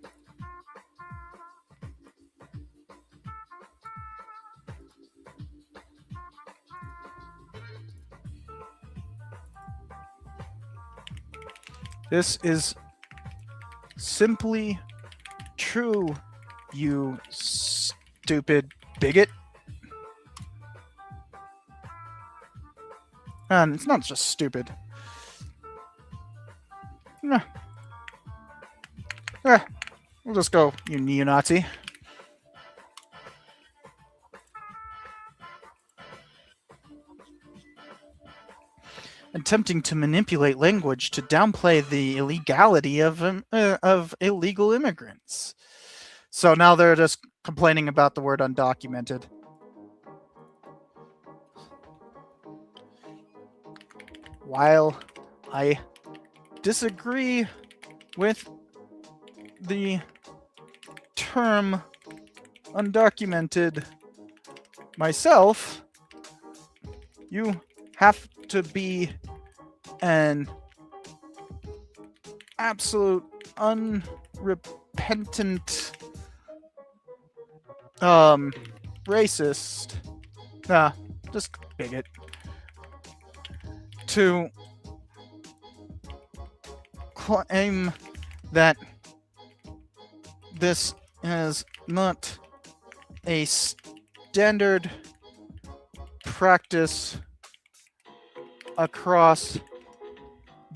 This is simply true, you stupid bigot. And it's not just stupid. We'll just go, you neo-Nazi. Attempting to manipulate language to downplay the illegality of illegal immigrants. So now they're just complaining about the word undocumented. While I disagree with the term undocumented myself, you have to be an absolute unrepentant racist, just bigot, to claim that this is not a standard practice across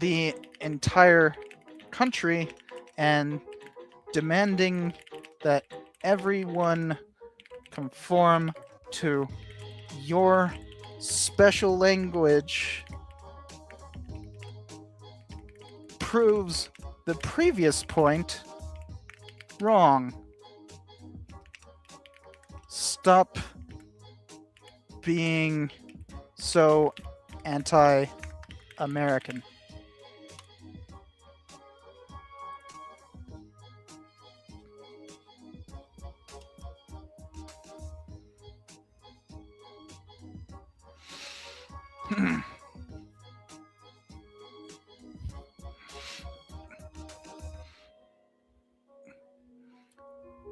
the entire country and demanding that everyone conform to your special language proves the previous point wrong. Stop being so anti-American.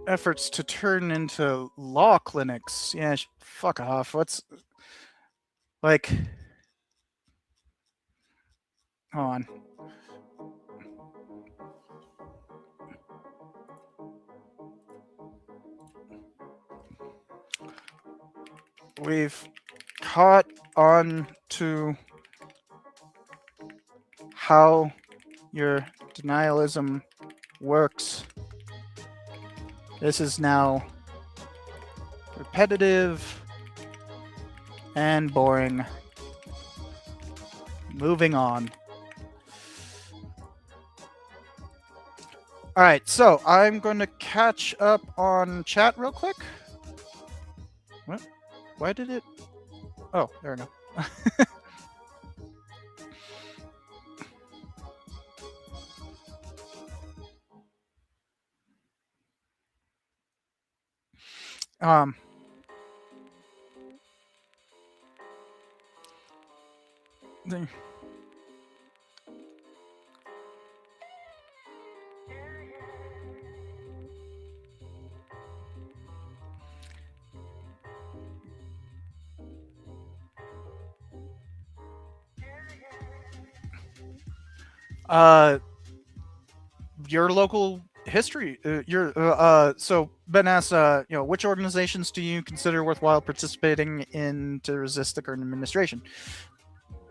Efforts to turn into law clinics. Yeah, fuck off. What's like Hold on. We've caught on to how your denialism works. This is now repetitive and boring. Moving on. All right, so I'm going to catch up on chat real quick. What? Why did it? Oh, there we go. um. the- your local history. So Ben asks, which organizations do you consider worthwhile participating in to resist the current administration?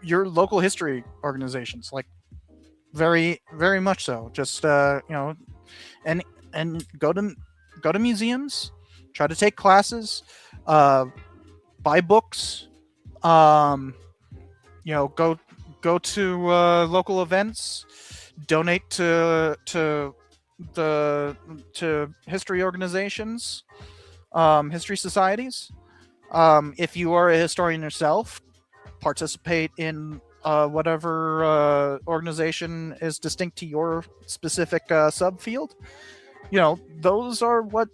Your local history organizations, like very, very much so. Just and go to museums, try to take classes, buy books, go to local events, donate to history organizations, history societies. If you are a historian yourself, participate in whatever organization is distinct to your specific subfield. Those are what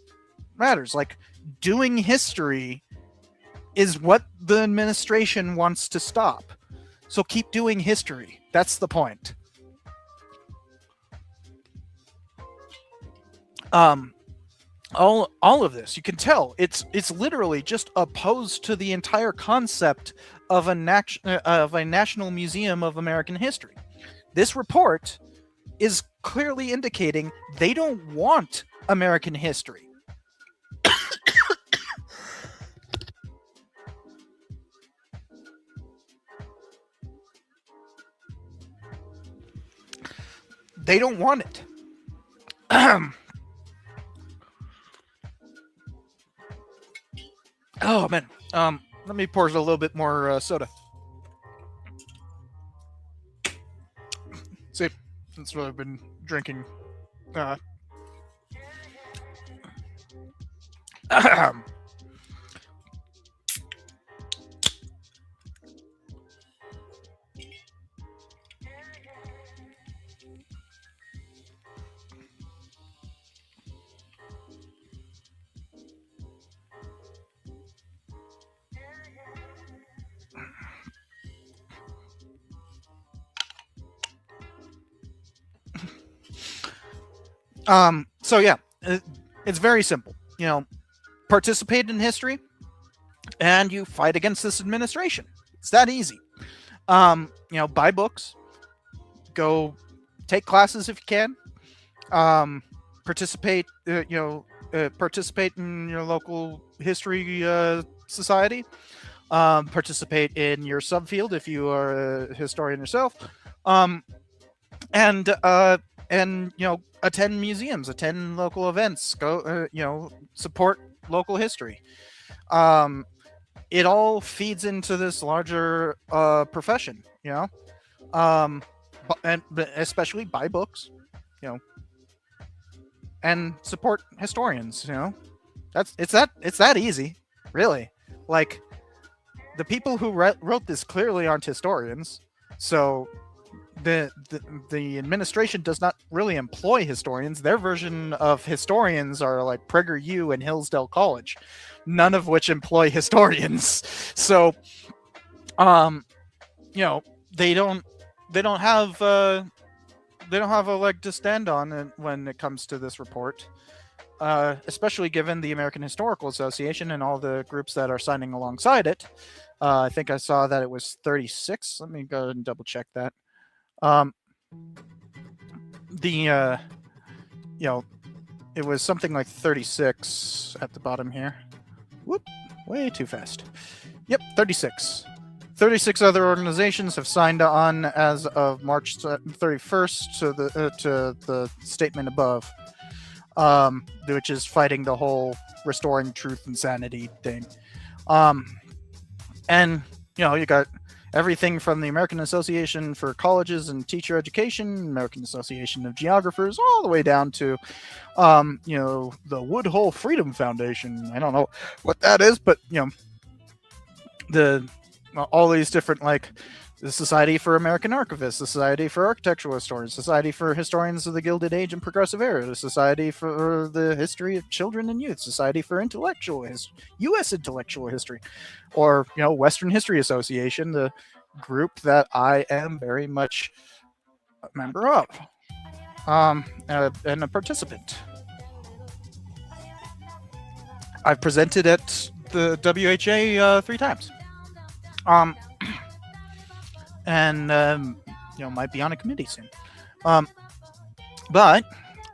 matters. Like, doing history is what the administration wants to stop. So keep doing history. That's the point. All of this, you can tell it's literally just opposed to the entire concept of a National Museum of American History. This report is clearly indicating they don't want American history. They don't want it. Oh man. Let me pour a little bit more soda. See, that's what I've been drinking. So yeah, it's very simple. Participate in history, and you fight against this administration. It's that easy. Buy books, go take classes if you can. Participate. Participate in your local history society. Participate in your subfield if you are a historian yourself. And attend museums, attend local events, go support local history. It all feeds into this larger profession, and especially buy books, and support historians. It's that easy, really. Like, the people who wrote this clearly aren't historians, so the administration does not really employ historians. Their version of historians are like PragerU and Hillsdale College, none of which employ historians. So, they don't have a leg to stand on when it comes to this report. Especially given the American Historical Association and all the groups that are signing alongside it. I think I saw that it was 36. Let me go and double check that. Um, the it was something like 36 at the bottom here. Whoop, way too fast. Yep, 36. 36 other organizations have signed on as of March 31st to the statement above, which is fighting the whole restoring truth and sanity thing. And you got everything from the American Association for Colleges and Teacher Education, American Association of Geographers, all the way down to, the Woodhull Freedom Foundation. I don't know what that is, but all these different, like the Society for American Archivists, the Society for Architectural Historians, Society for Historians of the Gilded Age and Progressive Era, the Society for the History of Children and Youth, Society for U.S. Intellectual History, or Western History Association, the group that I am very much a member of, and a participant. I've presented at the WHA 3 times. And might be on a committee soon. But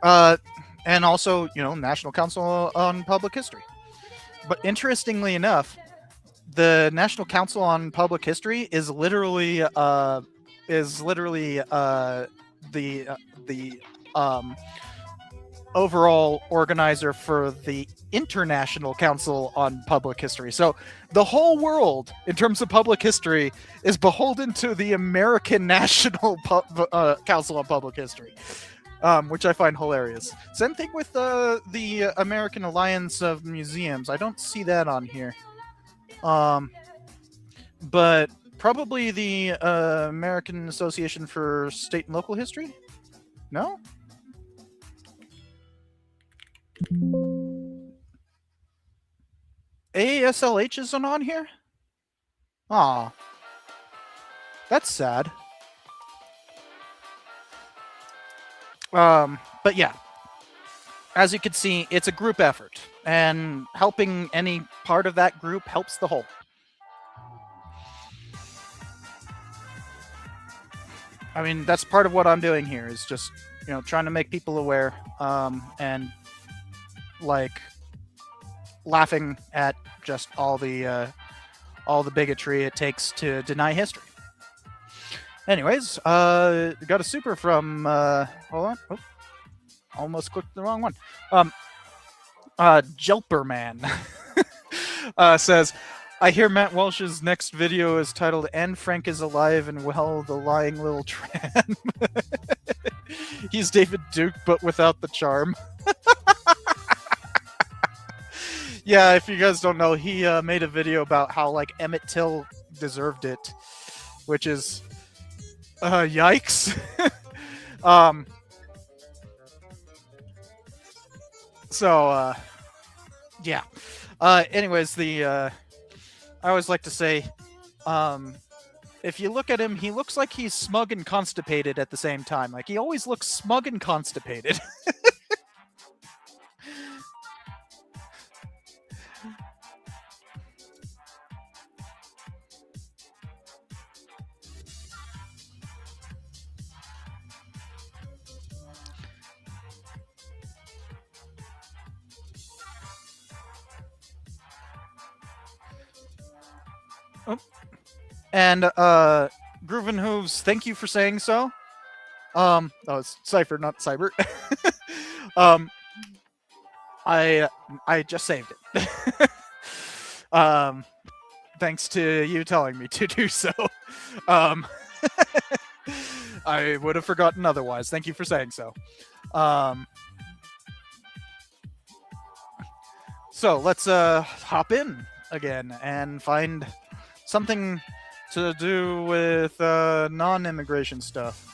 and also National Council on Public History. But interestingly enough, the National Council on Public History is literally the overall organizer for the International Council on Public History. So the whole world, in terms of public history, is beholden to the American National Council on Public History, which I find hilarious. Same thing with the American Alliance of Museums. I don't see that on here. But probably the American Association for State and Local History? No? AASLH isn't on here? Aw. That's sad. But yeah. As you can see, it's a group effort, and helping any part of that group helps the whole. I mean, that's part of what I'm doing here, is just, trying to make people aware, and like laughing at just all the bigotry it takes to deny history. Anyways, got a super from hold on. Oh, almost clicked the wrong one. Jelperman says, I hear Matt Walsh's next video is titled "And Frank is Alive and Well, the Lying Little Tramp." He's David Duke, but without the charm. Yeah, if you guys don't know, he made a video about how Emmett Till deserved it, which is yikes. Yeah. Anyways, I always like to say, if you look at him, he looks like he's smug and constipated at the same time. He always looks smug and constipated. And Grooven Hooves, thank you for saying so. Oh, it's Cypher, not Cyber. I just saved it. Thanks to you telling me to do so. I would have forgotten otherwise. Thank you for saying so. So let's hop in again and find something to do with non-immigration stuff.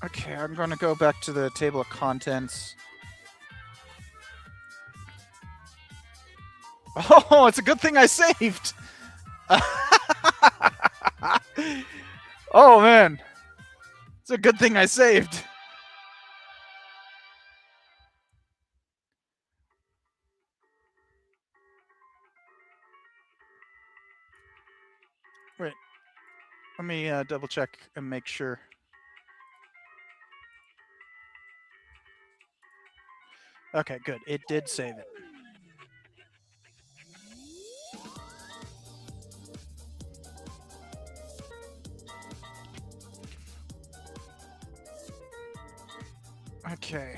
Okay, I'm going to go back to the table of contents. Oh, it's a good thing I saved. Oh, man. It's a good thing I saved. Wait, let me double check and make sure. Okay, good. It did save it. Okay.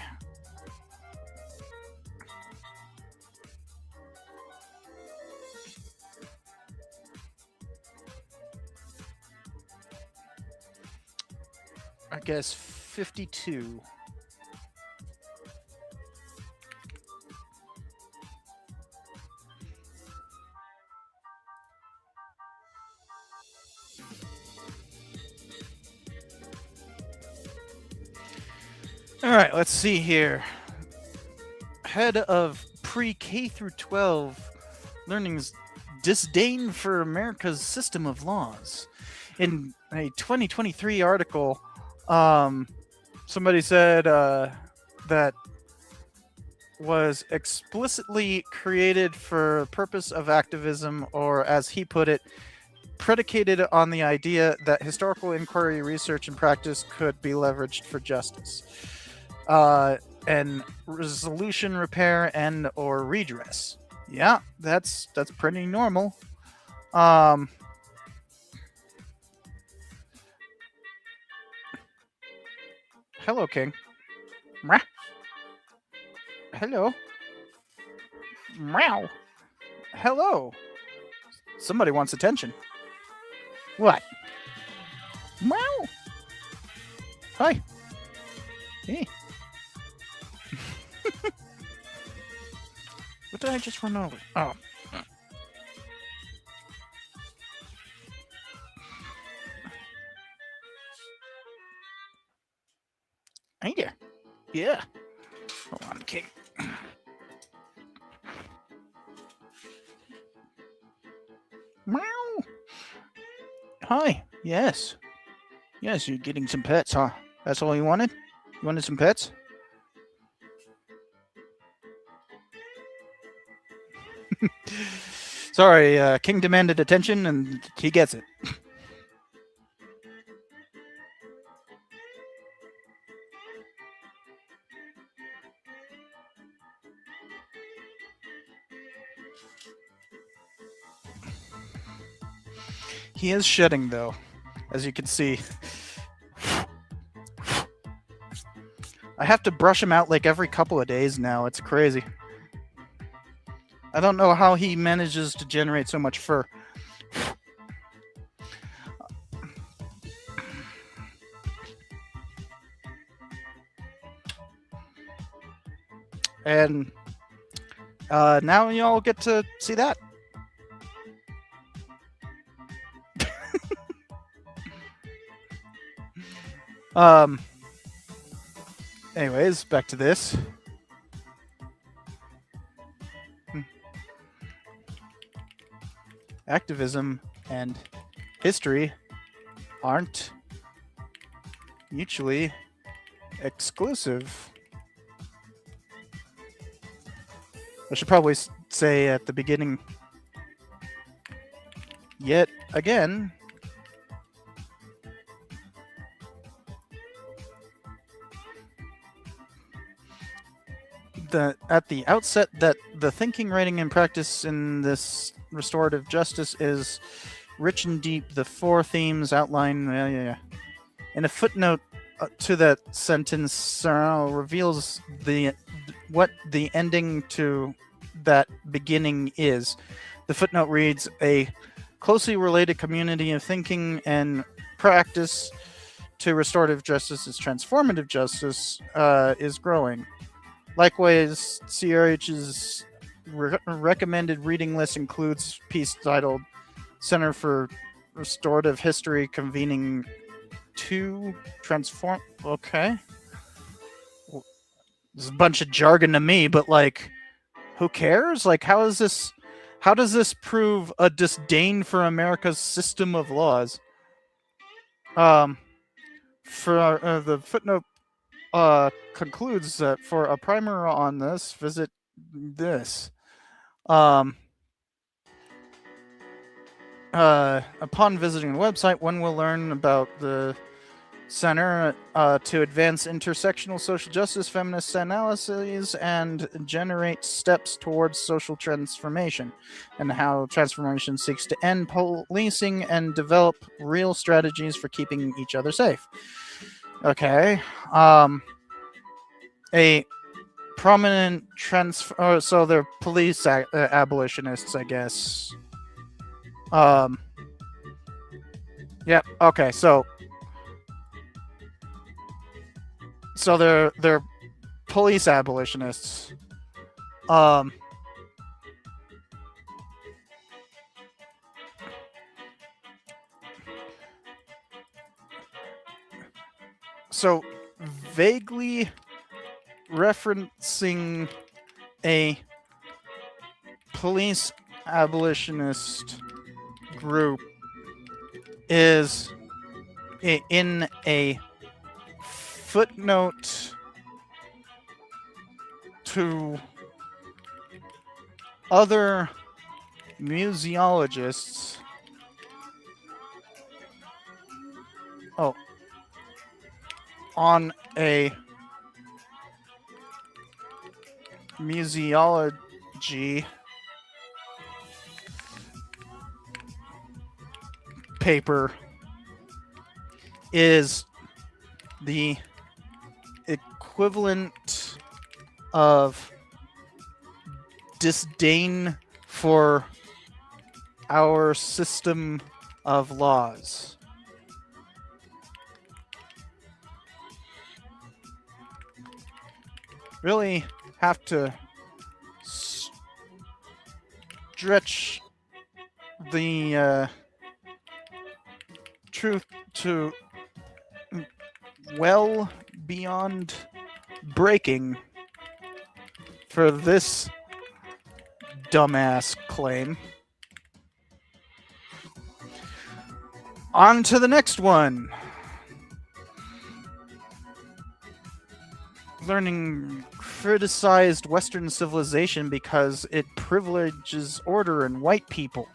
I guess 52. All right, let's see here. Head of pre-K through 12 learning's disdain for America's system of laws. In a 2023 article, somebody said that was explicitly created for purpose of activism, or as he put it, predicated on the idea that historical inquiry, research, and practice could be leveraged for justice, and resolution, repair, and or redress. Yeah, that's pretty normal. Hello, King. Mwah. Hello. Meow. Hello. Somebody wants attention. What? Meow. Hi. Hey. What did I just run over? Oh. Hey there. Yeah. Hold on, King. Meow. Hi. Yes. Yes, you're getting some pets, huh? That's all you wanted? You wanted some pets? Sorry, King demanded attention, and he gets it. He is shedding, though, as you can see. I have to brush him out like every couple of days now. It's crazy. I don't know how he manages to generate so much fur. And now y'all get to see that. Anyways, back to this. Activism and history aren't mutually exclusive. I should probably say at the beginning, yet again, at the outset that the thinking, writing, and practice in this restorative justice is rich and deep. The four themes outline, in a footnote to that sentence reveals what the ending to that beginning is. The footnote reads, a closely related community of thinking and practice to restorative justice is transformative justice is growing. Likewise, CRH's recommended reading list includes a piece titled Center for Restorative History Convening to Transform. Okay. There's a bunch of jargon to me, but like, who cares? Like, how does this prove a disdain for America's system of laws? For the footnote concludes that for a primer on this, visit this. Upon visiting the website, one will learn about the Center to advance intersectional social justice, feminist analyses, and generate steps towards social transformation, and how transformation seeks to end policing and develop real strategies for keeping each other safe. Okay. A prominent so they're police abolitionists, I guess. Yeah. Okay. So they're police abolitionists. So vaguely referencing a police abolitionist group is in a footnote to other museologists. On a museology paper is the equivalent of disdain for our system of laws. Really have to stretch the truth to well beyond breaking for this dumbass claim. On to the next one. Learning criticized Western civilization because it privileges order and white people.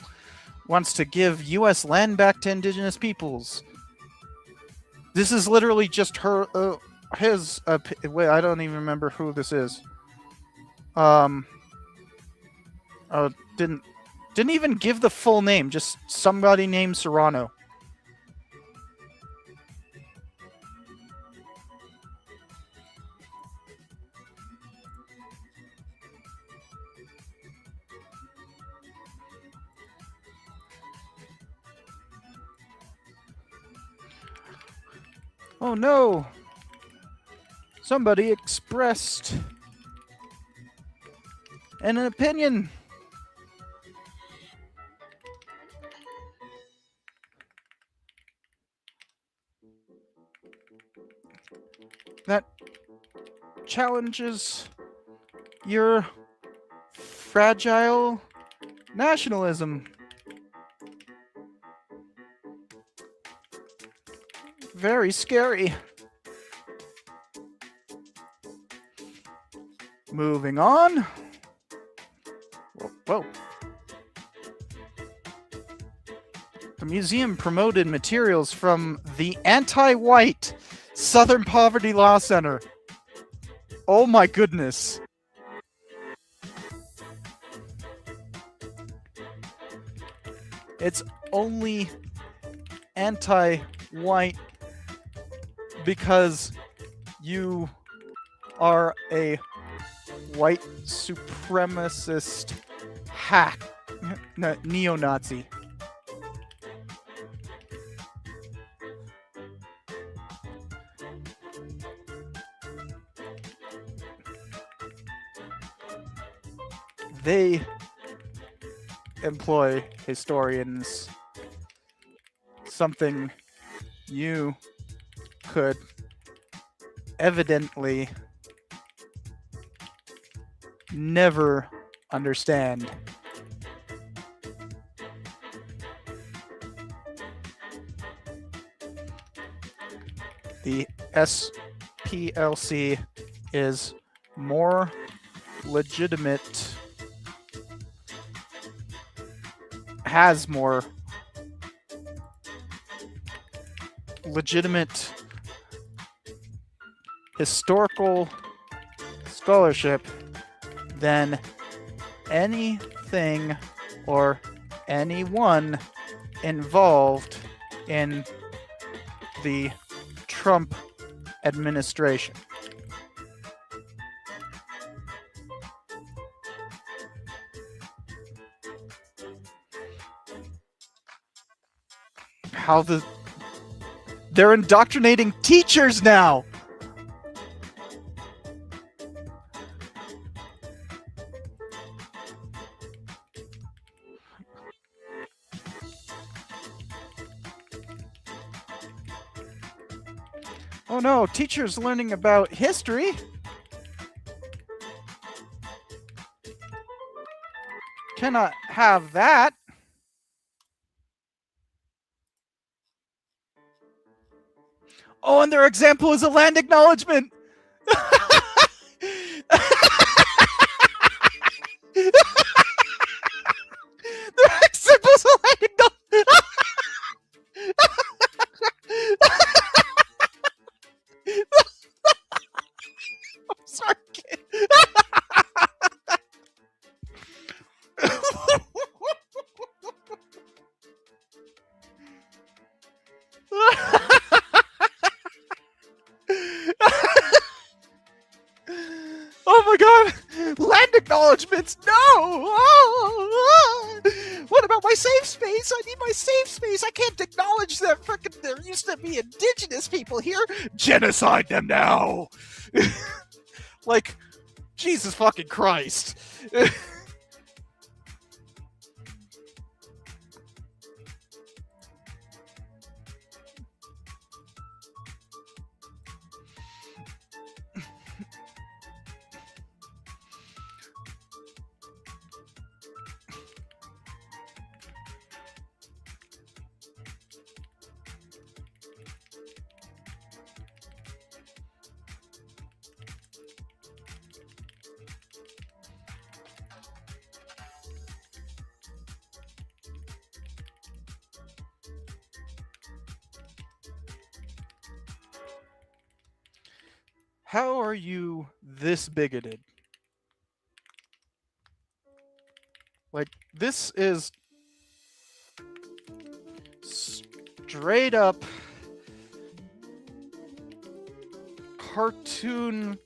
Wants to give U.S. land back to indigenous peoples. This is literally just his. Wait, I don't even remember who this is. Didn't even give the full name. Just somebody named Serrano. Oh no! Somebody expressed an opinion. That challenges your fragile nationalism. Very scary. Moving on. Whoa. The museum promoted materials from the anti-white Southern Poverty Law Center. Oh my goodness. It's only anti-white because you are a white supremacist hack, neo-Nazi. They employ historians, something you could evidently never understand. The SPLC is more legitimate, has more legitimate historical scholarship than anything or anyone involved in the Trump administration. They're indoctrinating teachers now. Oh no, teachers learning about history. Cannot have that. Oh, and their example is a land acknowledgement. Their example is a land acknowledgement. I'm sorry, kid. Oh my god! Land acknowledgements! No! What about my safe space? I need my safe space. I can't acknowledge that frickin' there used to be indigenous people here. Genocide them now! Like, Jesus fucking Christ. How are you this bigoted? Like, this is straight up cartoon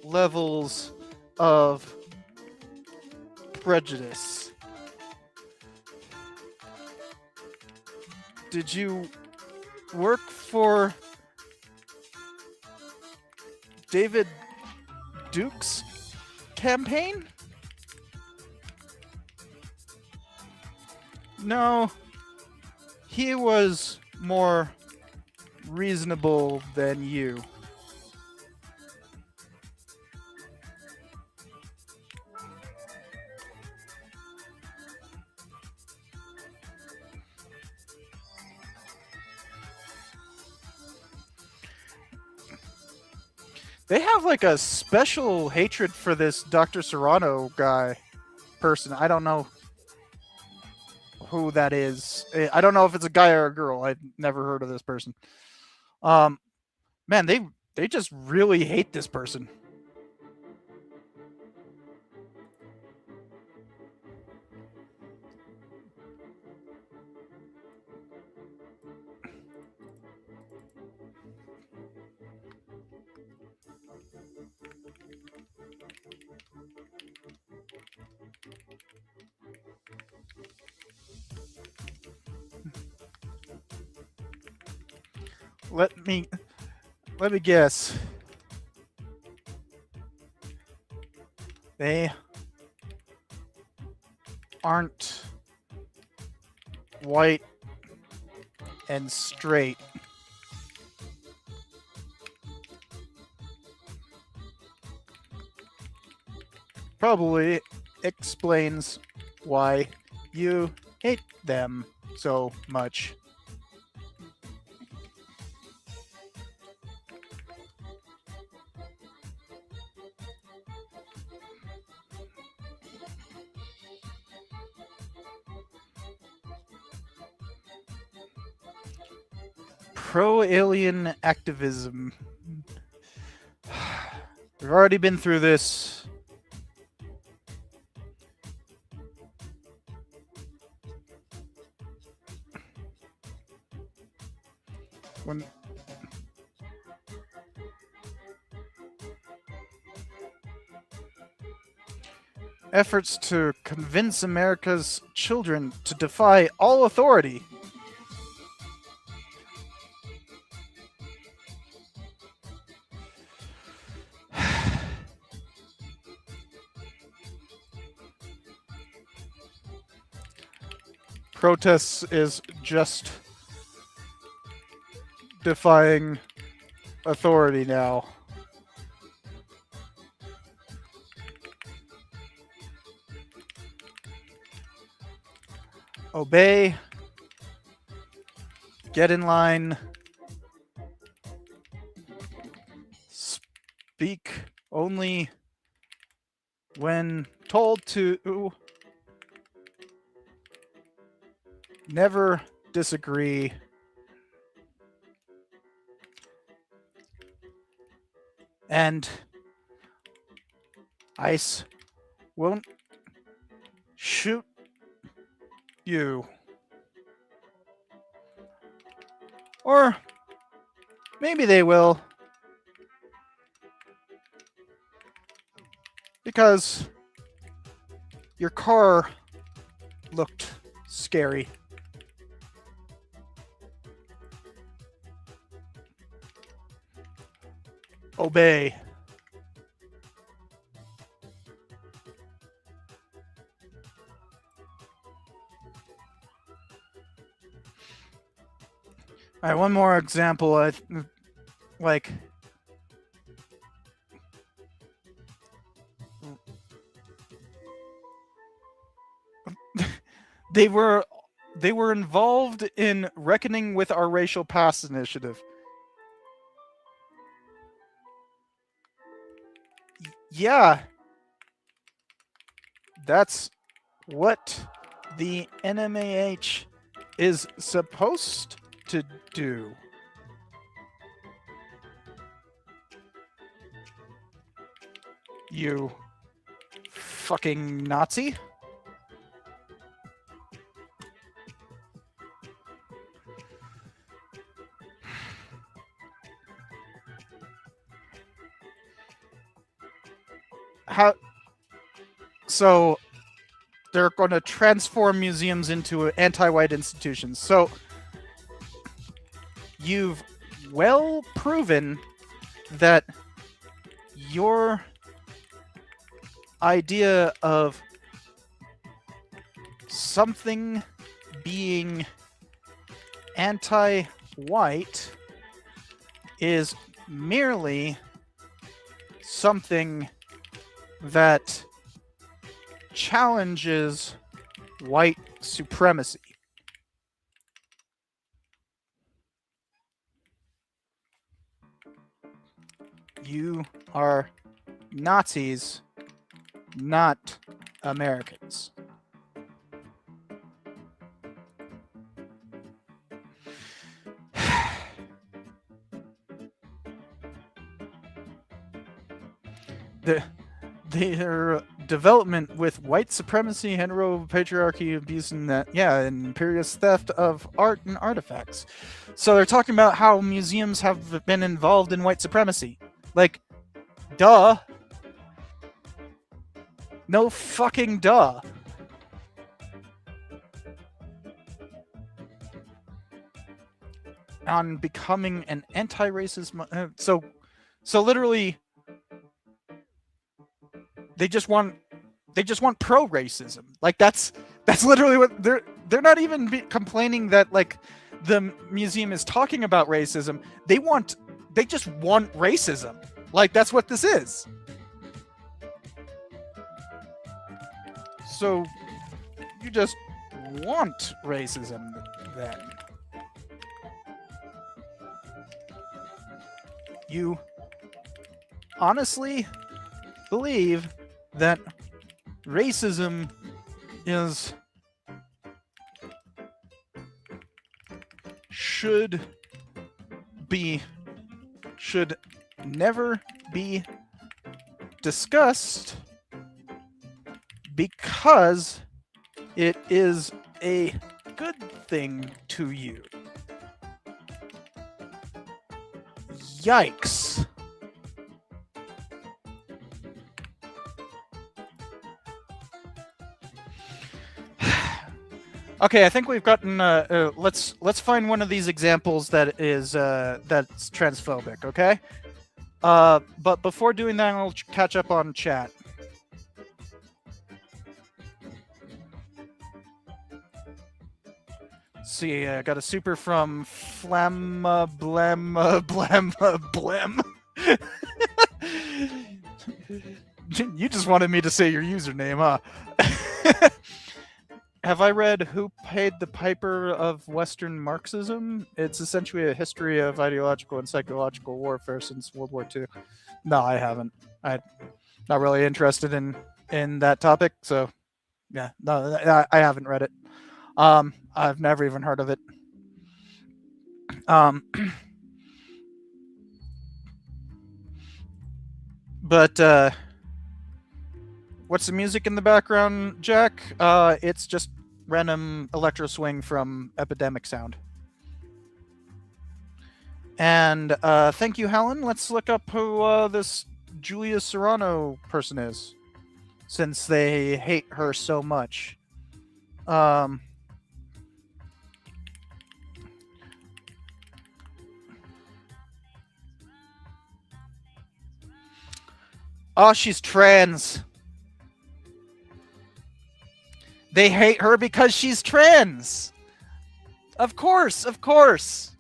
levels of prejudice. Did you work for David Duke's campaign? No, he was more reasonable than you. They have like a special hatred for this Dr. Serrano person. I don't know who that is. I don't know if it's a guy or a girl. I've never heard of this person. Man, they just really hate this person. Let me guess. They aren't white and straight. Probably explains why you hate them so much. Pro-alien activism. We've already been through this. When efforts to convince America's children to defy all authority. Protests is just defying authority now. Obey. Get in line. Speak only when told to. Never disagree. And ICE won't shoot you. Or maybe they will. Because your car looked scary. Obey. All right, one more example. Like, they were involved in Reckoning with Our Racial Past initiative. Yeah, that's what the NMAH is supposed to do. You fucking Nazi. How? So they're going to transform museums into anti-white institutions. So you've well proven that your idea of something being anti-white is merely something that challenges white supremacy. You are Nazis, not Americans. Their development with white supremacy, heteropatriarchy, abuse, and imperialist theft of art and artifacts. So they're talking about how museums have been involved in white supremacy. Like, duh. No fucking duh. On becoming an anti-racist, so literally, they just want pro-racism. Like that's literally what they're not even complaining that like the museum is talking about racism. They just want racism. Like that's what this is. So you just want racism then. You honestly believe that racism should should never be discussed because it is a good thing to you. Yikes. Okay, I think we've gotten. Let's find one of these examples that is that's transphobic. Okay, but before doing that, I'll catch up on chat. See, I got a super from Flamma Blamma Blamma Blam. You just wanted me to say your username, huh? Have I read Who Paid the Piper of Western Marxism? It's essentially a history of ideological and psychological warfare since World War II. No, I haven't. I'm not really interested in that topic, so yeah, no, I haven't read it. I've never even heard of it. But what's the music in the background, Jack? It's just random electro swing from Epidemic Sound. And thank you, Helen. Let's look up who this Julia Serrano person is, since they hate her so much. Oh, she's trans. They hate her because she's trans. Of course, of course.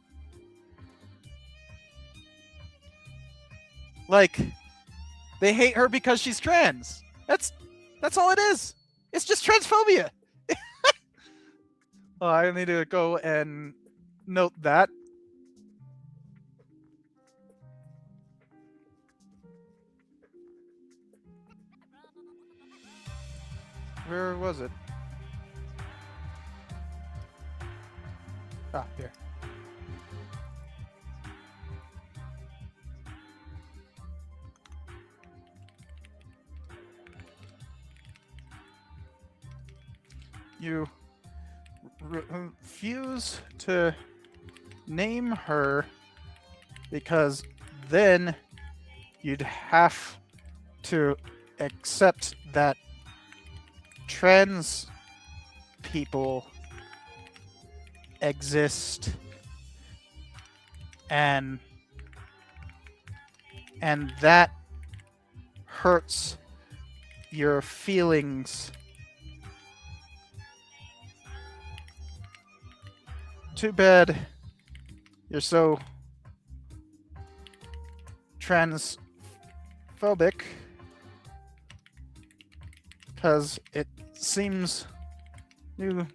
Like, they hate her because she's trans. That's all it is. It's just transphobia. Oh, I need to go and note that. Where was it? Ah, here. You refuse to name her because then you'd have to accept that trans people exist and that hurts your feelings. Too bad you're so transphobic, because it seems you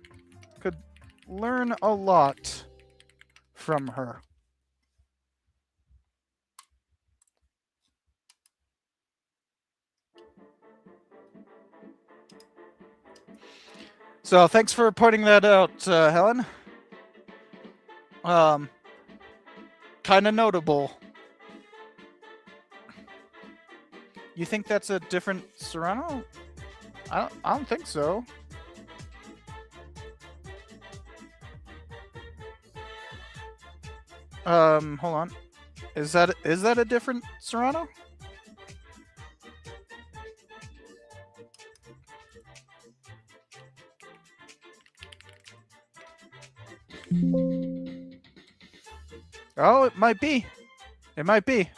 could learn a lot from her. So thanks for pointing that out, Helen. Kind of notable. You think that's a different Serrano? I don't think so. Hold on. Is that a different Serrano? Oh, it might be. It might be.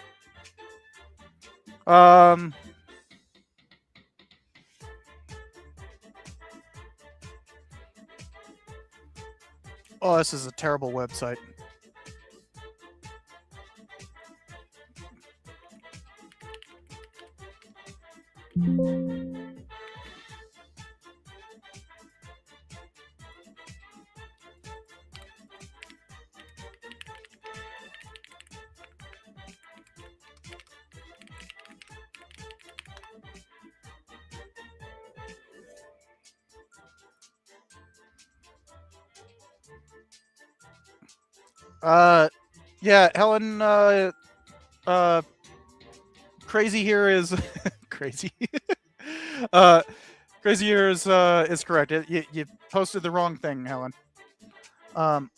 Oh, this is a terrible website. Yeah, Helen. Crazy here is crazy. uh, crazy here is correct. You posted the wrong thing, Helen. Um,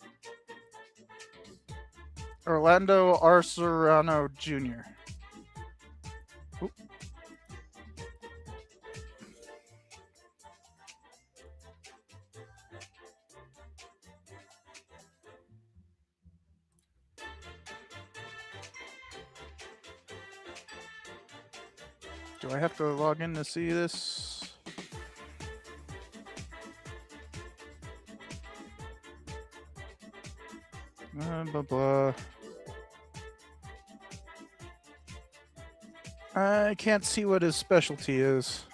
Orlando Arcerano Jr. Oop. Do I have to log in to see this? Blah blah. I can't see what his specialty is.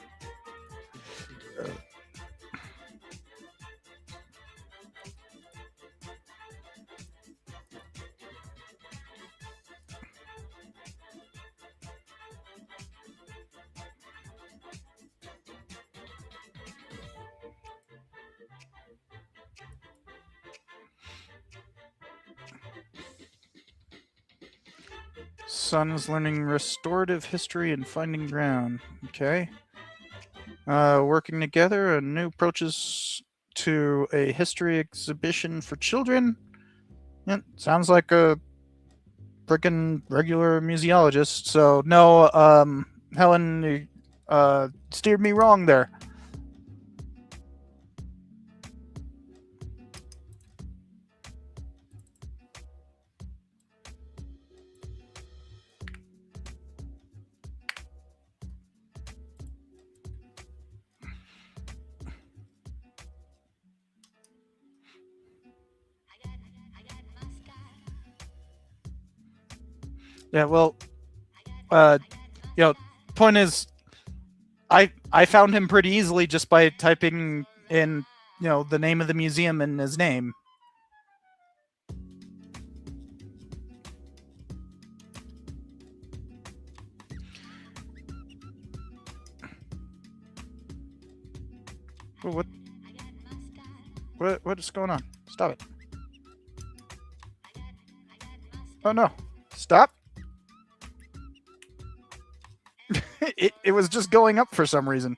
Son is learning restorative history and finding ground. Okay. Working together on new approaches to a history exhibition for children. Yeah, sounds like a freaking regular museologist. So no, Helen, you, steered me wrong there. Yeah, well, point is, I found him pretty easily just by typing in, the name of the museum and his name. What is going on? Stop it. Oh no. Stop. it was just going up for some reason.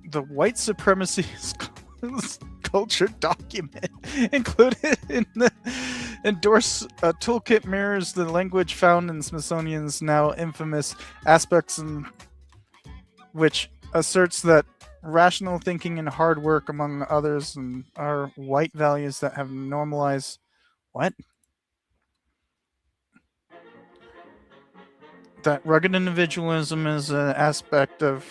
The white supremacy culture document included in the endorse toolkit mirrors the language found in Smithsonian's now infamous aspects, in which asserts that rational thinking and hard work, among others, and are white values that have normalized what? That rugged individualism is an aspect of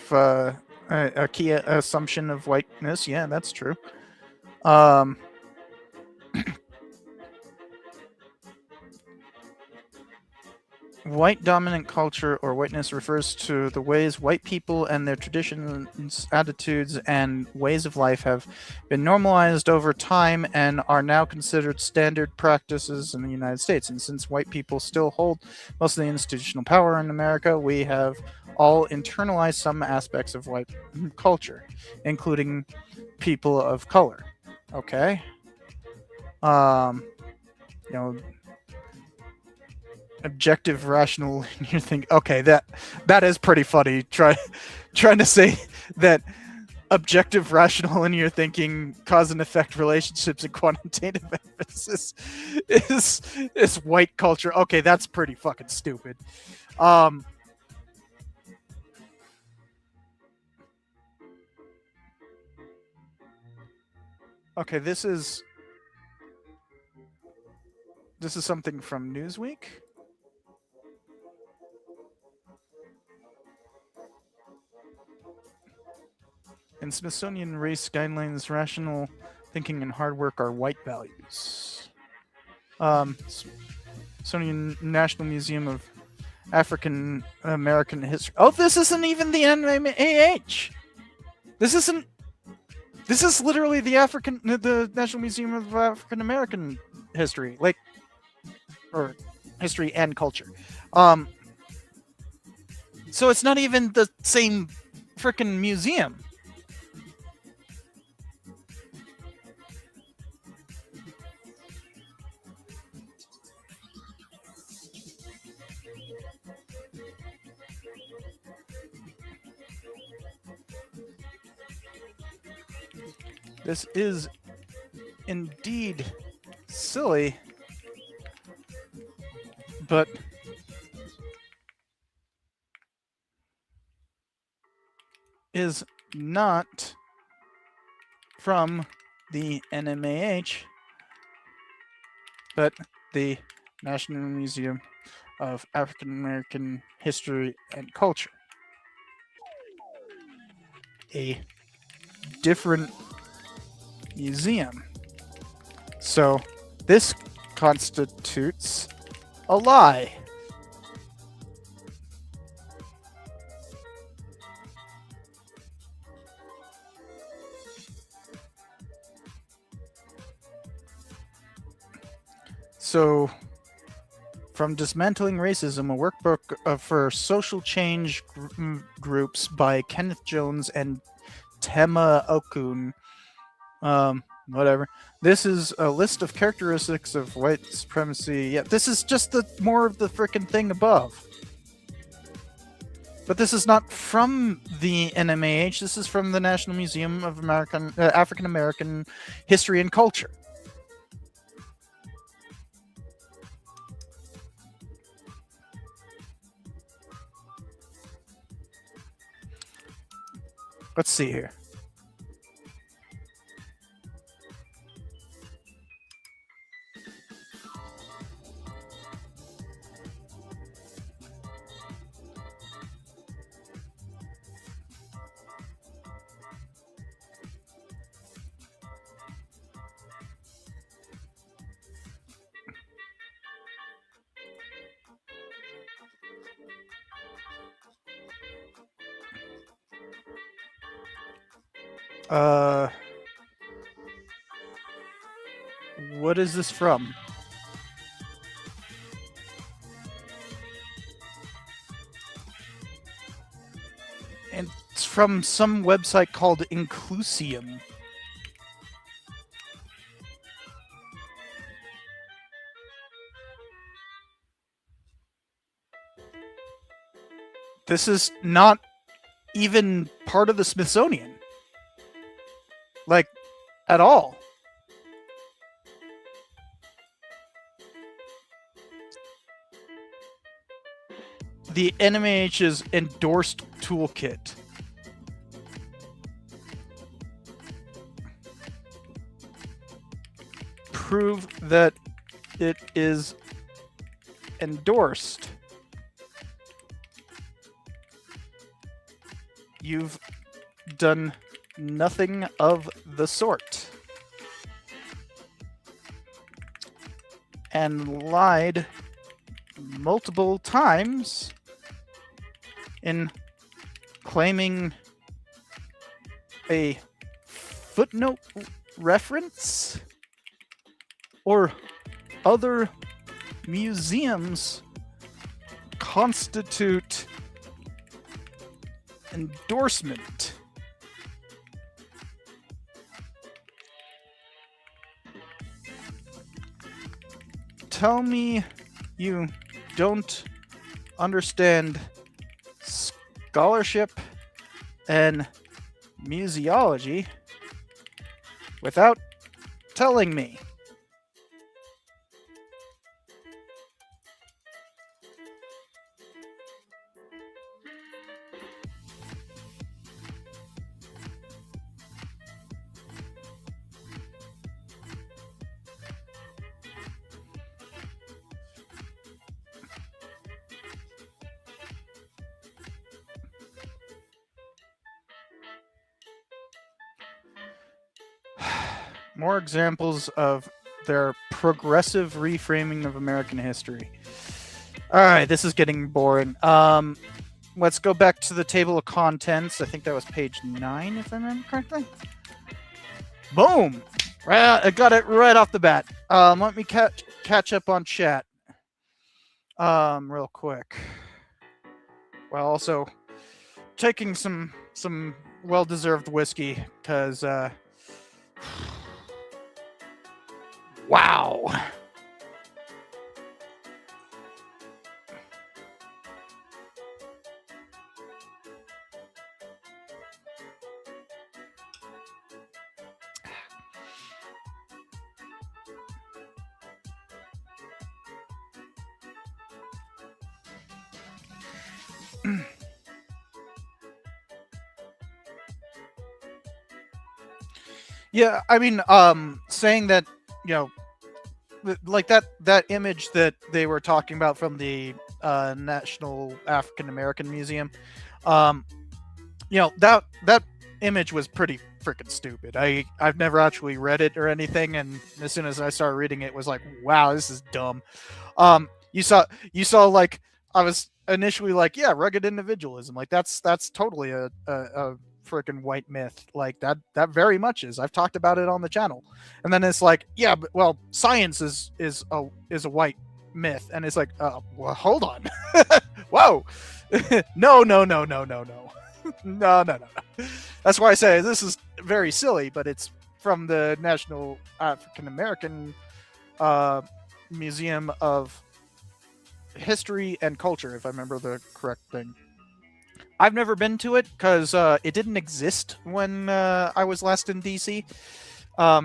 a key assumption of whiteness. Yeah, that's true. White dominant culture or whiteness refers to the ways white people and their traditions, attitudes, and ways of life have been normalized over time and are now considered standard practices in the United States. And since white people still hold most of the institutional power in America, we have all internalized some aspects of white culture, including people of color. Okay. Objective, rational. You think, okay, that is pretty funny. Trying to say that objective, rational linear thinking, cause and effect relationships and quantitative emphasis is white culture. Okay, that's pretty fucking stupid. Okay, this is something from Newsweek. In Smithsonian race guidelines, rational thinking and hard work are white values. Smithsonian National Museum of African American History. Oh, this isn't even the NAH. This isn't. This is literally the National Museum of African American History, like, or history and culture. So it's not even the same freaking museum. This is indeed silly, but is not from the NMAH, but the National Museum of African American History and Culture. A different museum. So this constitutes a lie. So, from Dismantling Racism, a workbook for social change groups by Kenneth Jones and Tema Okun. Whatever. This is a list of characteristics of white supremacy. Yeah, this is just the more of the frickin' thing above. But this is not from the NMAH. This is from the National Museum of African American History and Culture. Let's see here. What is this from? And it's from some website called Inclusium. This is not even part of the Smithsonian. Like, at all. The NMAH's endorsed toolkit. Prove that it is endorsed. You've done nothing of the sort. And lied multiple times in claiming a footnote reference or other museums constitute endorsement. Tell me you don't understand scholarship and museology without telling me. More examples of their progressive reframing of American history. All right, this is getting boring. Let's go back to the table of contents. I think that was page 9, if I remember correctly. Boom! Right, I got it right off the bat. Let me catch up on chat. Real quick. While also taking some well-deserved whiskey, because wow. Yeah, I mean, saying that, you know, like that image that they were talking about from the National African American Museum, you know, that image was pretty freaking stupid. I've never actually read it or anything, and as soon as I started reading it, was like, wow, this is dumb. You saw like, I was initially like, yeah, rugged individualism, like that's totally a freaking white myth, like that very much is. I've talked about it on the channel. And then it's like, yeah, but well, science is a white myth, and it's like, well, hold on. Whoa. no no. That's why I say this is very silly, but it's from the National African American Museum of History and Culture, if I remember the correct thing. I've never been to it because it didn't exist when I was last in DC. But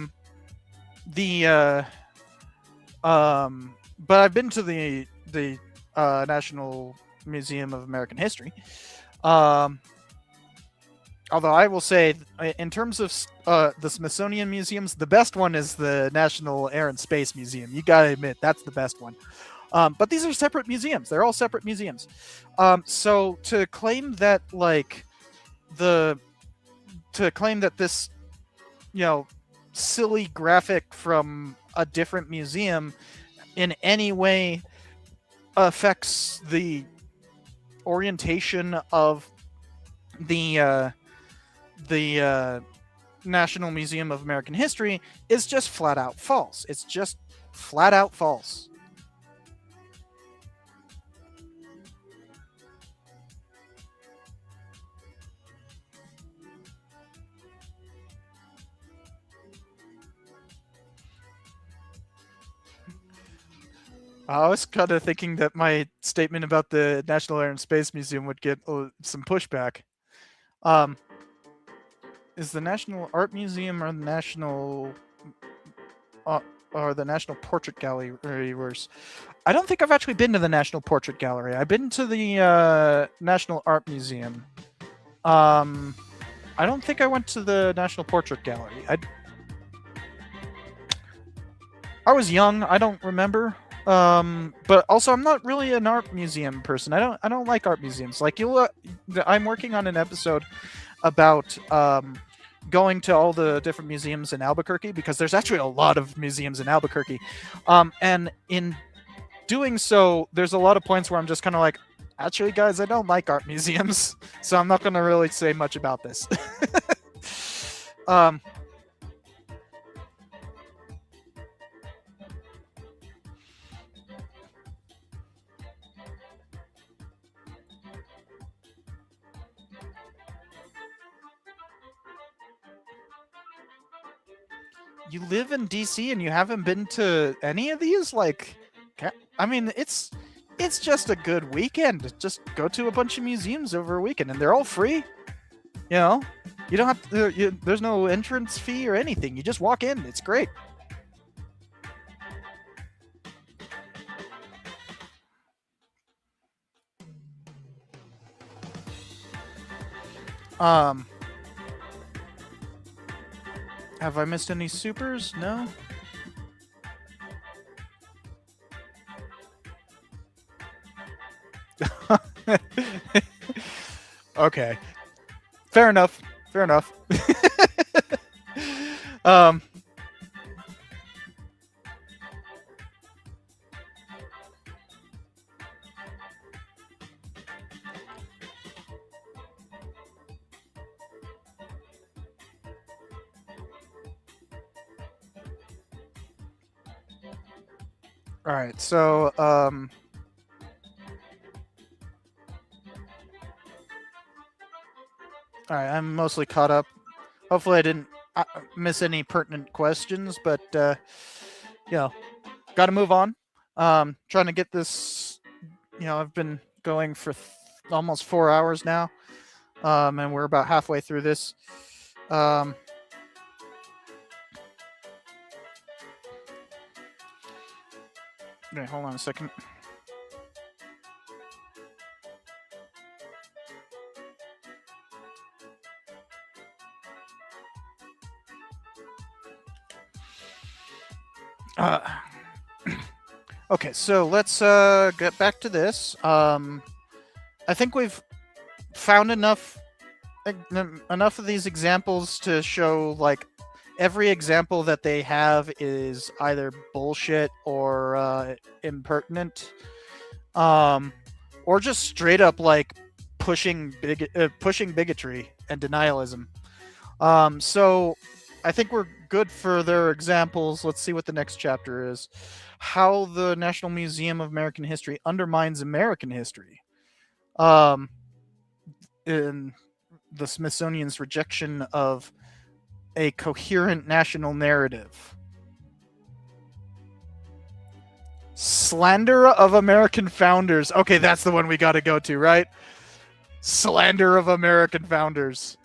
I've been to the National Museum of American History. Although I will say, in terms of the Smithsonian museums, the best one is the National Air and Space Museum. You gotta admit, that's the best one. But these are separate museums. They're all separate museums. So to claim that, like, this, you know, silly graphic from a different museum in any way affects the orientation of the National Museum of American History is just flat out false. It's just flat out false. I was kind of thinking that my statement about the National Air and Space Museum would get some pushback. Is the National Art Museum or the National Portrait Gallery worse? I don't think I've actually been to the National Portrait Gallery. I've been to the National Art Museum. I don't think I went to the National Portrait Gallery. I was young. I don't remember. But also I'm not really an art museum person. I don't like art museums. Like, I'm working on an episode about going to all the different museums in Albuquerque, because there's actually a lot of museums in Albuquerque. And in doing so, there's a lot of points where I'm just kind of like, actually, guys, I don't like art museums, so I'm not going to really say much about this. You live in DC and you haven't been to any of these? Like, I mean, it's just a good weekend. Just go to a bunch of museums over a weekend, and they're all free. You know, you don't have to. There's no entrance fee or anything. You just walk in. It's great. Have I missed any supers? No? Okay. Fair enough. Fair enough. All right, so all right, I'm mostly caught up. Hopefully, I didn't miss any pertinent questions, but you know, got to move on. Trying to get this. I've been going for almost 4 hours now, and we're about halfway through this. Okay, hold on a second. Okay, so let's get back to this. I think we've found enough of these examples to show like every example that they have is either bullshit or impertinent, or just straight up like pushing bigotry and denialism. So I think we're good for their examples. Let's see what the next chapter is. How the National Museum of American History undermines American history. In the Smithsonian's rejection of a coherent national narrative. Slander of American founders. Okay, that's the one we got to go to, right? Slander of American founders.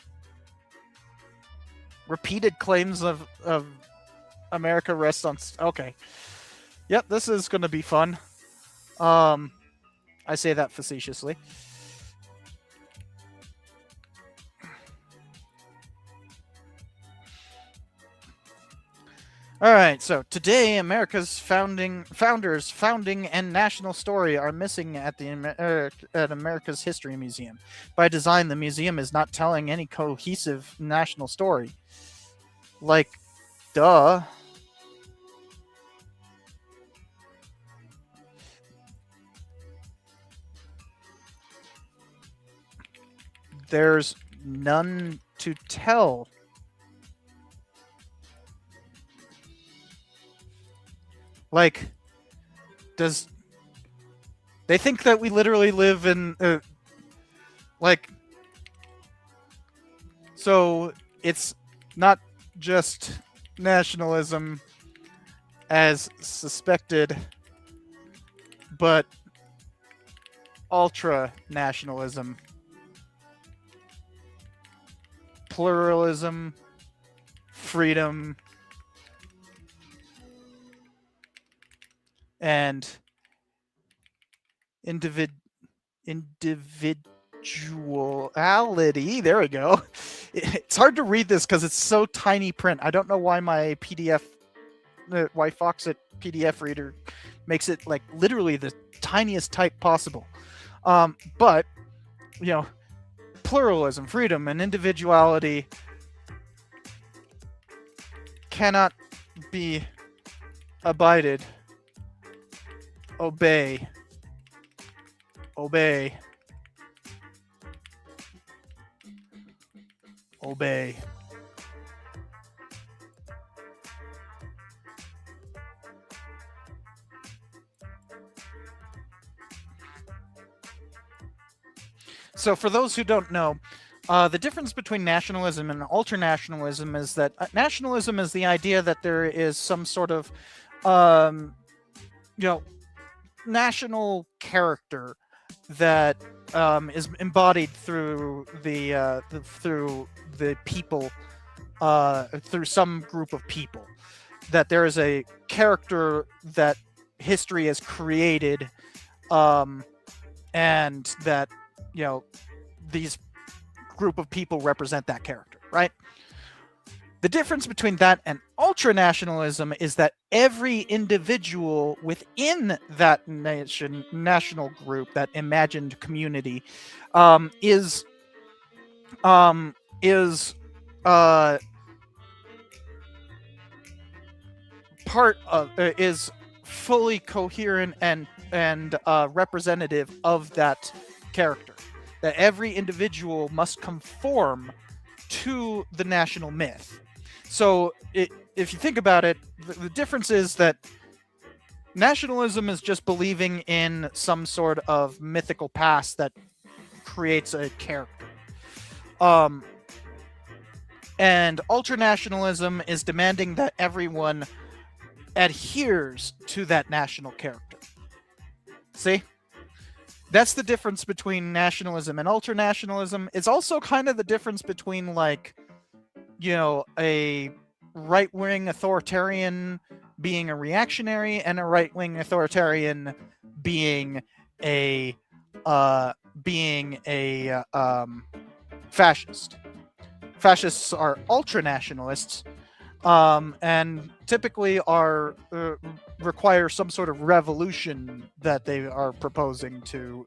Repeated claims of America rests on... Okay. Yep, this is going to be fun. I say that facetiously. All right, so today America's founders, and national story are missing at the at America's History Museum. By design, the museum is not telling any cohesive national story. Like, duh. There's none to tell. Like, does they think that we literally live in like, so it's not just nationalism as suspected, but ultra nationalism, pluralism, freedom, and individuality. There we go. It's hard to read this because it's so tiny print. I don't know why my PDF, why Foxit PDF reader makes it like literally the tiniest type possible. But, pluralism, freedom, and individuality cannot be abided. Obey. Obey. Obey. So for those who don't know, the difference between nationalism and ultranationalism is that nationalism is the idea that there is some sort of national character that is embodied through the people, through some group of people. That there is a character that history has created, and that these group of people represent that character, right? The difference between that and ultranationalism is that every individual within that national group, that imagined community, is fully coherent and representative of that character. That every individual must conform to the national myth. So if you think about it, the difference is that nationalism is just believing in some sort of mythical past that creates a character. And ultranationalism is demanding that everyone adheres to that national character. See? That's the difference between nationalism and ultranationalism. It's also kind of the difference between, like, you know, a right-wing authoritarian being a reactionary and a right-wing authoritarian being a fascist. Fascists are ultranationalists, and typically require some sort of revolution that they are proposing to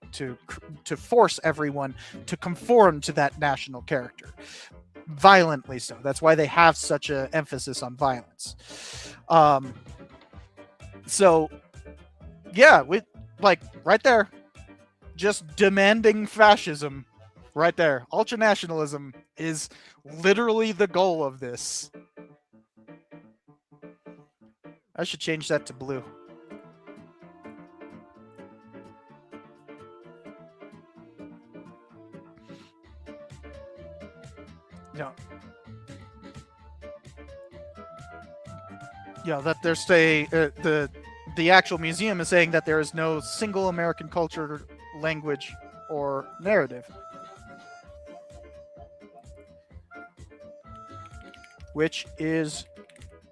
force everyone to conform to that national character, violently so. That's why they have such an emphasis on violence. So yeah, we, like, right there, just demanding fascism. Right there. Ultranationalism is literally the goal of this. I should change that to blue. Yeah. Yeah, that there's the actual museum is saying that there is no single American culture, language, or narrative. Which is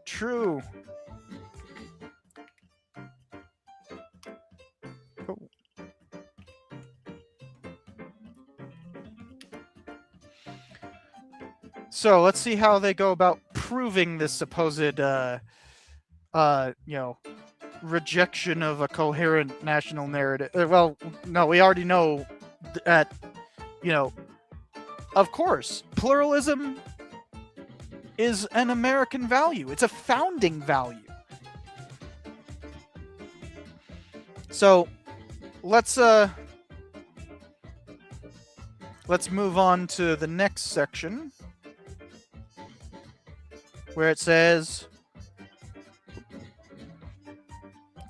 true. Cool. So let's see how they go about proving this supposed, rejection of a coherent national narrative. Well, no, we already know that, of course, pluralism is an American value. It's a founding value. So let's move on to the next section, where it says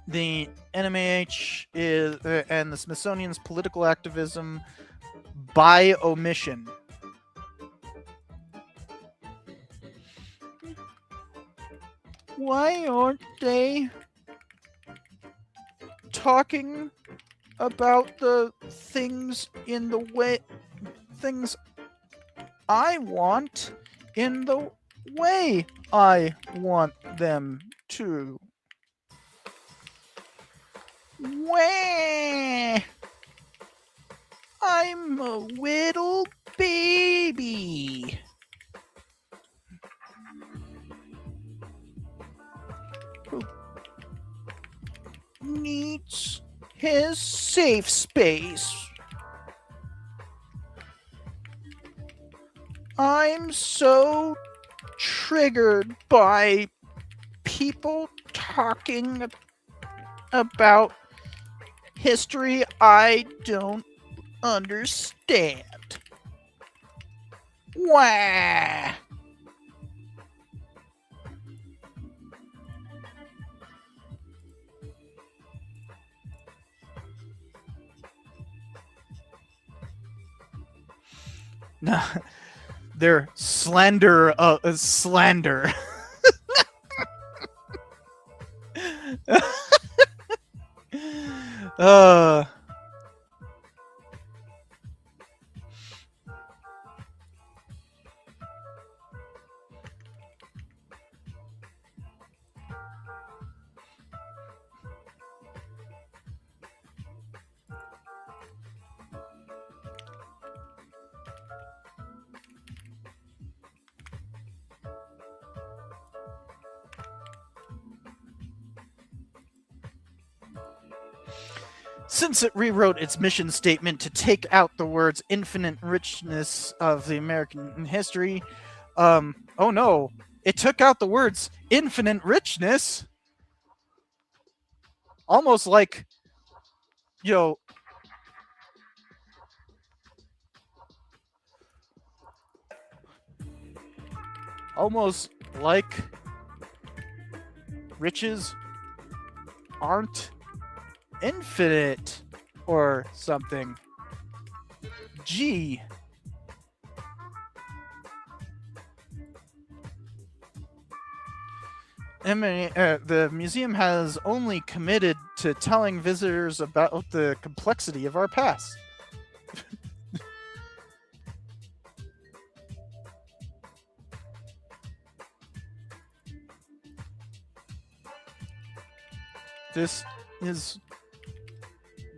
the NMAH is and the Smithsonian's political activism by omission. Why aren't they talking about the things in the way things I want in the way I want them to? Wah! I'm a little baby. Who needs his safe space. I'm so triggered by people talking about history I don't understand. Wah! No, they're slander. Slander. Since it rewrote its mission statement to take out the words infinite richness of the American history, oh no, it took out the words infinite richness. Almost like, almost like riches aren't infinite or something. G. The museum has only committed to telling visitors about the complexity of our past. This is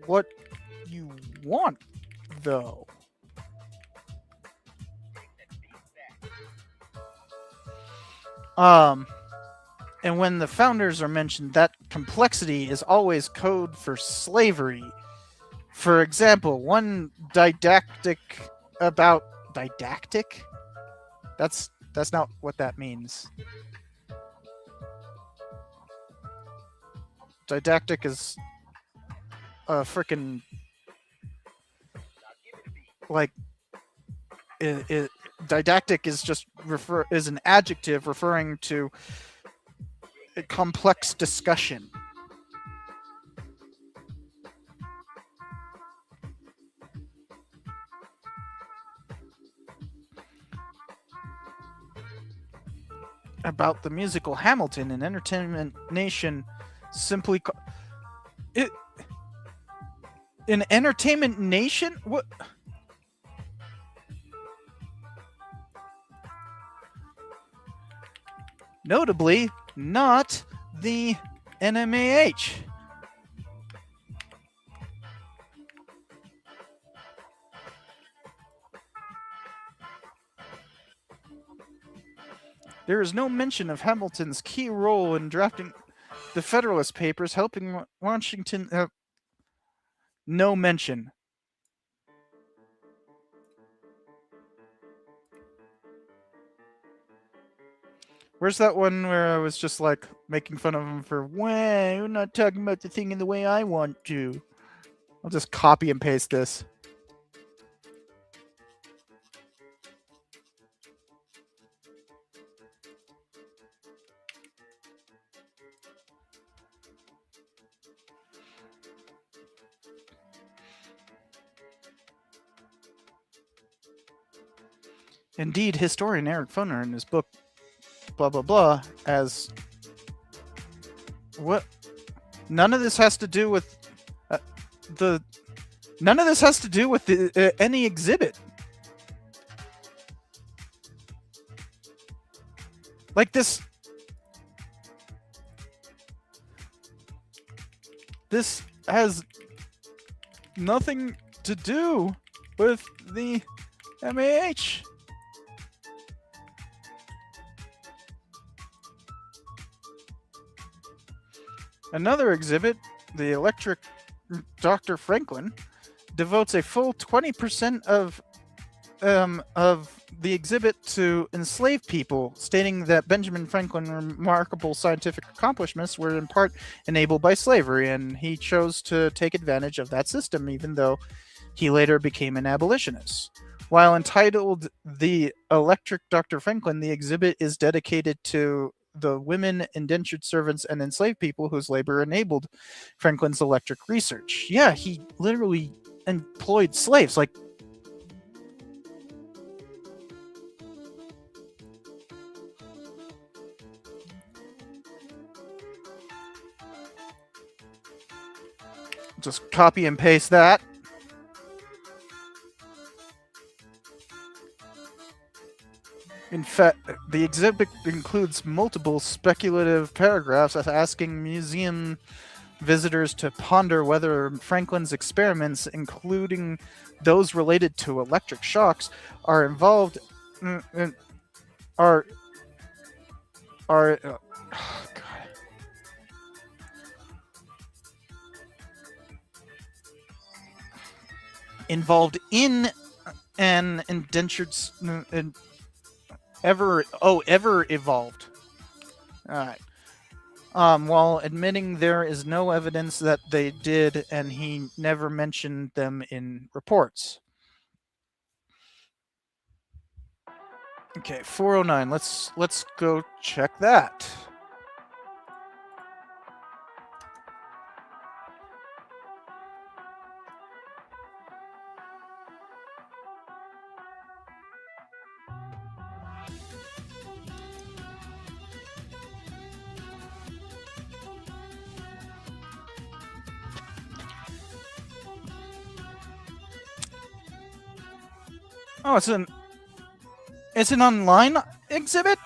what you want, though. And when the founders are mentioned, that complexity is always code for slavery. For example, one didactic about didactic? That's not what that means. Didactic is a freaking like didactic is just is an adjective referring to a complex discussion. About the musical Hamilton, an Entertainment Nation simply an Entertainment Nation? What? Notably, not the NMAH. There is no mention of Hamilton's key role in drafting the Federalist Papers, helping Washington. No mention. Where's that one where I was just like making fun of him for, "Well, you're not talking about the thing in the way I want to." I'll just copy and paste this. Indeed, historian Eric Foner in his book, blah blah blah, as what? None of this has to do with None of this has to do with any exhibit. Like this. This has nothing to do with the MAH. Another exhibit, the Electric Dr. Franklin, devotes a full 20% of the exhibit to enslaved people, stating that Benjamin Franklin's remarkable scientific accomplishments were in part enabled by slavery, and he chose to take advantage of that system, even though he later became an abolitionist. While entitled The Electric Dr. Franklin, the exhibit is dedicated to the women, indentured servants, and enslaved people whose labor enabled Franklin's electric research. Yeah, he literally employed slaves. Like, just copy and paste that. In fact, the exhibit includes multiple speculative paragraphs asking museum visitors to ponder whether Franklin's experiments, including those related to electric shocks, are involved involved in an indentured ever evolved. All right. While admitting there is no evidence that they did, and he never mentioned them in reports. Okay, 409. Let's go check that. Oh, it's an online exhibit?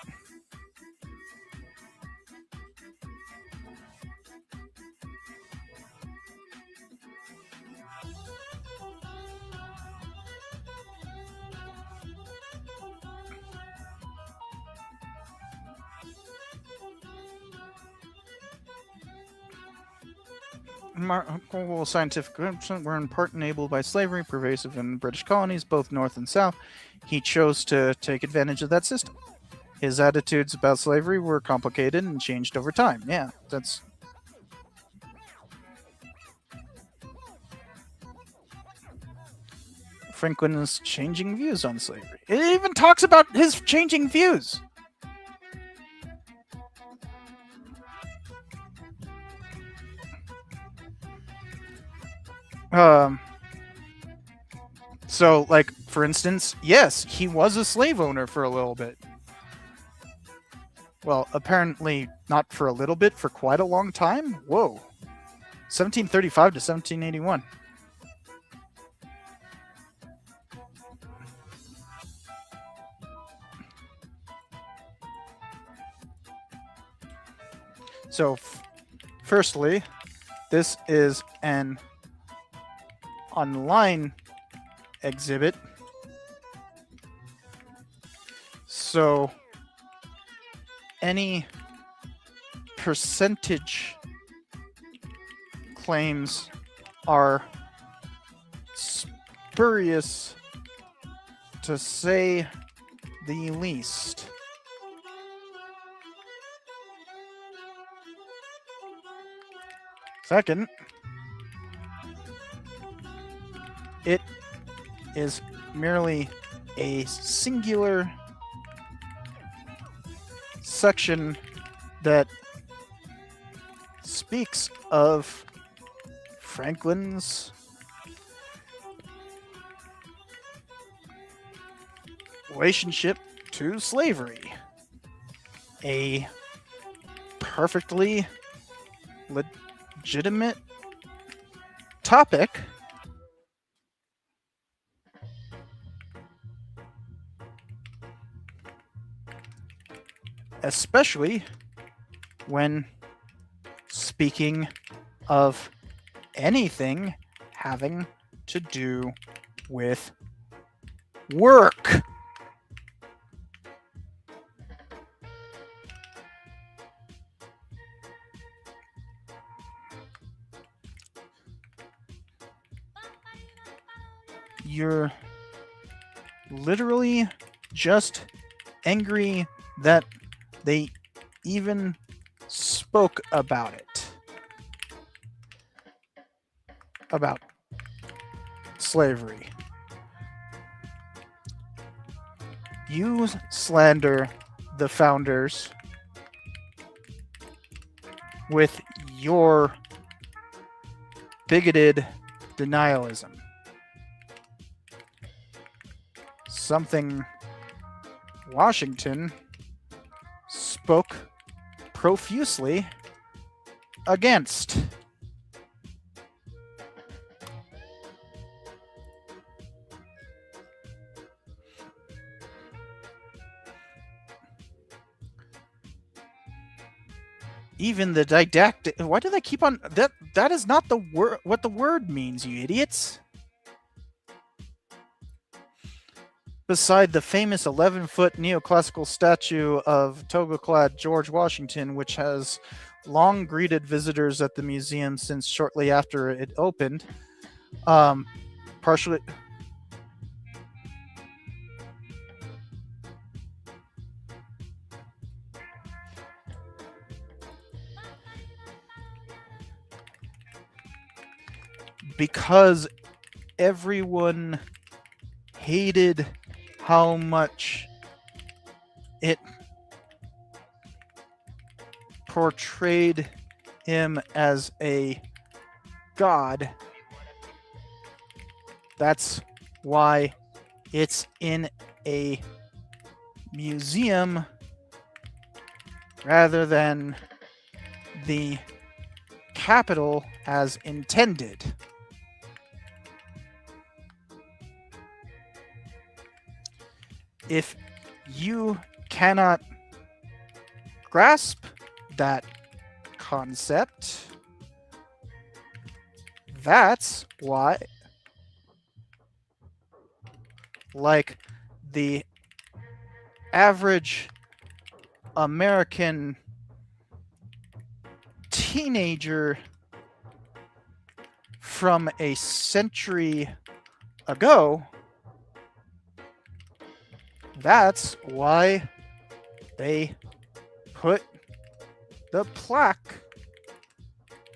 Global scientific groups were in part enabled by slavery, pervasive in the British colonies, both North and South. He chose to take advantage of that system. His attitudes about slavery were complicated and changed over time. Yeah, that's... Franklin's changing views on slavery. It even talks about his changing views. So, like, for instance, yes, he was a slave owner for a little bit. Well, apparently not for a little bit, for quite a long time. Whoa. 1735 to 1781. So, firstly, this is an online exhibit. So, any percentage claims are spurious, to say the least. Second, it is merely a singular section that speaks of Franklin's relationship to slavery. A perfectly legitimate topic. Especially when speaking of anything having to do with work. You're literally just angry that they even spoke about it. About slavery. You slander the founders with your bigoted denialism. Something Washington spoke profusely against. Even the didactic. Why do they keep on that? That is not the word. What the word means, you idiots. Beside the famous 11-foot neoclassical statue of toga-clad George Washington, which has long greeted visitors at the museum since shortly after it opened, partially. Because everyone hated how much it portrayed him as a god. That's why it's in a museum rather than the Capitol as intended. if you cannot grasp that concept, that's why, like, the average American teenager from a century ago, that's why they put the plaque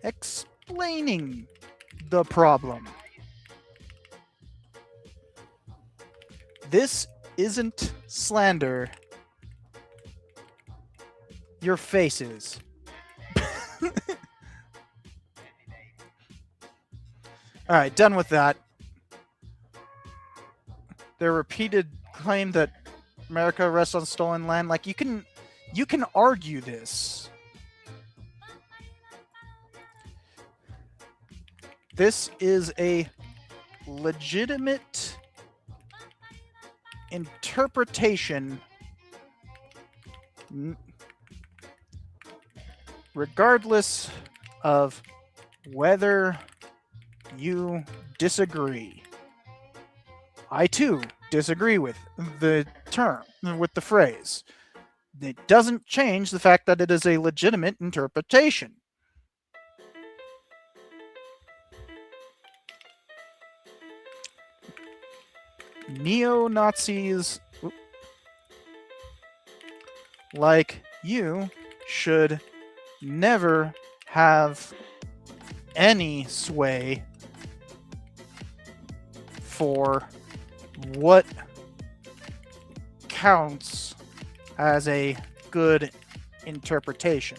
explaining the problem. This isn't slander. Your face is. Alright, done with that. Their repeated claim that America rests on stolen land, like, you can argue this. This is a legitimate interpretation, regardless of whether you disagree. I too disagree with the term, with the phrase. It doesn't change the fact that it is a legitimate interpretation. Neo-Nazis like you should never have any sway for what counts as a good interpretation.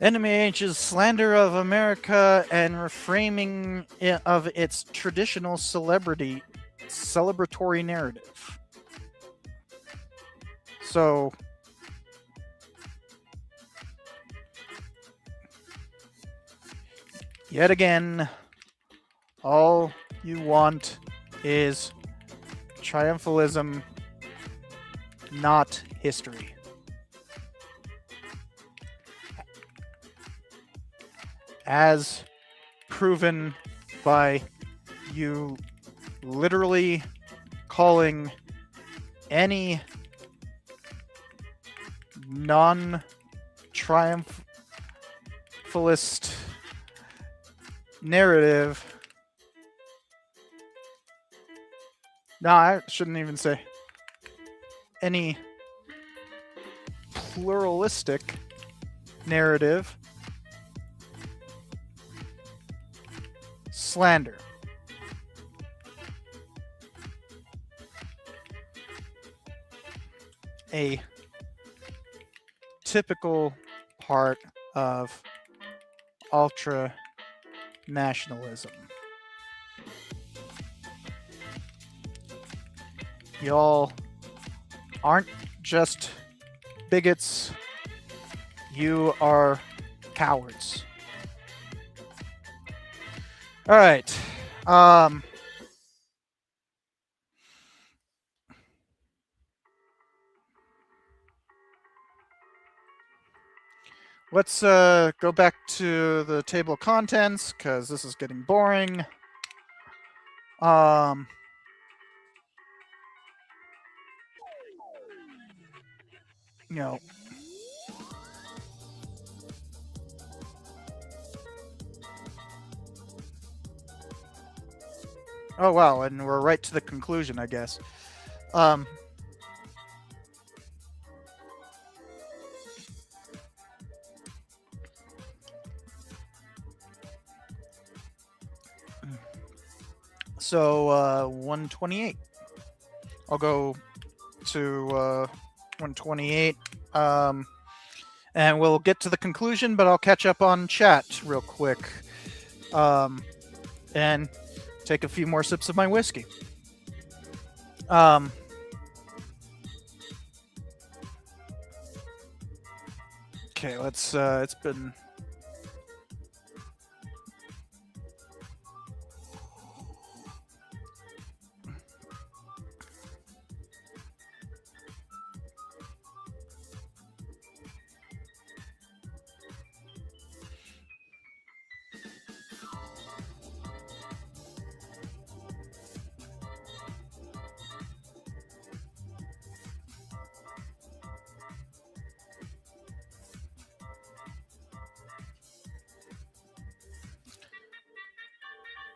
NMAH's slander of America and reframing of its traditional celebratory narrative. So, yet again, all you want is triumphalism, not history. As proven by you literally calling any non-triumphalist narrative. No, I shouldn't even say any pluralistic narrative. Slander. A typical part of ultra nationalism. Y'all aren't just bigots, you are cowards. All right. Let's go back to the table of contents because this is getting boring. You know, oh wow, and we're right to the conclusion, I guess. So 128. I'll go to 128. And we'll get to the conclusion, but I'll catch up on chat real quick. And take a few more sips of my whiskey. Okay, let's it's been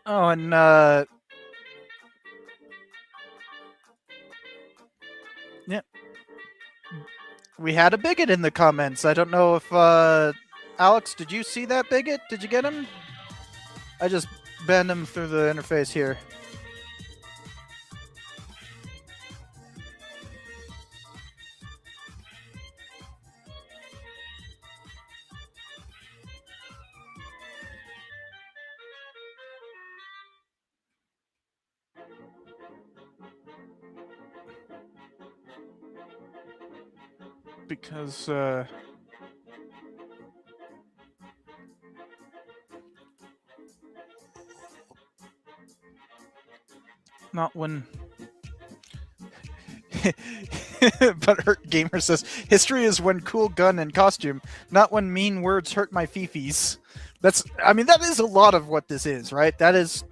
Oh, and yeah, we had a bigot in the comments. I don't know if Alex, did you see that bigot? Did you get him? I just banned him through the interface here. Because not when but Hurt Gamer says history is when cool gun and costume, not when mean words hurt my fifis. I mean that is a lot of what this is, right? That is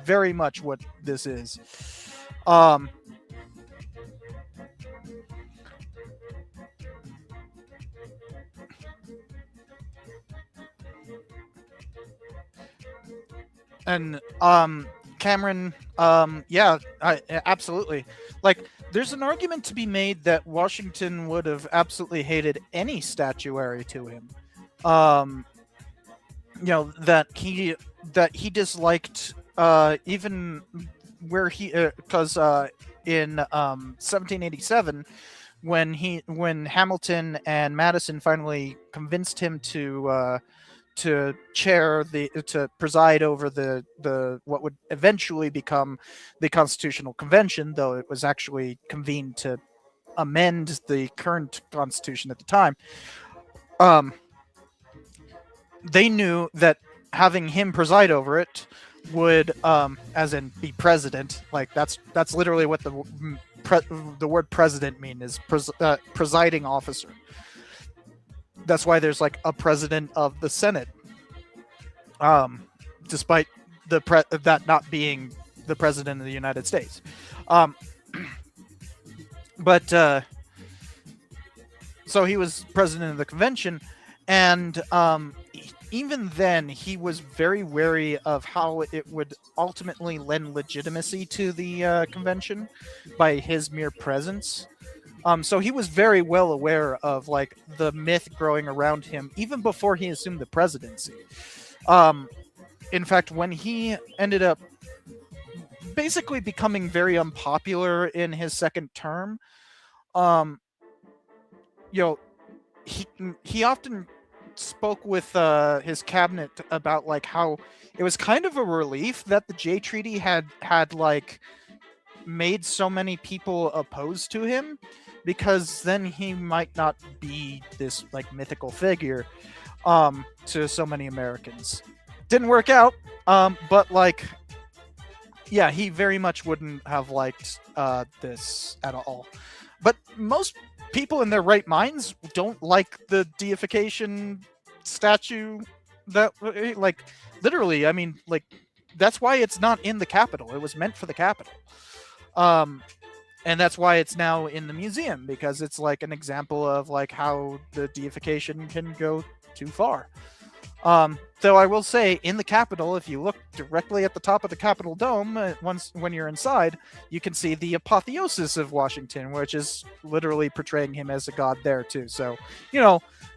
very much what this is. And Cameron, yeah, absolutely. Like, there's an argument to be made that Washington would have absolutely hated any statuary to him. That he disliked even where he because in 1787 when Hamilton and Madison finally convinced him to preside over the what would eventually become the Constitutional Convention, though it was actually convened to amend the current Constitution at the time. They knew that having him preside over it would, as in be president, like that's literally what the word president mean is presiding officer. That's why there's like a president of the Senate, despite that not being the president of the United States. But so he was president of the convention, and even then he was very wary of how it would ultimately lend legitimacy to the convention by his mere presence. So he was very well aware of like the myth growing around him even before he assumed the presidency. In fact, when he ended up basically becoming very unpopular in his second term, he often spoke with his cabinet about like how it was kind of a relief that the Jay Treaty had like made so many people opposed to him, because then he might not be this like mythical figure to so many Americans. Didn't work out, but like, yeah, he very much wouldn't have liked this at all. But most people in their right minds don't like the deification statue. That, like, literally, I mean, like, that's why it's not in the Capitol. It was meant for the Capitol. And that's why it's now in the museum, because it's like an example of like how the deification can go too far. Though I will say, in the Capitol, if you look directly at the top of the Capitol dome, when you're inside, you can see the apotheosis of Washington, which is literally portraying him as a god there too. So,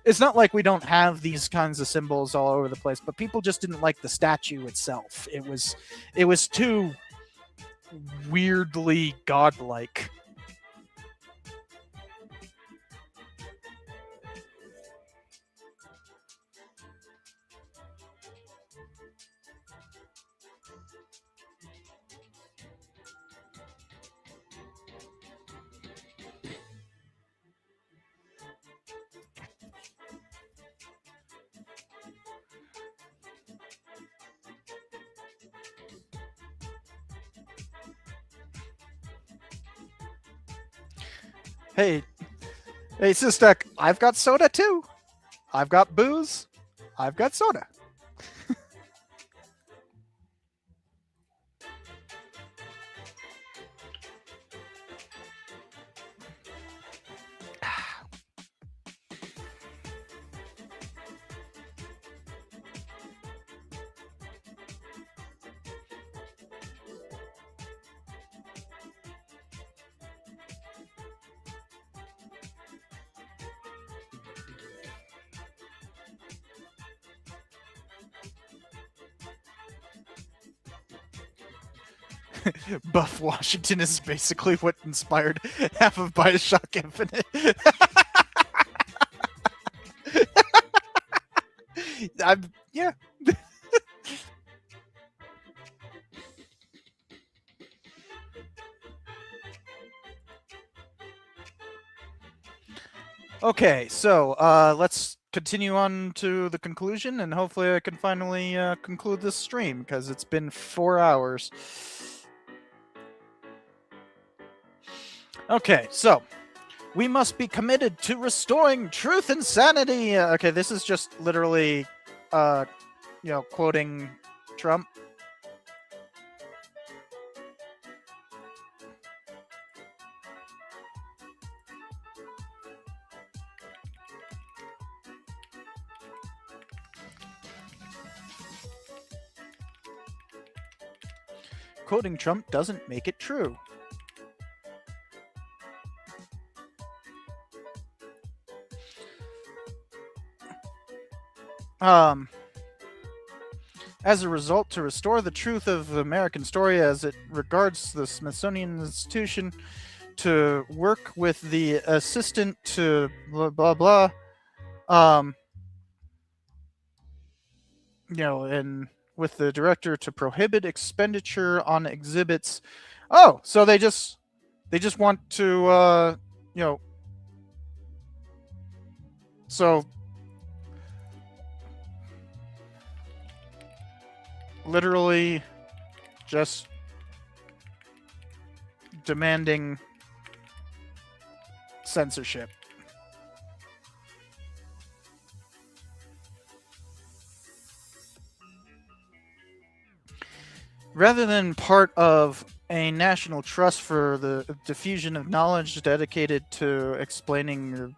it's not like we don't have these kinds of symbols all over the place, but people just didn't like the statue itself. It was too weirdly godlike. Hey, Sistek, I've got soda too. I've got booze. I've got soda. Buff Washington is basically what inspired half of Bioshock Infinite. Yeah. Okay, so let's continue on to the conclusion, and hopefully I can finally conclude this stream, because it's been 4 hours. Okay, so we must be committed to restoring truth and sanity. Okay, this is just literally, quoting Trump. Quoting Trump doesn't make it true. As a result, to restore the truth of the American story as it regards the Smithsonian Institution, to work with the assistant to blah blah blah, and with the director to prohibit expenditure on exhibits. Oh, so they just want to, so literally just demanding censorship. Rather than part of a national trust for the diffusion of knowledge dedicated to explaining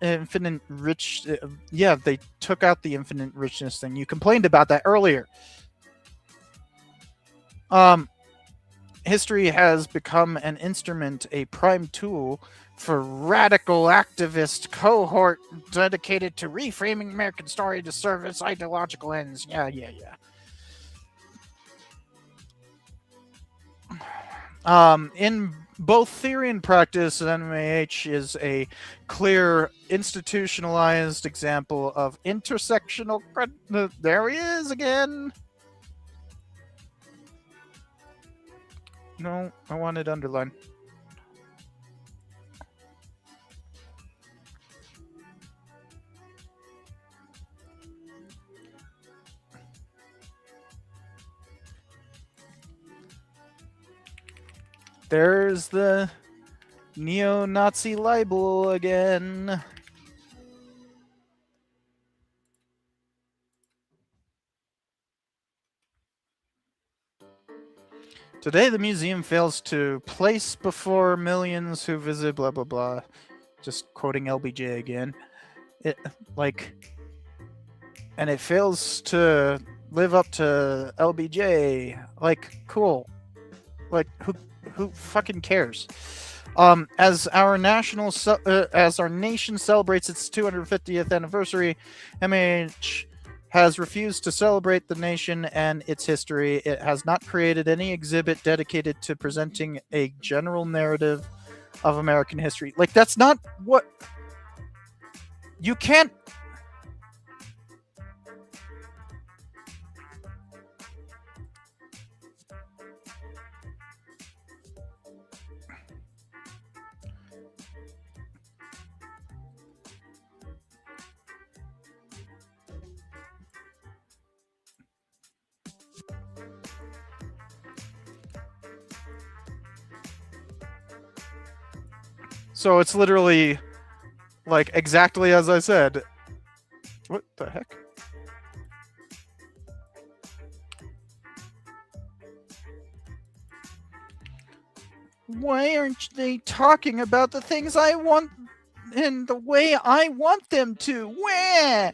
infinite rich, they took out the infinite richness thing. You complained about that earlier. History has become an instrument, a prime tool for radical activist cohort dedicated to reframing American story to serve its ideological ends. Yeah. In both theory and practice, NMAH is a clear institutionalized example of intersectional. There he is again. No, I wanted underline. There's the neo-Nazi libel again. Today, the museum fails to place before millions who visit blah, blah, blah. Just quoting LBJ again. And it fails to live up to LBJ. Cool. Who fucking cares? As our nation celebrates its 250th anniversary, MAH has refused to celebrate the nation and its history. It has not created any exhibit dedicated to presenting a general narrative of American history. That's not what... You can't... So it's literally exactly as I said. What the heck? Why aren't they talking about the things I want in the way I want them to? Where?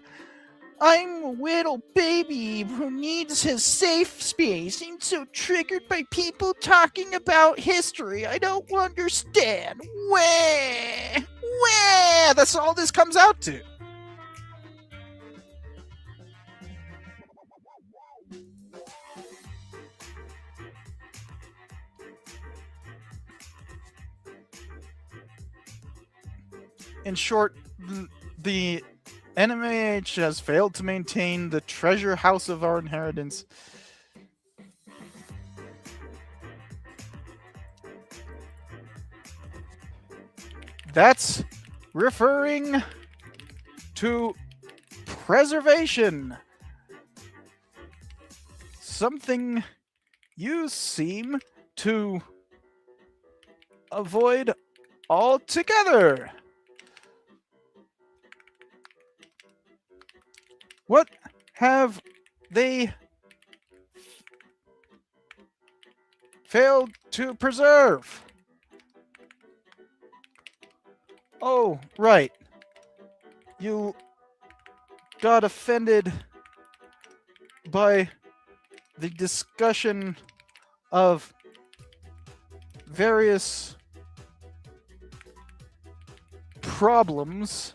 I'm a little baby who needs his safe space. I'm so triggered by people talking about history. I don't understand. Where? That's all this comes out to. in short, the NMAH has failed to maintain the treasure house of our inheritance. That's referring to preservation. Something you seem to avoid altogether. What have they failed to preserve? Oh, right. You got offended by the discussion of various problems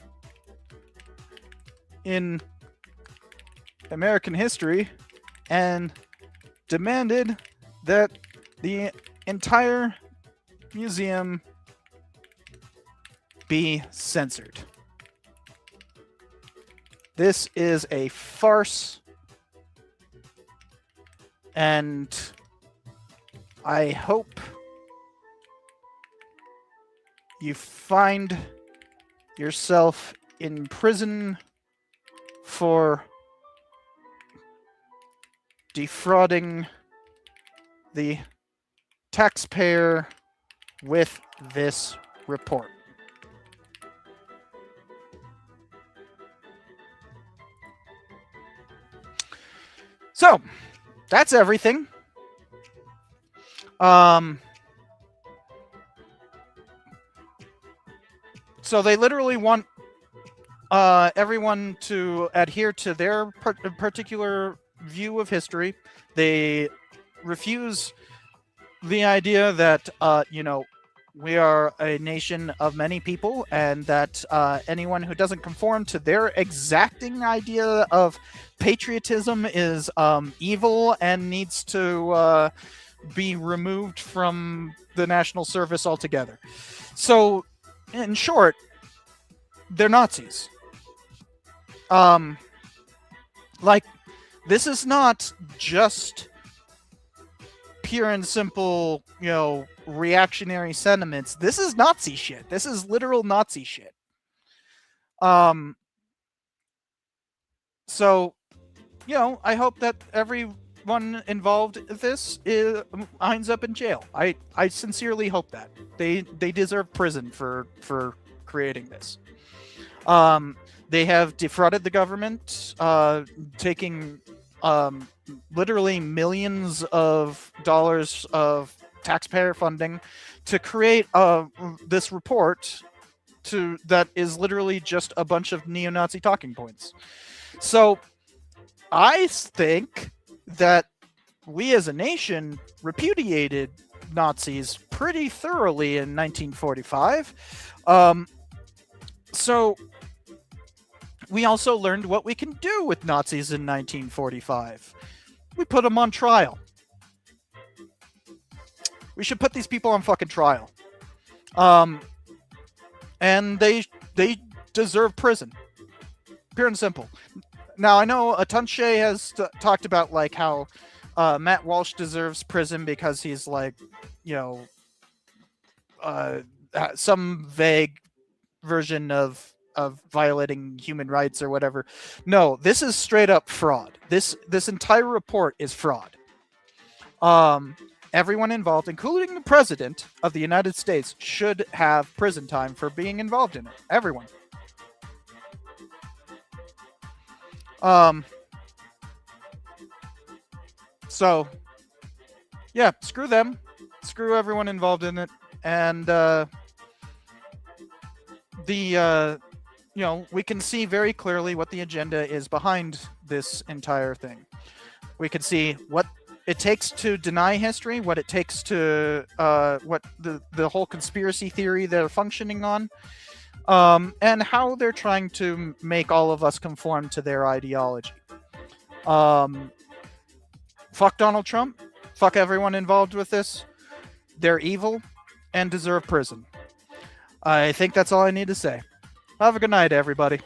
in American history and demanded that the entire museum be censored. This is a farce, and I hope you find yourself in prison for defrauding the taxpayer with this report. So, that's everything. So they literally want everyone to adhere to their particular view of history. They refuse the idea that, we are a nation of many people, and that anyone who doesn't conform to their exacting idea of patriotism is evil and needs to be removed from the national service altogether. So, in short, they're Nazis. This is not just pure and simple, reactionary sentiments. This is Nazi shit. This is literal Nazi shit. So, I hope that everyone involved in this ends up in jail. I sincerely hope that. They deserve prison for creating this. They have defrauded the government, taking literally millions of dollars of taxpayer funding to create this report that is literally just a bunch of neo-Nazi talking points. So I think that we as a nation repudiated Nazis pretty thoroughly in 1945. So we also learned what we can do with Nazis in 1945. We put them on trial. We should put these people on fucking trial. And they deserve prison. Pure and simple. Now, I know Atunche has talked about how Matt Walsh deserves prison because he's some vague version of violating human rights or whatever. No, this is straight up fraud. This entire report is fraud. Everyone involved, including the President of the United States, should have prison time for being involved in it. Everyone. So, yeah, screw them. Screw everyone involved in it. And, we can see very clearly what the agenda is behind this entire thing. We can see what it takes to deny history, what it takes to, what the whole conspiracy theory they're functioning on, and how they're trying to make all of us conform to their ideology. Fuck Donald Trump. Fuck everyone involved with this. They're evil and deserve prison. I think that's all I need to say. Have a good night, everybody.